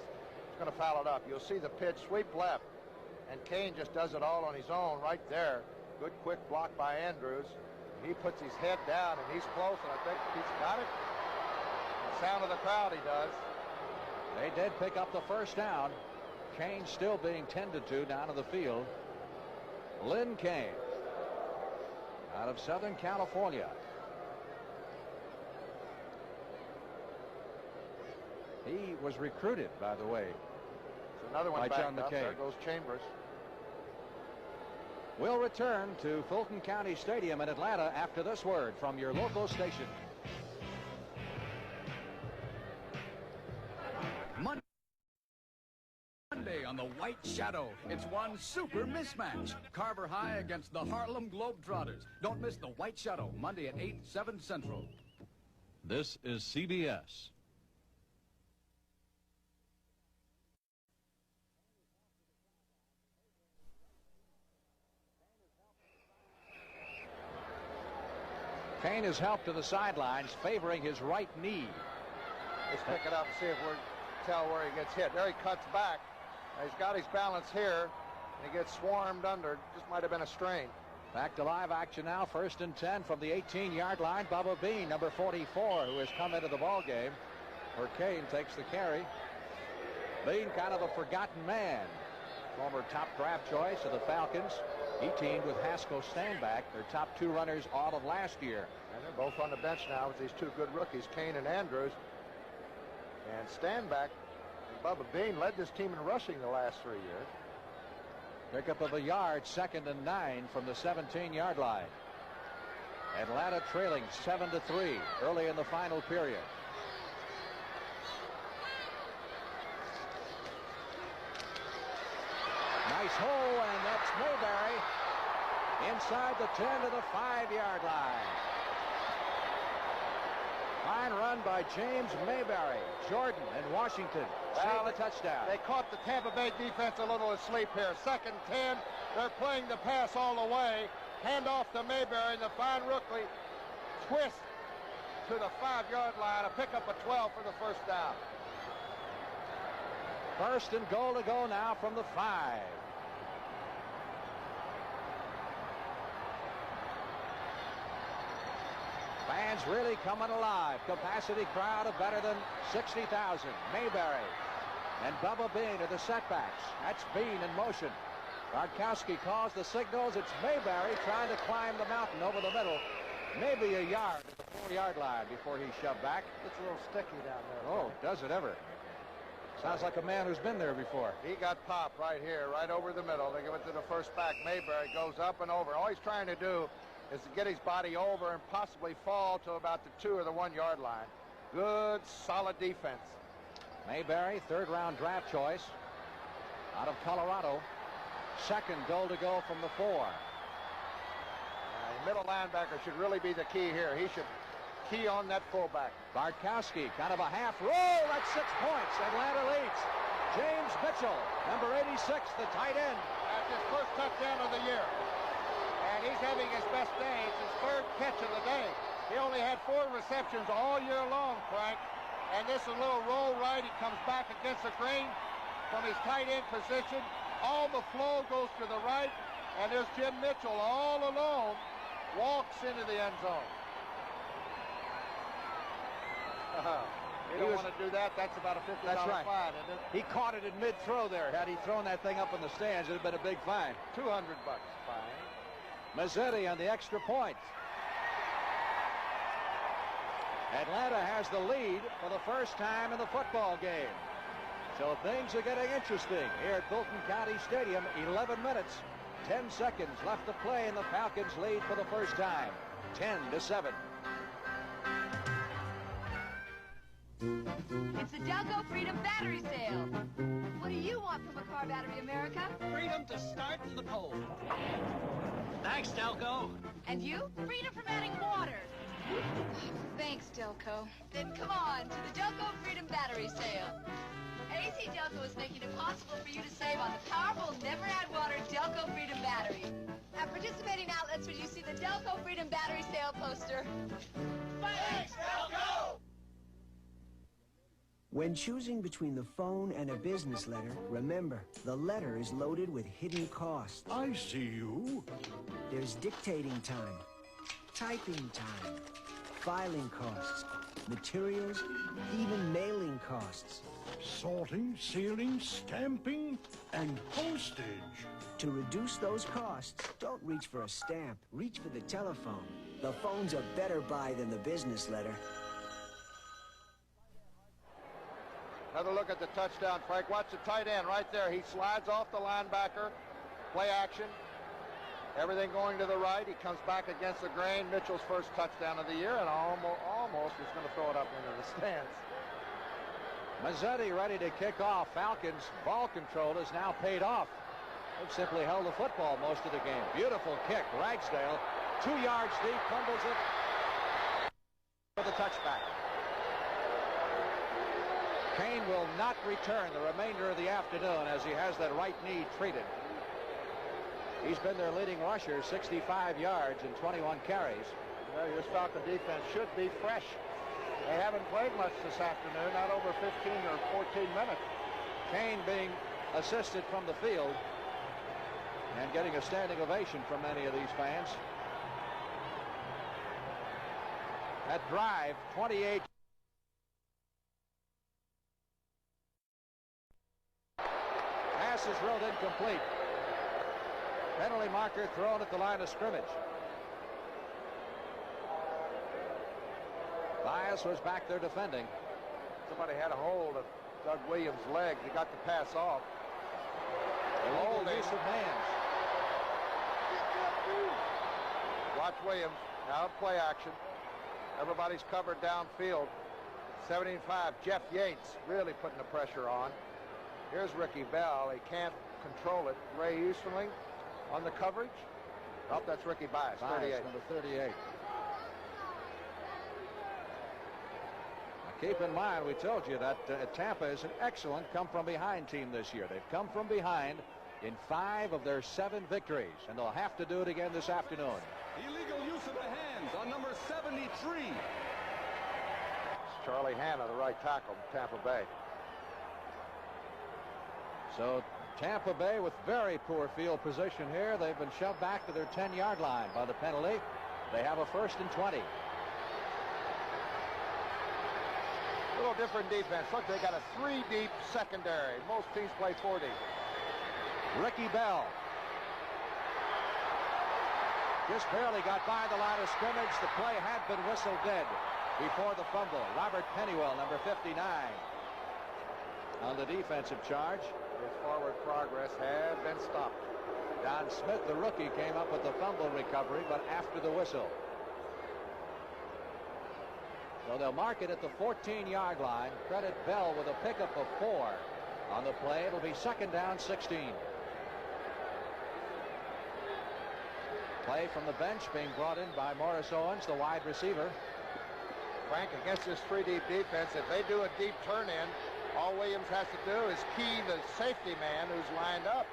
[SPEAKER 2] it's going to foul it up. You'll see the pitch sweep left, and Kane just does it all on his own right there. Good quick block by Andrews. He puts his head down, and he's close, and I think he's got it. The sound of the crowd, he does.
[SPEAKER 1] They did pick up the first down. Kane still being tended to down to the field. Lynn Kane out of Southern California. He was recruited, by the way.
[SPEAKER 2] There's another one
[SPEAKER 1] by
[SPEAKER 2] back
[SPEAKER 1] John
[SPEAKER 2] up.
[SPEAKER 1] McKay.
[SPEAKER 2] There goes Chambers.
[SPEAKER 1] We'll return to Fulton County Stadium in Atlanta after this word from your local station.
[SPEAKER 16] Monday on the White Shadow. It's one super mismatch. Carver High against the Harlem Globetrotters. Don't miss the White Shadow, Monday at 8, 7 Central.
[SPEAKER 19] This is CBS.
[SPEAKER 1] Kane is helped to the sidelines, favoring his right knee.
[SPEAKER 2] Let's pick it up and see if we tell where he gets hit. There he cuts back. He's got his balance here, and he gets swarmed under. Just might have been a strain.
[SPEAKER 1] Back to live action now. 1st and 10 from the 18-yard line. Bubba Bean, number 44, who has come into the ball game, where Kane takes the carry. Bean, kind of a forgotten man. Former top draft choice of the Falcons. He teamed with Haskell Stanback, their top 2 runners all of last year.
[SPEAKER 2] And they're both on the bench now with these 2 good rookies, Kane and Andrews. And Stanback and Bubba Bean led this team in rushing the last 3 years.
[SPEAKER 1] Pickup of a yard, 2nd and 9 from the 17-yard line. Atlanta trailing 7-3 early in the final period. Nice hole, and that's Mayberry inside the 10 to the 5-yard line. Fine run by James Mayberry. Jordan and Washington save the touchdown.
[SPEAKER 2] They caught the Tampa Bay defense a little asleep here. 2nd and 10. They're playing the pass all the way. Hand off to Mayberry, and the fine rookie twist to the 5-yard line. A pickup of 12 for the first down.
[SPEAKER 1] 1st and goal to go now from the 5. Fans really coming alive. Capacity crowd of better than 60,000. Mayberry and Bubba Bean are the setbacks. That's Bean in motion. Bartkowski calls the signals. It's Mayberry trying to climb the mountain over the middle. Maybe a yard at the 4-yard line before he's shoved back.
[SPEAKER 2] It's a little sticky down there.
[SPEAKER 1] Oh, does it ever. Sounds like a man who's been there before.
[SPEAKER 2] He got popped right here, right over the middle. They give it to the first back. Mayberry goes up and over. All he's trying to do is to get his body over and possibly fall to about the 2 or the 1-yard line. Good, solid defense.
[SPEAKER 1] Mayberry, 3rd-round draft choice out of Colorado. 2nd goal to go from the 4.
[SPEAKER 2] The middle linebacker should really be the key here. He should key on that fullback.
[SPEAKER 1] Bartkowski, kind of a half roll. That's 6 points. Atlanta leads. James Mitchell, number 86, the tight end.
[SPEAKER 2] That's his first touchdown of the year. And he's having his best day. It's his 3rd catch of the day. He only had 4 receptions all year long, Frank. And this is a little roll right. He comes back against the grain from his tight end position. All the flow goes to the right. And there's Jim Mitchell all alone. Walks into the end zone. You don't want to do that. That's about a $50
[SPEAKER 1] That's right.
[SPEAKER 2] fine, isn't it?
[SPEAKER 1] He caught it in mid-throw there. Had he thrown that thing up in the stands, it would have been a big fine.
[SPEAKER 2] $200 fine.
[SPEAKER 1] Mazzetti on the extra point. Atlanta has the lead for the first time in the football game. So things are getting interesting here at Fulton County Stadium. 11 minutes, 10 seconds left to play, and the Falcons lead for the first time. 10-7.
[SPEAKER 17] It's the Delco Freedom Battery Sale. What do you want from a car battery, America?
[SPEAKER 18] Freedom to start in the cold. Thanks, Delco.
[SPEAKER 17] And you? Freedom from adding water. Thanks, Delco. Then come on to the Delco Freedom Battery Sale. AC Delco is making it possible for you to save on the powerful, never-add-water Delco Freedom Battery. At participating outlets where you see the Delco Freedom Battery Sale poster.
[SPEAKER 18] Thanks, Delco!
[SPEAKER 20] When choosing between the phone and a business letter, remember, the letter is loaded with hidden costs.
[SPEAKER 21] I see you.
[SPEAKER 20] There's dictating time, typing time, filing costs, materials, even mailing costs.
[SPEAKER 21] Sorting, sealing, stamping, and postage.
[SPEAKER 20] To reduce those costs, don't reach for a stamp. Reach for the telephone. The phone's a better buy than the business letter.
[SPEAKER 2] Another look at the touchdown, Frank. Watch the tight end right there. He slides off the linebacker. Play action. Everything going to the right. He comes back against the grain. Mitchell's first touchdown of the year, and almost was going to throw it up into the stands.
[SPEAKER 1] Mazzetti ready to kick off. Falcons' ball control is now paid off. They've simply held the football most of the game. Beautiful kick. Ragsdale, 2 yards deep, fumbles it for the touchback. Kane will not return the remainder of the afternoon as he has that right knee treated. He's been their leading rusher, 65 yards and 21 carries.
[SPEAKER 2] Well, this Falcon defense should be fresh. They haven't played much this afternoon, not over 15 or 14 minutes.
[SPEAKER 1] Kane being assisted from the field and getting a standing ovation from many of these fans. That drive, 28. Pass is ruled incomplete. Penalty marker thrown at the line of scrimmage. Bias was back there defending.
[SPEAKER 2] Somebody had a hold of Doug Williams' legs. He got the pass off.
[SPEAKER 1] Illegal use of hands.
[SPEAKER 2] Watch Williams. Now play action. Everybody's covered downfield. 75, Jeff Yates really putting the pressure on. Here's Ricky Bell. He can't control it. Ray Easterling on the coverage. Oh, that's Ricky Bias, 38.
[SPEAKER 1] Number 38. Keep in mind, we told you that Tampa is an excellent come-from-behind team this year. They've come from behind in 5 of their 7 victories, and they'll have to do it again this afternoon.
[SPEAKER 13] Illegal use of the hands on number 73.
[SPEAKER 2] It's Charlie Hanna, the right tackle, Tampa Bay.
[SPEAKER 1] So Tampa Bay with very poor field position here. They've been shoved back to their 10-yard line by the penalty. They have a 1st and 20.
[SPEAKER 2] A little different defense. Look, they got a 3-deep secondary. Most teams play 4 deep.
[SPEAKER 1] Ricky Bell just barely got by the line of scrimmage. The play had been whistled dead before the fumble. Robert Pennywell, number 59, on the defensive charge.
[SPEAKER 2] His forward progress had been stopped.
[SPEAKER 1] Don Smith, the rookie, came up with the fumble recovery, but after the whistle. So they'll mark it at the 14-yard line. Credit Bell with a pickup of 4 on the play. It'll be 2nd down, 16. Play from the bench being brought in by Morris Owens, the wide receiver.
[SPEAKER 2] Frank, against this 3-deep defense, if they do a deep turn-in, all Williams has to do is key the safety man who's lined up,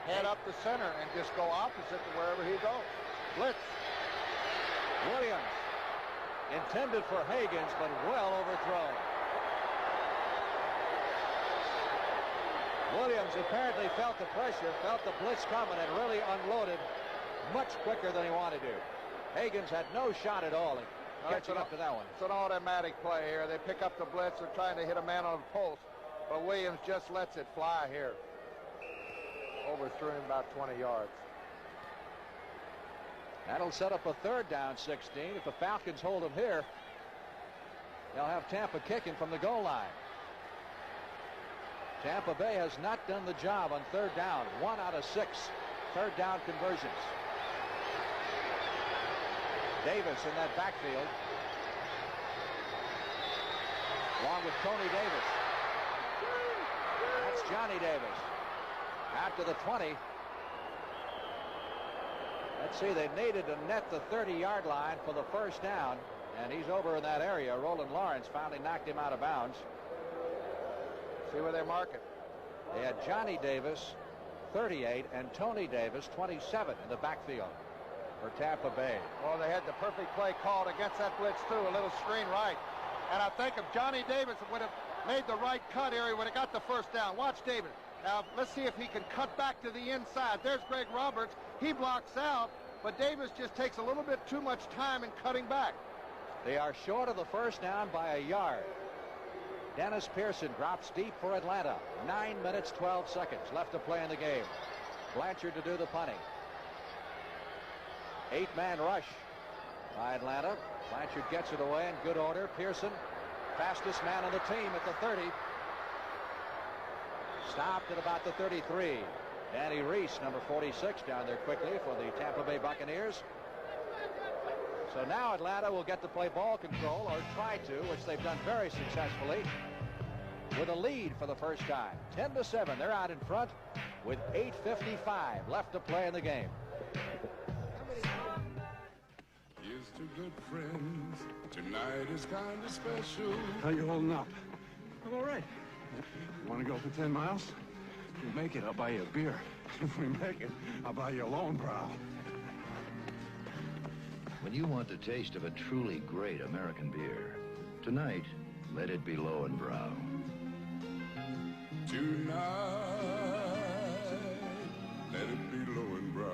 [SPEAKER 2] head up the center, and just go opposite to wherever he goes. Blitz.
[SPEAKER 1] Williams. Intended for Higgins, but well overthrown. Williams apparently felt the pressure, felt the blitz coming, and really unloaded much quicker than he wanted to. Higgins had no shot at all in catching up to that one.
[SPEAKER 2] It's an automatic play here. They pick up the blitz. They're trying to hit a man on the post, but Williams just lets it fly here. Overthrew him about 20 yards.
[SPEAKER 1] That'll set up a 3rd down, 16. If the Falcons hold them here, they'll have Tampa kicking from the goal line. Tampa Bay has not done the job on 3rd down. 1 out of 6 3rd down conversions. Davis in that backfield, along with Tony Davis. That's Johnny Davis. After the 20. Let's see, they needed to net the 30-yard line for the 1st down, and he's over in that area. Roland Lawrence finally knocked him out of bounds.
[SPEAKER 2] See where they mark it.
[SPEAKER 1] They had Johnny Davis, 38, and Tony Davis, 27, in the backfield for Tampa Bay.
[SPEAKER 2] Well, they had the perfect play called against that blitz, too. A little screen right. And I think if Johnny Davis would have made the right cut here, he would have got the 1st down. Watch Davis. Now, let's see if he can cut back to the inside. There's Greg Roberts. He blocks out, but Davis just takes a little bit too much time in cutting back.
[SPEAKER 1] They are short of the 1st down by a yard. Dennis Pearson drops deep for Atlanta. 9 minutes, 12 seconds left to play in the game. Blanchard to do the punting. 8-man rush by Atlanta. Blanchard gets it away in good order. Pearson, fastest man on the team at the 30. Stopped at about the 33. Danny Reese, number 46, down there quickly for the Tampa Bay Buccaneers. So now Atlanta will get to play ball control, or try to, which they've done very successfully, with a lead for the first time. 10-7. They're out in front with 8:55 left to play in the game.
[SPEAKER 3] Here's to good friends. Tonight is kind of special.
[SPEAKER 21] How you holding up? I'm all right. You want to go for 10 miles? If we make it, I'll buy you a beer. If we make it, I'll buy you a loan, pal.
[SPEAKER 5] When you want the taste of a truly great American beer, tonight, let it be Lowenbrau.
[SPEAKER 3] Tonight, let it be Lowenbrau.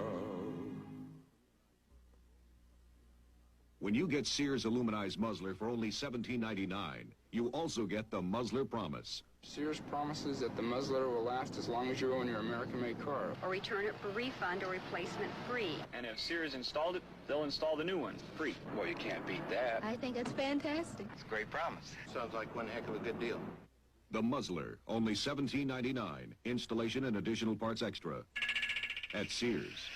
[SPEAKER 12] When you get Sears Aluminized Muzzler for only $17.99, you also get the Muzzler Promise.
[SPEAKER 22] Sears promises that the muzzler will last as long as you own your American-made car.
[SPEAKER 23] Or return it for refund or replacement free.
[SPEAKER 24] And if Sears installed it, they'll install the new one free.
[SPEAKER 5] Well, you can't beat that.
[SPEAKER 23] I think it's fantastic.
[SPEAKER 5] It's a great promise. Sounds like one heck of a good deal.
[SPEAKER 12] The Muzzler, only $17.99. Installation and additional parts extra. At Sears.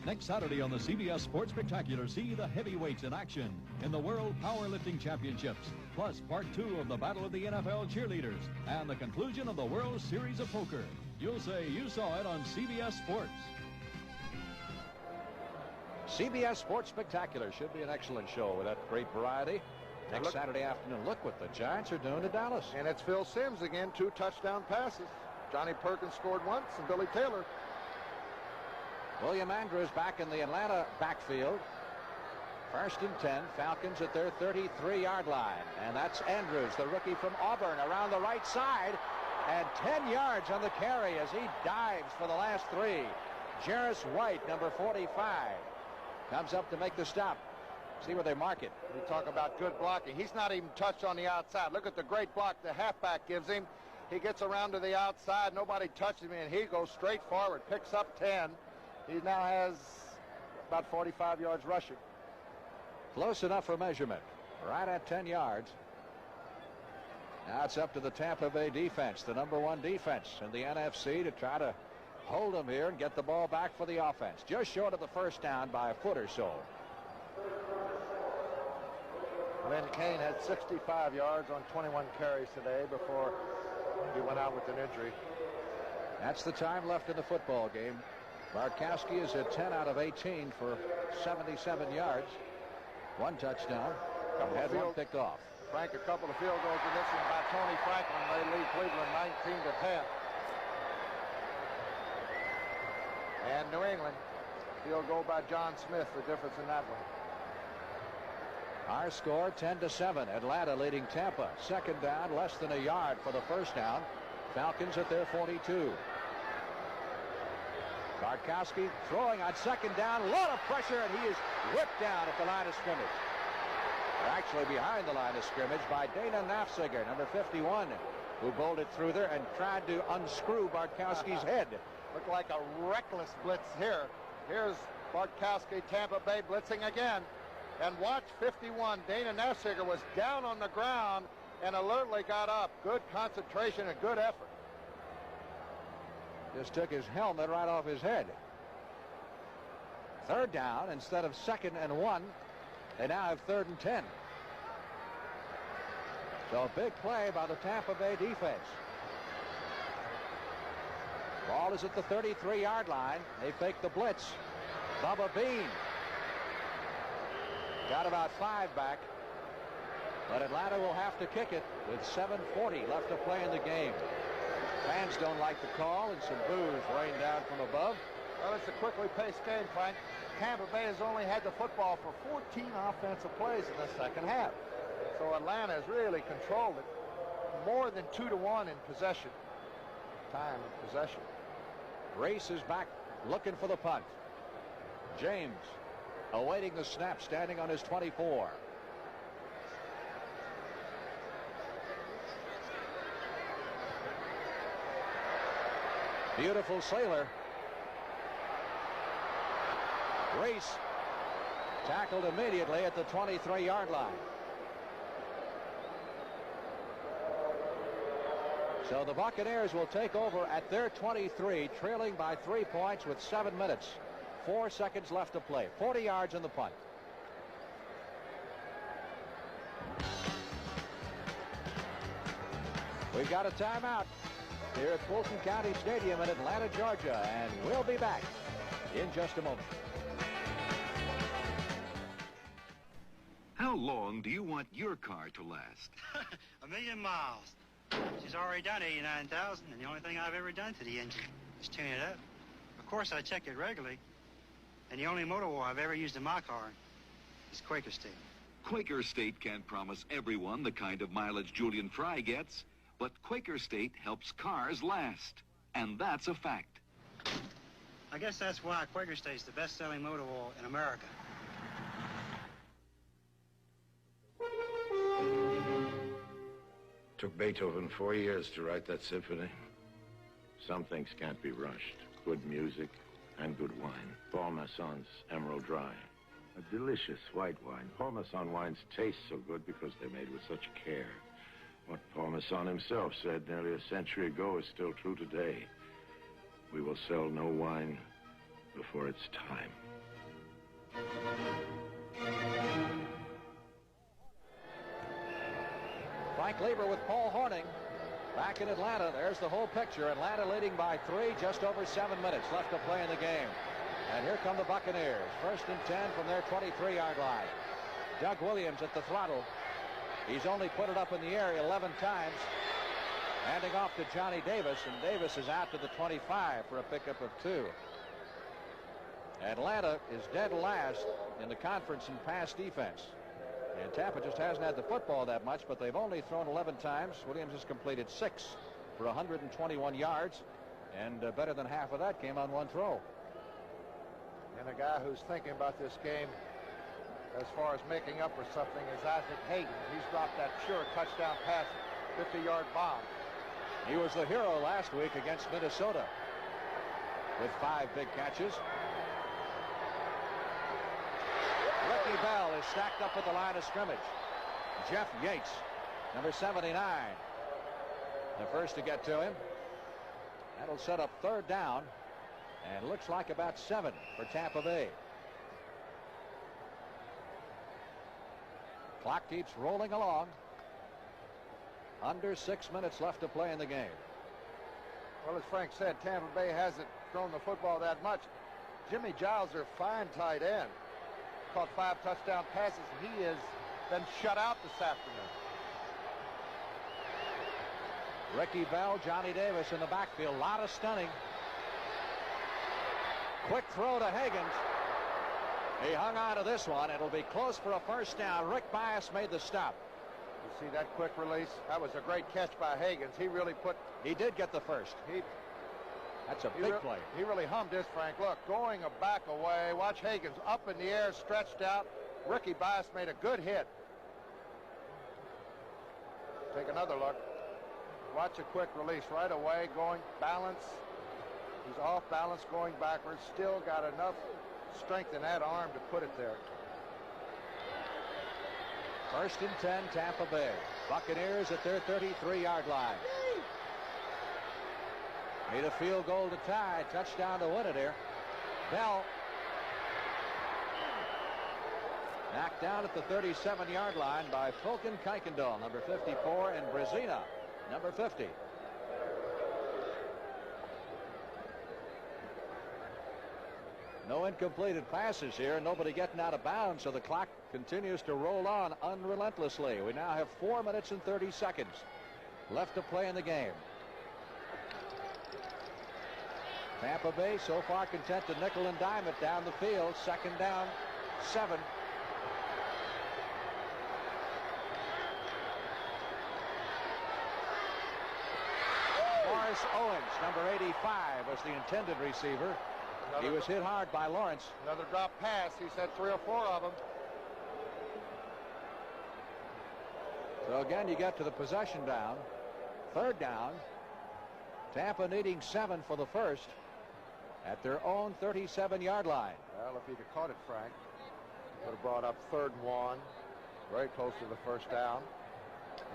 [SPEAKER 19] Next Saturday on the CBS Sports Spectacular, see the heavyweights in action in the World Powerlifting Championships, plus Part 2 of the Battle of the NFL Cheerleaders, and the conclusion of the World Series of Poker. You'll say you saw it on CBS Sports.
[SPEAKER 1] CBS Sports Spectacular should be an excellent show with that great variety. Next Saturday afternoon, look what the Giants are doing to Dallas.
[SPEAKER 2] And it's Phil Simms again, 2 touchdown passes. Johnny Perkins scored once, and Billy Taylor.
[SPEAKER 1] William Andrews back in the Atlanta backfield. 1st and 10, Falcons at their 33-yard line. And that's Andrews, the rookie from Auburn, around the right side. And 10 yards on the carry as he dives for the last 3. Jarris White, number 45, comes up to make the stop. See where they mark it.
[SPEAKER 2] You talk about good blocking. He's not even touched on the outside. Look at the great block the halfback gives him. He gets around to the outside. Nobody touches him, and he goes straight forward, picks up 10. He now has about 45 yards rushing.
[SPEAKER 1] Close enough for measurement. Right at 10 yards. Now it's up to the Tampa Bay defense, the #1 defense in the NFC, to try to hold them here and get the ball back for the offense. Just short of the first down by a foot or so.
[SPEAKER 2] Lynn Kane had 65 yards on 21 carries today before he went out with an injury.
[SPEAKER 1] That's the time left in the football game. Bartkowski is at 10 out of 18 for 77 yards. 1 touchdown. Had 1 picked off.
[SPEAKER 2] Frank, a couple of field goals in this one by Tony Franklin. They lead Cleveland 19-10. And New England, field goal by John Smith, the difference in that one.
[SPEAKER 1] Our score 10-7. Atlanta leading Tampa. 2nd down, less than a yard for the first down. Falcons at their 42. Bartkowski throwing on 2nd down. A lot of pressure, and he is whipped down at the line of scrimmage. Or actually behind the line of scrimmage by Dana Nafziger, number 51, who bolted through there and tried to unscrew Bartkowski's head.
[SPEAKER 2] Looked like a reckless blitz here. Here's Bartkowski, Tampa Bay blitzing again. And watch 51. Dana Nafziger was down on the ground and alertly got up. Good concentration and good effort.
[SPEAKER 1] Just took his helmet right off his head. 3rd down instead of 2nd and 1. They now have 3rd and 10. So a big play by the Tampa Bay defense. Ball is at the 33-yard line. They fake the blitz. Bubba Bean got about 5 back. But Atlanta will have to kick it with 7:40 left to play in the game. Fans don't like the call, and some boos rain down from above.
[SPEAKER 2] Well, it's a quickly paced game, Frank. Tampa Bay has only had the football for 14 offensive plays in the second half. So Atlanta has really controlled it. More than 2-1 in possession. Time in possession.
[SPEAKER 1] Race is back looking for the punt. James awaiting the snap, standing on his 24. Beautiful sailor. Race tackled immediately at the 23-yard line. So the Buccaneers will take over at their 23, trailing by 3 points with 7 minutes. 4 seconds left to play. 40 yards in the punt. We've got a timeout here at Fulton County Stadium in Atlanta, Georgia, and we'll be back in just a moment.
[SPEAKER 25] How long do you want your car to last?
[SPEAKER 26] 1,000,000 miles. She's already done 89,000, and the only thing I've ever done to the engine is tune it up. Of course, I check it regularly. And the only motor oil I've ever used in my car is Quaker State.
[SPEAKER 25] Quaker State can't promise everyone the kind of mileage Julian Fry gets, but Quaker State helps cars last. And that's a fact.
[SPEAKER 26] I guess that's why Quaker State's the best-selling motor oil in America.
[SPEAKER 6] Took Beethoven 4 years to write that symphony. Some things can't be rushed. Good music and good wine. Paul Masson's Emerald Dry. A delicious white wine. Paul Masson wines taste so good because they're made with such care. What Paul Masson himself said nearly a century ago is still true today. We will sell no wine before it's time.
[SPEAKER 1] Frank Lieber with Paul Horning back in Atlanta. There's the whole picture. Atlanta leading by 3, just over 7 minutes left to play in the game. And here come the Buccaneers. 1st and 10 from their 23-yard line. Doug Williams at the throttle. He's only put it up in the air 11 times. Handing off to Johnny Davis, and Davis is out to the 25 for a pickup of 2. Atlanta is dead last in the conference in pass defense. And Tampa just hasn't had the football that much, but they've only thrown 11 times. Williams has completed 6 for 121 yards, and better than half of that came on one throw.
[SPEAKER 2] And a guy who's thinking about this game as far as making up for something is Isaac Hayden. He's dropped that sure touchdown pass, 50-yard bomb.
[SPEAKER 1] He was the hero last week against Minnesota with 5 big catches. Ricky Bell is stacked up at the line of scrimmage. Jeff Yates, number 79, the first to get to him. That'll set up 3rd down, and looks like about 7 for Tampa Bay. Clock keeps rolling along. Under 6 minutes left to play in the game.
[SPEAKER 2] Well, as Frank said, Tampa Bay hasn't thrown the football that much. Jimmy Giles, their fine tight end, caught 5 touchdown passes, and he has been shut out this afternoon.
[SPEAKER 1] Ricky Bell, Johnny Davis in the backfield. A lot of stunning. Quick throw to Higgins. He hung on to this one. It'll be close for a 1st down. Rick Bias made the stop.
[SPEAKER 2] You see that quick release? That was a great catch by Higgins.
[SPEAKER 1] He did get the first. That's a big play.
[SPEAKER 2] He really hummed this, Frank. Look, going a back away. Watch Higgins up in the air, stretched out. Ricky Bias made a good hit. Take another look. Watch a quick release right away, going balance. He's off balance, going backwards. Still got enough strength in that arm to put it there.
[SPEAKER 1] 1st and 10, Tampa Bay. Buccaneers at their 33-yard line. Need a field goal to tie. Touchdown to win it here. Bell knocked down at the 37-yard line by Fulton Kuykendall, number 54, and Brezina, number 50. No incompleted passes here. Nobody getting out of bounds, so the clock continues to roll on unrelentlessly. We now have 4 minutes and 30 seconds left to play in the game. Tampa Bay so far content to nickel and dime it down the field. 2nd down, 7. Morris Owens, number 85, was the intended receiver. He was hit hard by Lawrence.
[SPEAKER 2] Another drop pass. He said 3 or 4 of them.
[SPEAKER 1] So again, you get to the possession down. 3rd down. Tampa needing 7 for the 1st at their own 37-yard line.
[SPEAKER 2] Well, if he'd have caught it, Frank, would have brought up 3rd and 1. Very close to the 1st down.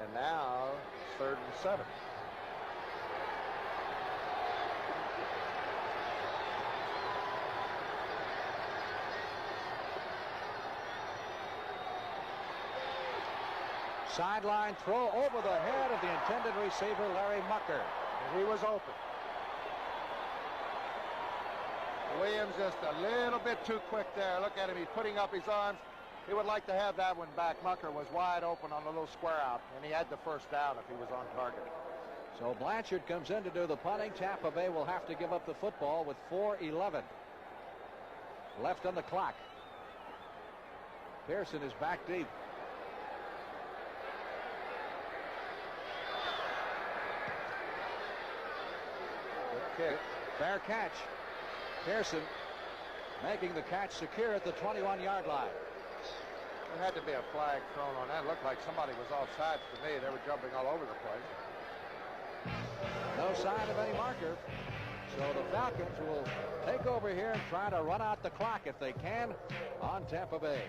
[SPEAKER 2] And now 3rd and 7.
[SPEAKER 1] Sideline throw over the head of the intended receiver, Larry Mucker.
[SPEAKER 2] And he was open. Williams just a little bit too quick there. Look at him. He's putting up his arms. He would like to have that one back. Mucker was wide open on the little square out, and he had the 1st down if he was on target.
[SPEAKER 1] So Blanchard comes in to do the punting. Tampa Bay will have to give up the football with 4:11. left on the clock. Pearson is back deep.
[SPEAKER 2] Good kick.
[SPEAKER 1] Fair catch. Pearson making the catch secure at the 21-yard line.
[SPEAKER 2] There had to be a flag thrown on that. It looked like somebody was offsides to me. They were jumping all over the place.
[SPEAKER 1] No sign of any marker. So the Falcons will take over here and try to run out the clock if they can on Tampa Bay.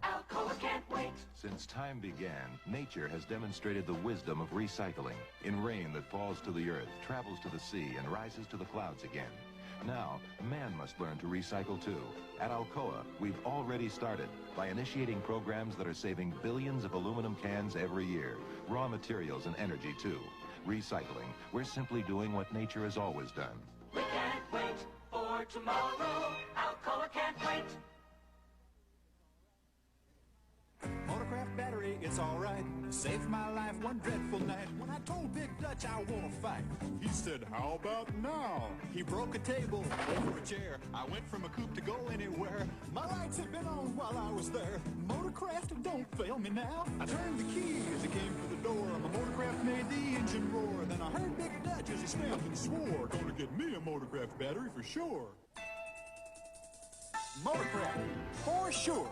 [SPEAKER 7] Alcoa can't wait.
[SPEAKER 8] Since time began, nature has demonstrated the wisdom of recycling. In rain that falls to the earth, travels to the sea, and rises to the clouds again. Now, man must learn to recycle too. At Alcoa, we've already started by initiating programs that are saving billions of aluminum cans every year. Raw materials and energy too. Recycling, we're simply doing what nature has always done.
[SPEAKER 7] We can't wait for tomorrow. Alcoa can't wait.
[SPEAKER 9] Motorcraft battery, it's alright. Saved my life one dreadful night when I told Big Dutch I want to fight. He said, how about now? He broke a table over a chair. I went from a coupe to go anywhere. My lights had been on while I was there. Motorcraft, don't fail me now. I turned the key as he came to the door. My Motorcraft made the engine roar. Then I heard Big Dutch as he stamped and swore. Gonna get me a Motorcraft battery for sure. Motorcraft, for sure.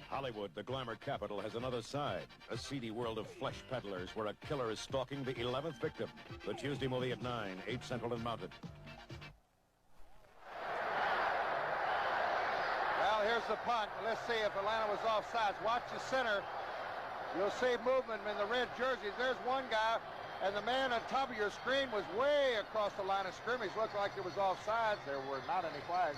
[SPEAKER 11] Hollywood, the glamour capital, has another side. A seedy world of flesh peddlers where a killer is stalking the 11th victim. The Tuesday movie at 9, 8 Central and Mountain.
[SPEAKER 2] Well, here's the punt. Let's see if Atlanta was offsides. Watch the center. You'll see movement in the red jerseys. There's one guy, and the man on top of your screen was way across the line of scrimmage. Looked like it was offsides. There were not any flags.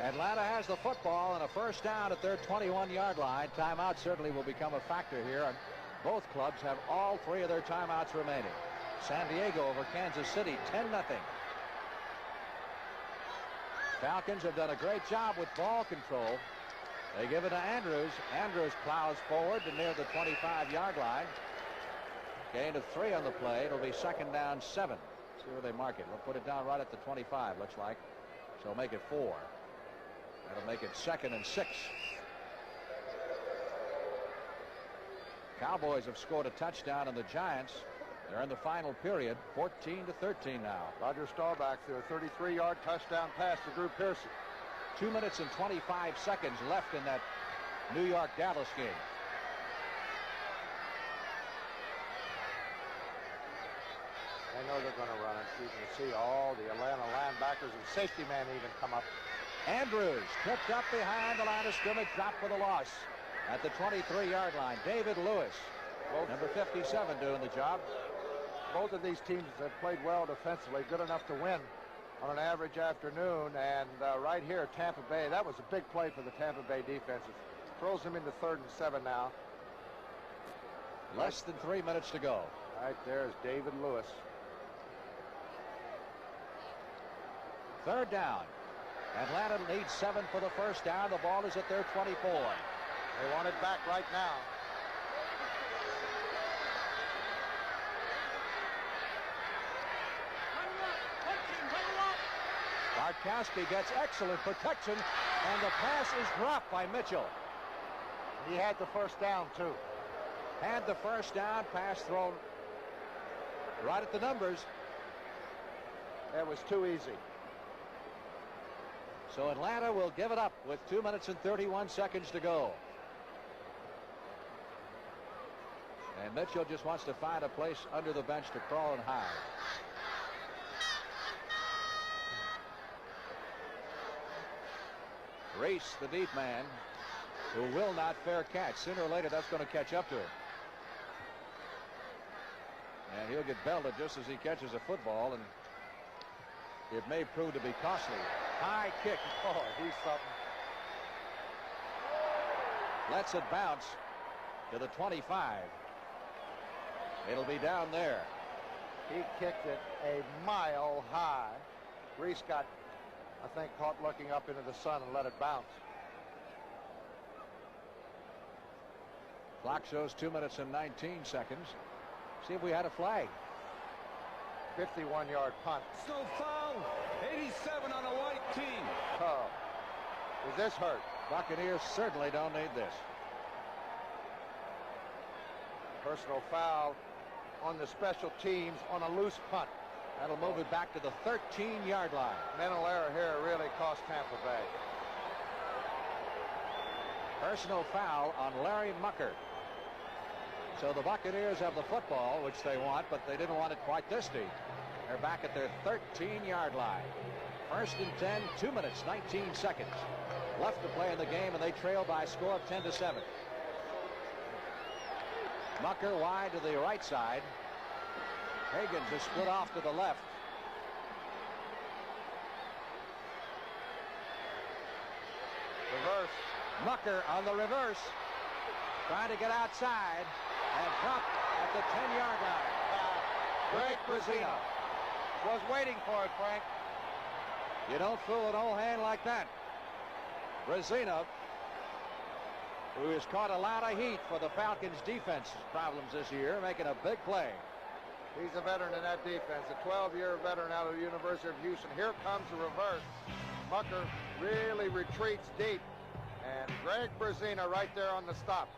[SPEAKER 1] Atlanta has the football and a first down at their 21-yard line. Timeout certainly will become a factor here. And both clubs have all three of their timeouts remaining. San Diego over Kansas City, 10-0. Falcons have done a great job with ball control. They give it to Andrews. Andrews plows forward to near the 25-yard line. Gain of 3 on the play. It'll be second down 7. See where they mark it. We'll put it down right at the 25, looks like. So make it 4. That'll make it second and 6. Cowboys have scored a touchdown on the Giants. They're in the final period, 14-13 now.
[SPEAKER 2] Roger Staubach threw a 33-yard touchdown pass to Drew Pearson.
[SPEAKER 1] 2 minutes and 25 seconds left in that New York-Dallas game.
[SPEAKER 2] They know they're going to run it. You can see all the Atlanta linebackers and safety man even come up.
[SPEAKER 1] Andrews tripped up behind the line of scrimmage, dropped for the loss at the 23-yard line. David Lewis, number 57, doing the job.
[SPEAKER 2] Both of these teams have played well defensively, good enough to win on an average afternoon. And right here, Tampa Bay, that was a big play for the Tampa Bay defense. It throws them into 3rd and 7 now.
[SPEAKER 1] Less than 3 minutes to go.
[SPEAKER 2] Right there is David Lewis.
[SPEAKER 1] 3rd down. Atlanta needs 7 for the first down. The ball is at their 24.
[SPEAKER 2] They want it back right now.
[SPEAKER 1] Bartkowski gets excellent protection, and the pass is dropped by Mitchell.
[SPEAKER 2] He had the first down, too.
[SPEAKER 1] Had the first down, pass thrown right at the numbers.
[SPEAKER 2] That was too easy.
[SPEAKER 1] So Atlanta will give it up with 2 minutes and 31 seconds to go. And Mitchell just wants to find a place under the bench to crawl and hide. Reese, the deep man, who will not fair catch. Sooner or later, that's going to catch up to him. And he'll get belted just as he catches a football, and it may prove to be costly. High kick.
[SPEAKER 2] Oh, he's something.
[SPEAKER 1] Lets it bounce to the 25. It'll be down there.
[SPEAKER 2] He kicked it a mile high. Reese got, I think, caught looking up into the sun and let it bounce.
[SPEAKER 1] Clock shows 2 minutes and 19 seconds. See if we had a flag.
[SPEAKER 2] 51-yard punt.
[SPEAKER 13] So foul. 87 on a white team.
[SPEAKER 2] Oh, is this hurt?
[SPEAKER 1] Buccaneers certainly don't need this.
[SPEAKER 2] Personal foul on the special teams on a loose punt.
[SPEAKER 1] That'll move it back to the 13-yard line.
[SPEAKER 2] Mental error here really cost Tampa Bay.
[SPEAKER 1] Personal foul on Larry Mucker. So the Buccaneers have the football, which they want, but they didn't want it quite this deep. They're back at their 13-yard line. 1st and 10, 2 minutes, 19 seconds left to play in the game, and they trail by a score of 10-7. Mucker wide to the right side. Higgins is split off to the left.
[SPEAKER 2] Reverse.
[SPEAKER 1] Mucker on the reverse, trying to get outside and dropped at the 10-yard line.
[SPEAKER 2] Greg Brazino was waiting for it, Frank.
[SPEAKER 1] You don't fool an old hand like that. Brazino, who has caught a lot of heat for the Falcons' defense problems this year, making a big play.
[SPEAKER 2] He's a veteran in that defense, a 12-year veteran out of the University of Houston. Here comes the reverse. Mucker really retreats deep. And Greg Brazino right there on the stop.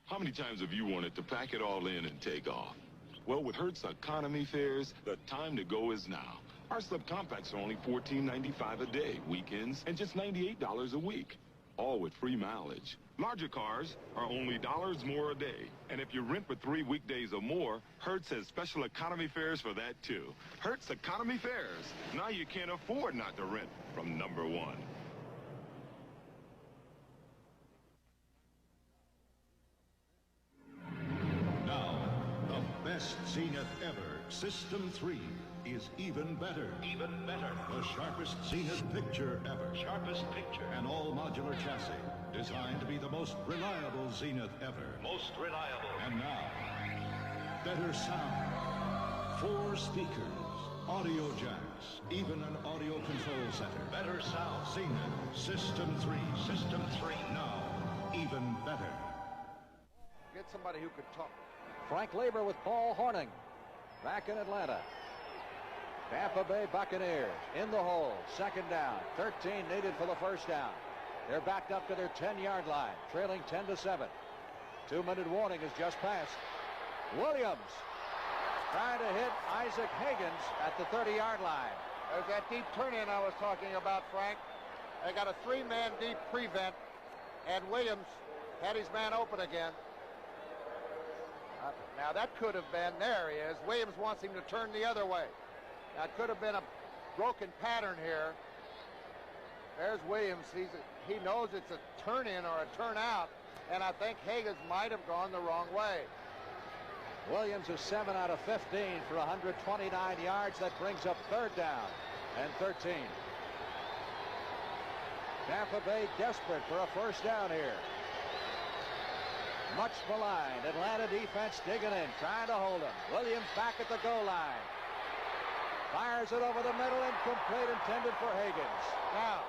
[SPEAKER 3] How many times have you wanted to pack it all in and take off? Well, with Hertz Economy fares, the time to go is now. Our subcompacts are only $14.95 a day, weekends, and just $98 a week. All with free mileage. Larger cars are only $1 more a day. And if you rent for 3 weekdays or more, Hertz has special economy fares for that, too. Hertz Economy fares. Now you can't afford not to rent from number one.
[SPEAKER 9] Now, the best Zenith ever, System 3, is even better. Even better. The sharpest Zenith picture ever. Sharpest picture. An all-modular chassis designed to be the most reliable Zenith ever. Most reliable. And now, better sound. 4 speakers, audio jacks, even an audio control center. Better sound. Zenith System 3. System 3. Now, even better.
[SPEAKER 2] Get somebody who could talk.
[SPEAKER 1] Frank Lieber with Paul Hornung back in Atlanta. Tampa Bay Buccaneers in the hole. 2nd down. 13 needed for the 1st down. They're backed up to their 10-yard line, trailing 10-7. 2-minute warning has just passed. Williams trying to hit Isaac Higgins at the 30-yard line.
[SPEAKER 2] There's that deep turn-in I was talking about, Frank. They got a 3-man deep prevent, and Williams had his man open again. Now that could have been, there he is. Williams wants him to turn the other way. That could have been a broken pattern here. There's Williams. He knows it's a turn-in or a turn-out, and I think Higgins might have gone the wrong way.
[SPEAKER 1] Williams is 7 out of 15 for 129 yards. That brings up 3rd down and 13. Tampa Bay desperate for a 1st down here. Much maligned. Atlanta defense digging in, trying to hold him. Williams back at the goal line. Fires it over the middle, incomplete, intended for Higgins.
[SPEAKER 2] Now,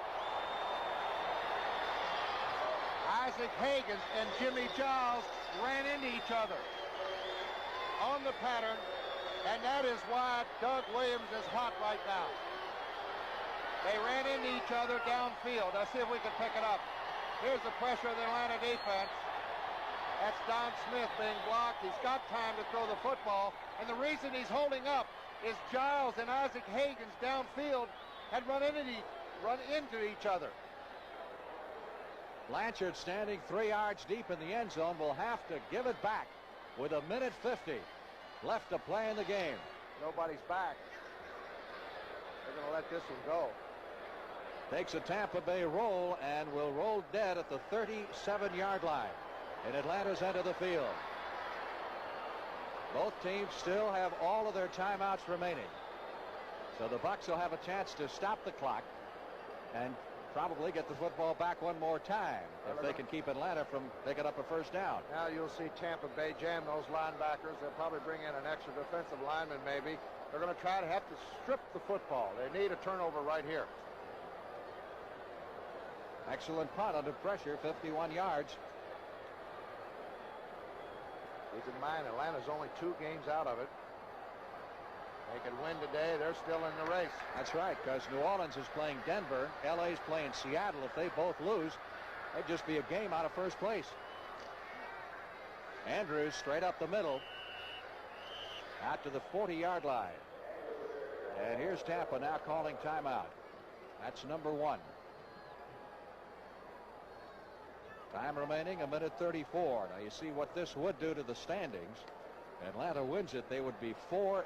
[SPEAKER 2] Isaac Higgins and Jimmy Giles ran into each other on the pattern, and that is why Doug Williams is hot right now. They ran into each other downfield. Let's see if we can pick it up. Here's the pressure of the Atlanta defense. That's Don Smith being blocked. He's got time to throw the football, and the reason he's holding up is Giles and Isaac Higgins downfield had run into each other.
[SPEAKER 1] Blanchard, standing 3 yards deep in the end zone, will have to give it back with 1:50 left to play in the game.
[SPEAKER 2] Nobody's back. They're going to let this one go.
[SPEAKER 1] Takes a Tampa Bay roll and will roll dead at the 37-yard line in Atlanta's end of the field. Both teams still have all of their timeouts remaining. So the Bucs will have a chance to stop the clock and probably get the football back one more time if they can keep Atlanta from picking up a 1st down.
[SPEAKER 2] Now you'll see Tampa Bay jam those linebackers. They'll probably bring in an extra defensive lineman maybe. They're going to try to have to strip the football. They need a turnover right here.
[SPEAKER 1] Excellent punt under pressure, 51 yards.
[SPEAKER 2] Keep in mind, Atlanta's only 2 games out of it. They could win today. They're still in the race.
[SPEAKER 1] That's right, because New Orleans is playing Denver. LA's playing Seattle. If they both lose, they'd just be a game out of first place. Andrews straight up the middle. Out to the 40-yard line. And here's Tampa now calling timeout. That's number 1. Time remaining 1:34. Now you see what this would do to the standings. Atlanta wins it, they would be 4-6.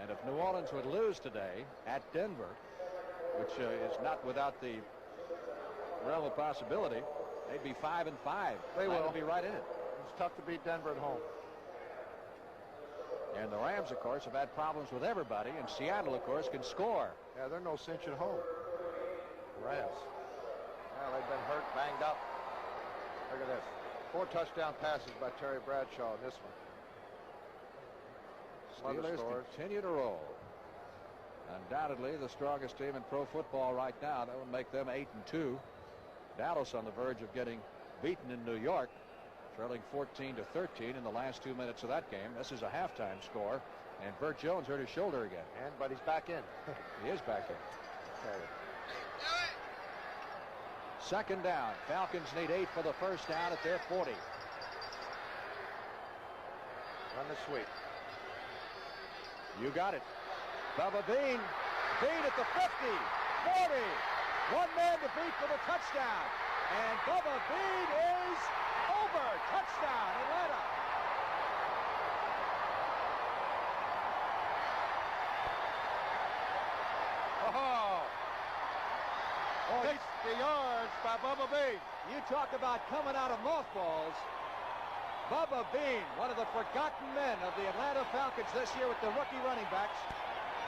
[SPEAKER 1] And if New Orleans would lose today at Denver, which is not without the realm of possibility, they'd be 5-5.
[SPEAKER 2] They will
[SPEAKER 1] be right in it.
[SPEAKER 2] It's tough to beat Denver at home.
[SPEAKER 1] And the Rams, of course, have had problems with everybody, and Seattle, of course, can score.
[SPEAKER 2] Yeah, they're no cinch at home. Rams. Well, they've been hurt, banged up. Look at this. 4 touchdown passes by Terry Bradshaw in this one.
[SPEAKER 1] Steelers continue to roll. Undoubtedly the strongest team in pro football right now. That would make them 8-2. Dallas on the verge of getting beaten in New York, trailing 14-13 in the last 2 minutes of that game. This is a halftime score, and Burt Jones hurt his shoulder again.
[SPEAKER 2] But he's back in.
[SPEAKER 1] He is back in.
[SPEAKER 2] Okay.
[SPEAKER 1] Second down. Falcons need 8 for the first down at their 40.
[SPEAKER 2] Run the sweep.
[SPEAKER 1] You got it. Bubba Bean. Bean at the 50, 40. One man to beat for the touchdown. And Bubba Bean is over. Touchdown, Atlanta.
[SPEAKER 2] Oh, 60 yards by Bubba Bean.
[SPEAKER 1] You talk about coming out of mothballs. Bubba Bean, one of the forgotten men of the Atlanta Falcons this year with the rookie running backs.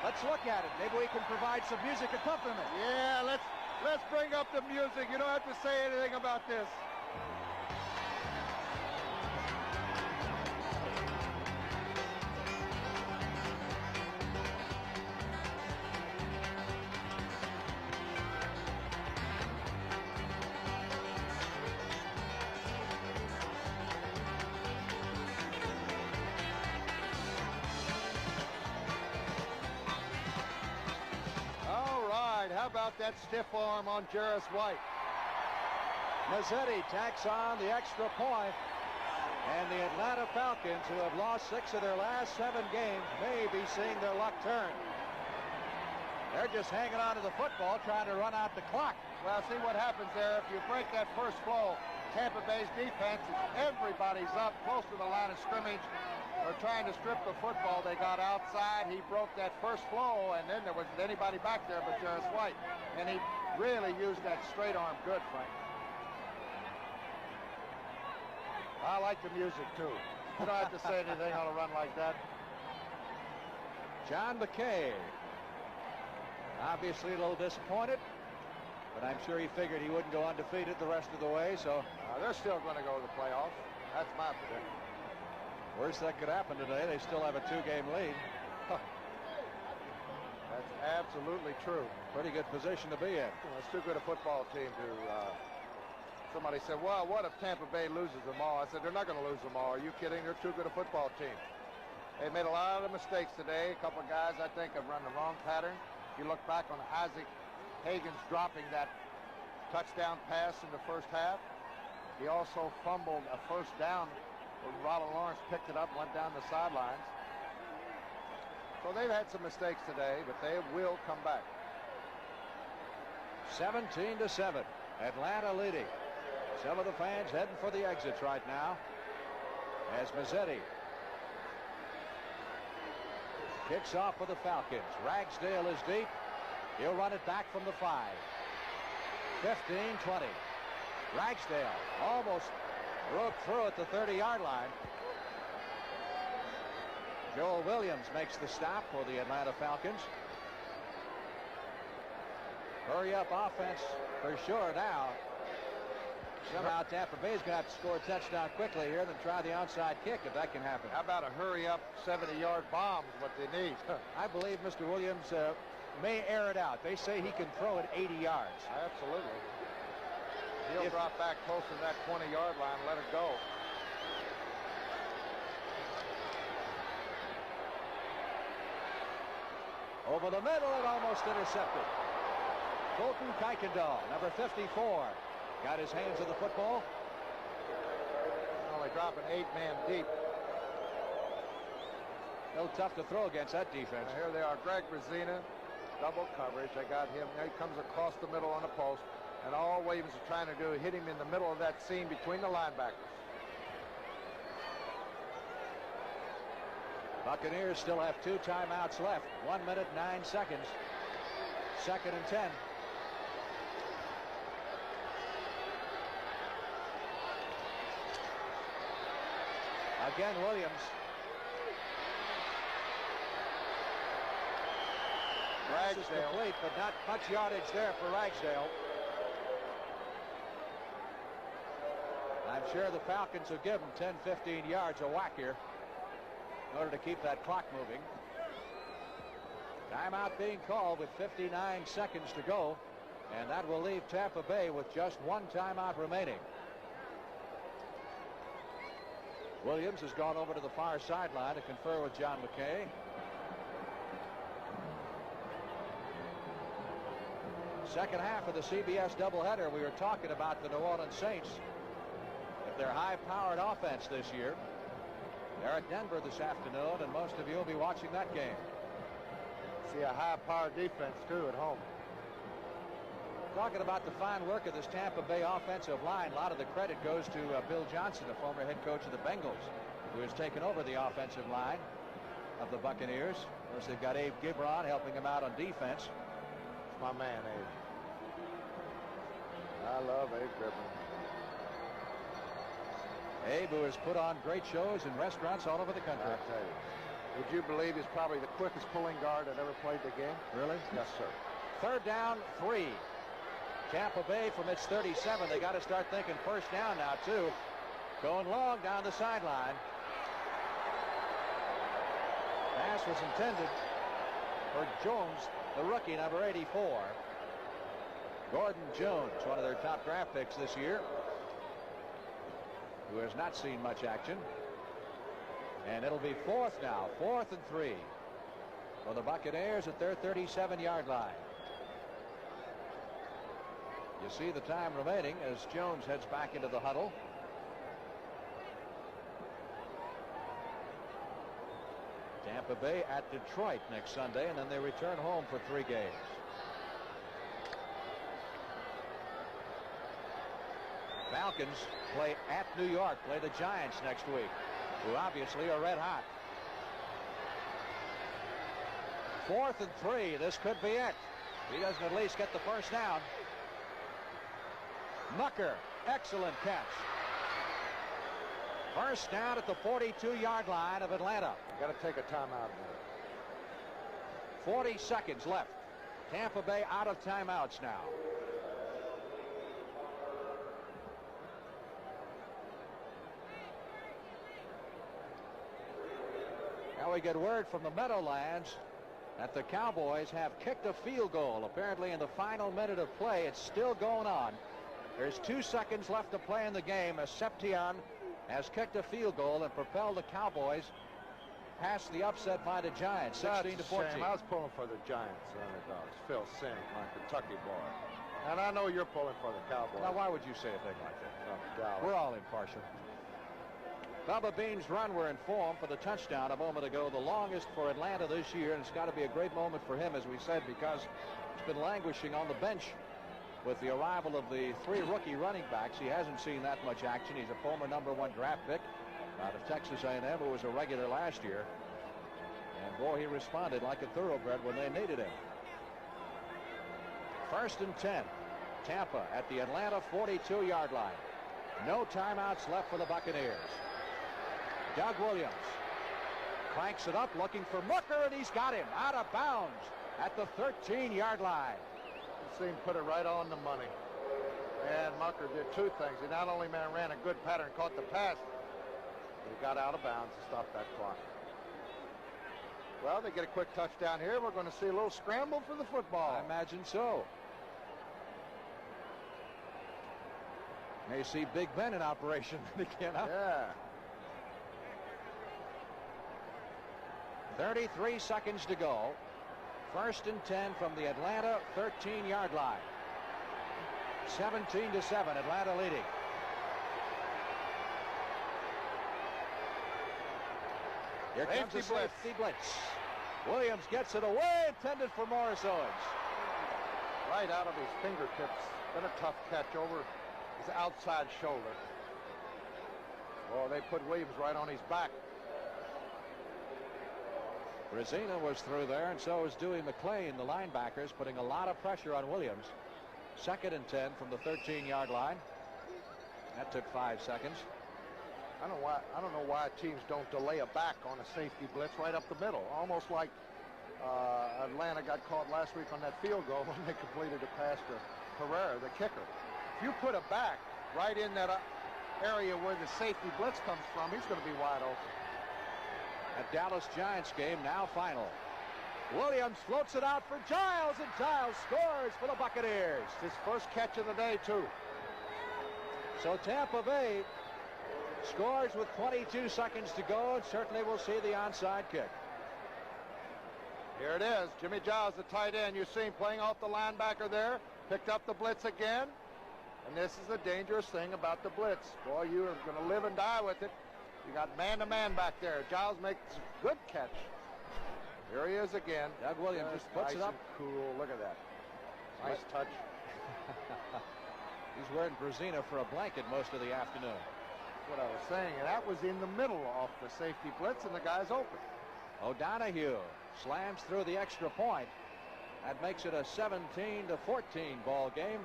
[SPEAKER 1] Let's look at it. Maybe we can provide some music accompaniment.
[SPEAKER 2] Yeah, let's bring up the music. You don't have to say anything about this. How about that stiff arm on Jarris White?
[SPEAKER 1] Mazzetti tacks on the extra point, and the Atlanta Falcons, who have lost 6 of their last 7 games, may be seeing their luck turn. They're just hanging on to the football, trying to run out the clock.
[SPEAKER 2] Well, see what happens there. If you break that first flow, Tampa Bay's defense, everybody's up close to the line of scrimmage. They're trying to strip the football. They got outside. He broke that first flow, and then there wasn't anybody back there but Jarris White. And he really used that straight arm good, Frank. I like the music, too. You don't have to say anything on a run like that.
[SPEAKER 1] John McKay, obviously a little disappointed, but I'm sure he figured he wouldn't go undefeated the rest of the way, so.
[SPEAKER 2] They're still going to go to the playoffs. That's my prediction.
[SPEAKER 1] Worst that could happen today, they still have a 2-game lead.
[SPEAKER 2] That's absolutely true.
[SPEAKER 1] Pretty good position to be in.
[SPEAKER 2] Well, it's too good a football team to... Somebody said, well, what if Tampa Bay loses them all? I said, they're not going to lose them all. Are you kidding? They're too good a football team. They made a lot of mistakes today. A couple of guys, I think, have run the wrong pattern. If you look back on Isaac Hagan's dropping that touchdown pass in the first half, he also fumbled a first down when Ronald Lawrence picked it up and went down the sidelines. So they've had some mistakes today, but they will come back.
[SPEAKER 1] 17-7. Atlanta leading. Some of the fans heading for the exits right now. As Mazzetti kicks off for the Falcons. Ragsdale is deep. He'll run it back from the 5. 15-20. Ragsdale almost broke through at the 30-yard line. Joel Williams makes the stop for the Atlanta Falcons. Hurry up offense for sure now. Somehow Tampa Bay's going to have to score a touchdown quickly here, then try the onside kick if that can happen.
[SPEAKER 2] How about a hurry-up 70-yard bomb is what they need.
[SPEAKER 1] I believe Mr. Williams may air it out. They say he can throw it 80 yards.
[SPEAKER 2] Absolutely. He'll drop back close to that 20-yard line and let it go.
[SPEAKER 1] Over the middle and almost intercepted. Colton Kuykendall, number 54, got his hands on the football.
[SPEAKER 2] Only dropping 8-man deep.
[SPEAKER 1] A little tough to throw against that defense.
[SPEAKER 2] Now here they are, Greg Brazina, double coverage. They got him. There he comes across the middle on the post. And all Williams is trying to do is hit him in the middle of that seam between the linebackers.
[SPEAKER 1] Buccaneers still have 2 timeouts left. 1 minute, 9 seconds. 2nd and 10. Again, Williams. This is complete, but not much yardage there for Ragsdale. I'm sure the Falcons will give him 10, 15 yards a whack here in order to keep that clock moving. Timeout being called with 59 seconds to go, and that will leave Tampa Bay with just 1 timeout remaining. Williams has gone over to the far sideline to confer with John McKay. Second half of the CBS doubleheader, we were talking about the New Orleans Saints. If their high-powered offense this year, they're at Denver this afternoon, and most of you will be watching that game.
[SPEAKER 2] See a high-powered defense, too, at home.
[SPEAKER 1] Talking about the fine work of this Tampa Bay offensive line, a lot of the credit goes to Bill Johnson, the former head coach of the Bengals, who has taken over the offensive line of the Buccaneers. Of course, they've got Abe Gibron helping them out on defense.
[SPEAKER 2] It's my man, Abe. I love Abe Gibron.
[SPEAKER 1] Abe, who has put on great shows in restaurants all over the country.
[SPEAKER 2] I'll tell you. Would you believe he's probably the quickest pulling guard that ever played the game?
[SPEAKER 1] Really?
[SPEAKER 2] Yes, sir.
[SPEAKER 1] 3rd down, 3. Tampa Bay from its 37. They got to start thinking first down now, too. Going long down the sideline. Pass was intended for Jones, the rookie, number 84. Gordon Jones, one of their top draft picks this year, who has not seen much action. And it'll be 4th now, 4th and 3 for the Buccaneers at their 37-yard line. You see the time remaining as Jones heads back into the huddle. Tampa Bay at Detroit next Sunday, and then they return home for 3 games. Falcons play at New York, play the Giants next week, who obviously are red hot. 4th and 3. This could be it. He doesn't at least get the first down. Mucker, excellent catch. First down at the 42-yard line of Atlanta.
[SPEAKER 2] Got to take a timeout.
[SPEAKER 1] 40 seconds left. Tampa Bay out of timeouts now. Now we get word from the Meadowlands that the Cowboys have kicked a field goal. Apparently in the final minute of play, it's still going on. There's 2 seconds left to play in the game as Seption has kicked a field goal and propelled the Cowboys past the upset by the Giants, 16 to 14.
[SPEAKER 2] I was pulling for the Giants, underdogs. Phil Sink, my Kentucky boy. And I know you're pulling for the Cowboys.
[SPEAKER 1] Now, why would you say a thing like that?
[SPEAKER 2] Oh,
[SPEAKER 1] we're all impartial. Bubba Bean's run were in form for the touchdown a moment ago, the longest for Atlanta this year, and it's got to be a great moment for him, as we said, because he's been languishing on the bench with the arrival of the 3 rookie running backs. He hasn't seen that much action. He's a former #1 draft pick out of Texas A&M, who was a regular last year. And boy, he responded like a thoroughbred when they needed him. 1st and 10. Tampa at the Atlanta 42-yard line. No timeouts left for the Buccaneers. Doug Williams cranks it up looking for Mucker, and he's got him out of bounds at the 13-yard line.
[SPEAKER 2] See him put it right on the money. And Mucker did 2 things. He not only ran a good pattern, caught the pass, he got out of bounds to stop that clock. Well, they get a quick touchdown here. We're going to see a little scramble for the football.
[SPEAKER 1] I imagine so. May see Big Ben in operation again. Huh?
[SPEAKER 2] Yeah.
[SPEAKER 1] 33 seconds to go. First and 10 from the Atlanta 13-yard line. 17-7, Atlanta leading. Here comes the safety blitz. Williams gets it away, intended for Morris Owens.
[SPEAKER 2] Right out of his fingertips. Been a tough catch over his outside shoulder. Oh, they put Williams right on his back.
[SPEAKER 1] Brazina was through there, and so was Dewey McClain, the linebackers, putting a lot of pressure on Williams. Second and 10 from the 13-yard line. That took 5 seconds.
[SPEAKER 2] I don't know why teams don't delay a back on a safety blitz right up the middle. Almost like Atlanta got caught last week on that field goal when they completed a pass to Herrera, the kicker. If you put a back right in that area where the safety blitz comes from, he's going to be wide open.
[SPEAKER 1] A Dallas Giants game now final. Williams floats it out for Giles, and Giles scores for the Buccaneers.
[SPEAKER 2] His first catch of the day, too.
[SPEAKER 1] So Tampa Bay scores with 22 seconds to go, and certainly will see the onside kick.
[SPEAKER 2] Here it is. Jimmy Giles, the tight end. You see him playing off the linebacker there. Picked up the blitz again. And this is the dangerous thing about the blitz. Boy, you are going to live and die with it. You got man-to-man back there. Giles makes a good catch. Here he is again.
[SPEAKER 1] Doug Williams just puts it up.
[SPEAKER 2] Cool. Look at that. Nice touch.
[SPEAKER 1] He's wearing Brazina for a blanket most of the afternoon.
[SPEAKER 2] That's what I was saying. And that was in the middle off the safety blitz, and the guy's open.
[SPEAKER 1] O'Donohue slams through the extra point. That makes it a 17-14 ball game.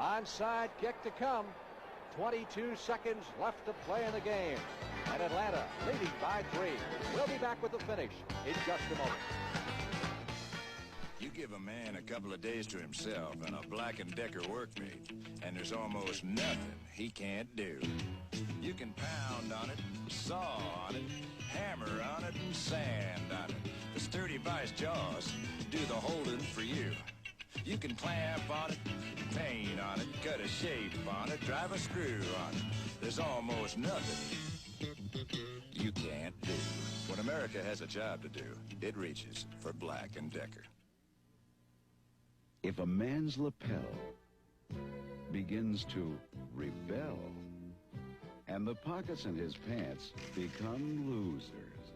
[SPEAKER 1] Onside kick to come. 22 seconds left to play in the game. And Atlanta leading by 3. We'll be back with the finish in just a moment.
[SPEAKER 4] You give a man a couple of days to himself and a Black & Decker workmate, and there's almost nothing he can't do. You can pound on it, saw on it, hammer on it, and sand on it. The sturdy vice jaws do the holding for you. You can clamp on it, paint on it, cut a shape on it, drive a screw on it. There's almost nothing you can't do. When America has a job to do, it reaches for Black & Decker.
[SPEAKER 10] If a man's lapel begins to rebel and the pockets in his pants become losers,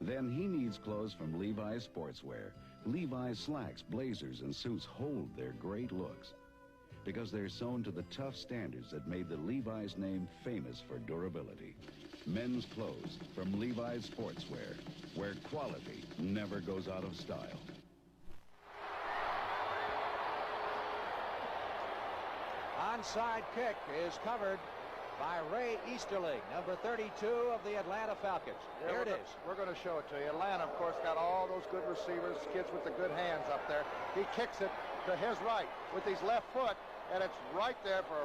[SPEAKER 10] then he needs clothes from Levi's Sportswear. Levi's slacks, blazers, and suits hold their great looks because they're sewn to the tough standards that made the Levi's name famous for durability. Men's clothes from Levi's Sportswear, where quality never goes out of style.
[SPEAKER 1] Onside kick is covered by Ray Easterling, number 32 of the Atlanta Falcons. Here it is.
[SPEAKER 2] We're going to show it to you. Atlanta, of course, got all those good receivers, kids with the good hands up there. He kicks it to his right with his left foot, and it's right there for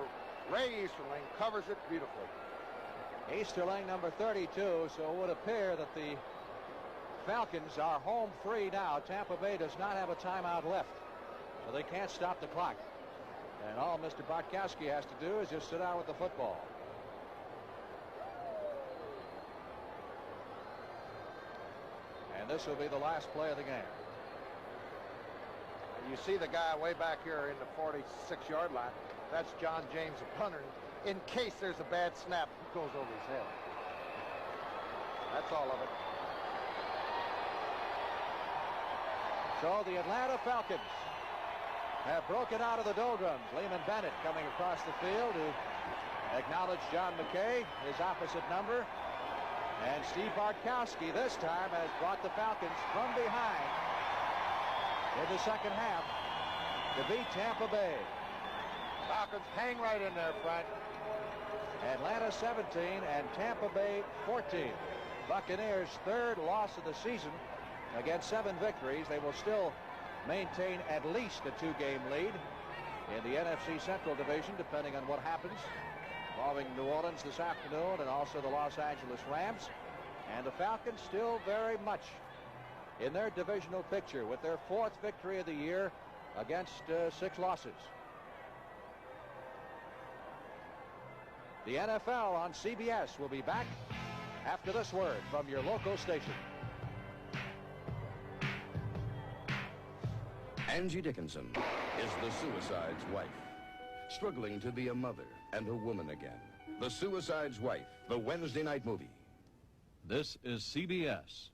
[SPEAKER 2] Ray Easterling. Covers it beautifully.
[SPEAKER 1] Easterling, number 32, so it would appear that the Falcons are home free now. Tampa Bay does not have a timeout left, so they can't stop the clock. And all Mr. Bartkowski has to do is just sit down with the football. And this will be the last play of the game.
[SPEAKER 2] You see the guy way back here in the 46-yard line. That's John James, a punter. In case there's a bad snap, it goes over his head. That's all of it.
[SPEAKER 1] So the Atlanta Falcons have broken out of the doldrums. Lehman Bennett coming across the field to acknowledge John McKay, his opposite number. And Steve Bartkowski this time has brought the Falcons from behind in the second half to beat Tampa Bay.
[SPEAKER 2] Falcons hang right in there, Frank.
[SPEAKER 1] Atlanta 17 and Tampa Bay 14. Buccaneers' third loss of the season. Against 7 victories, they will still maintain at least a 2-game lead in the NFC Central Division, depending on what happens involving New Orleans this afternoon and also the Los Angeles Rams. And the Falcons still very much in their divisional picture with their 4th victory of the year against 6 losses. The NFL on CBS will be back after this word from your local station.
[SPEAKER 14] Angie Dickinson is the suicide's wife, struggling to be a mother and a woman again. The Suicide's Wife, the Wednesday night movie.
[SPEAKER 19] This is CBS.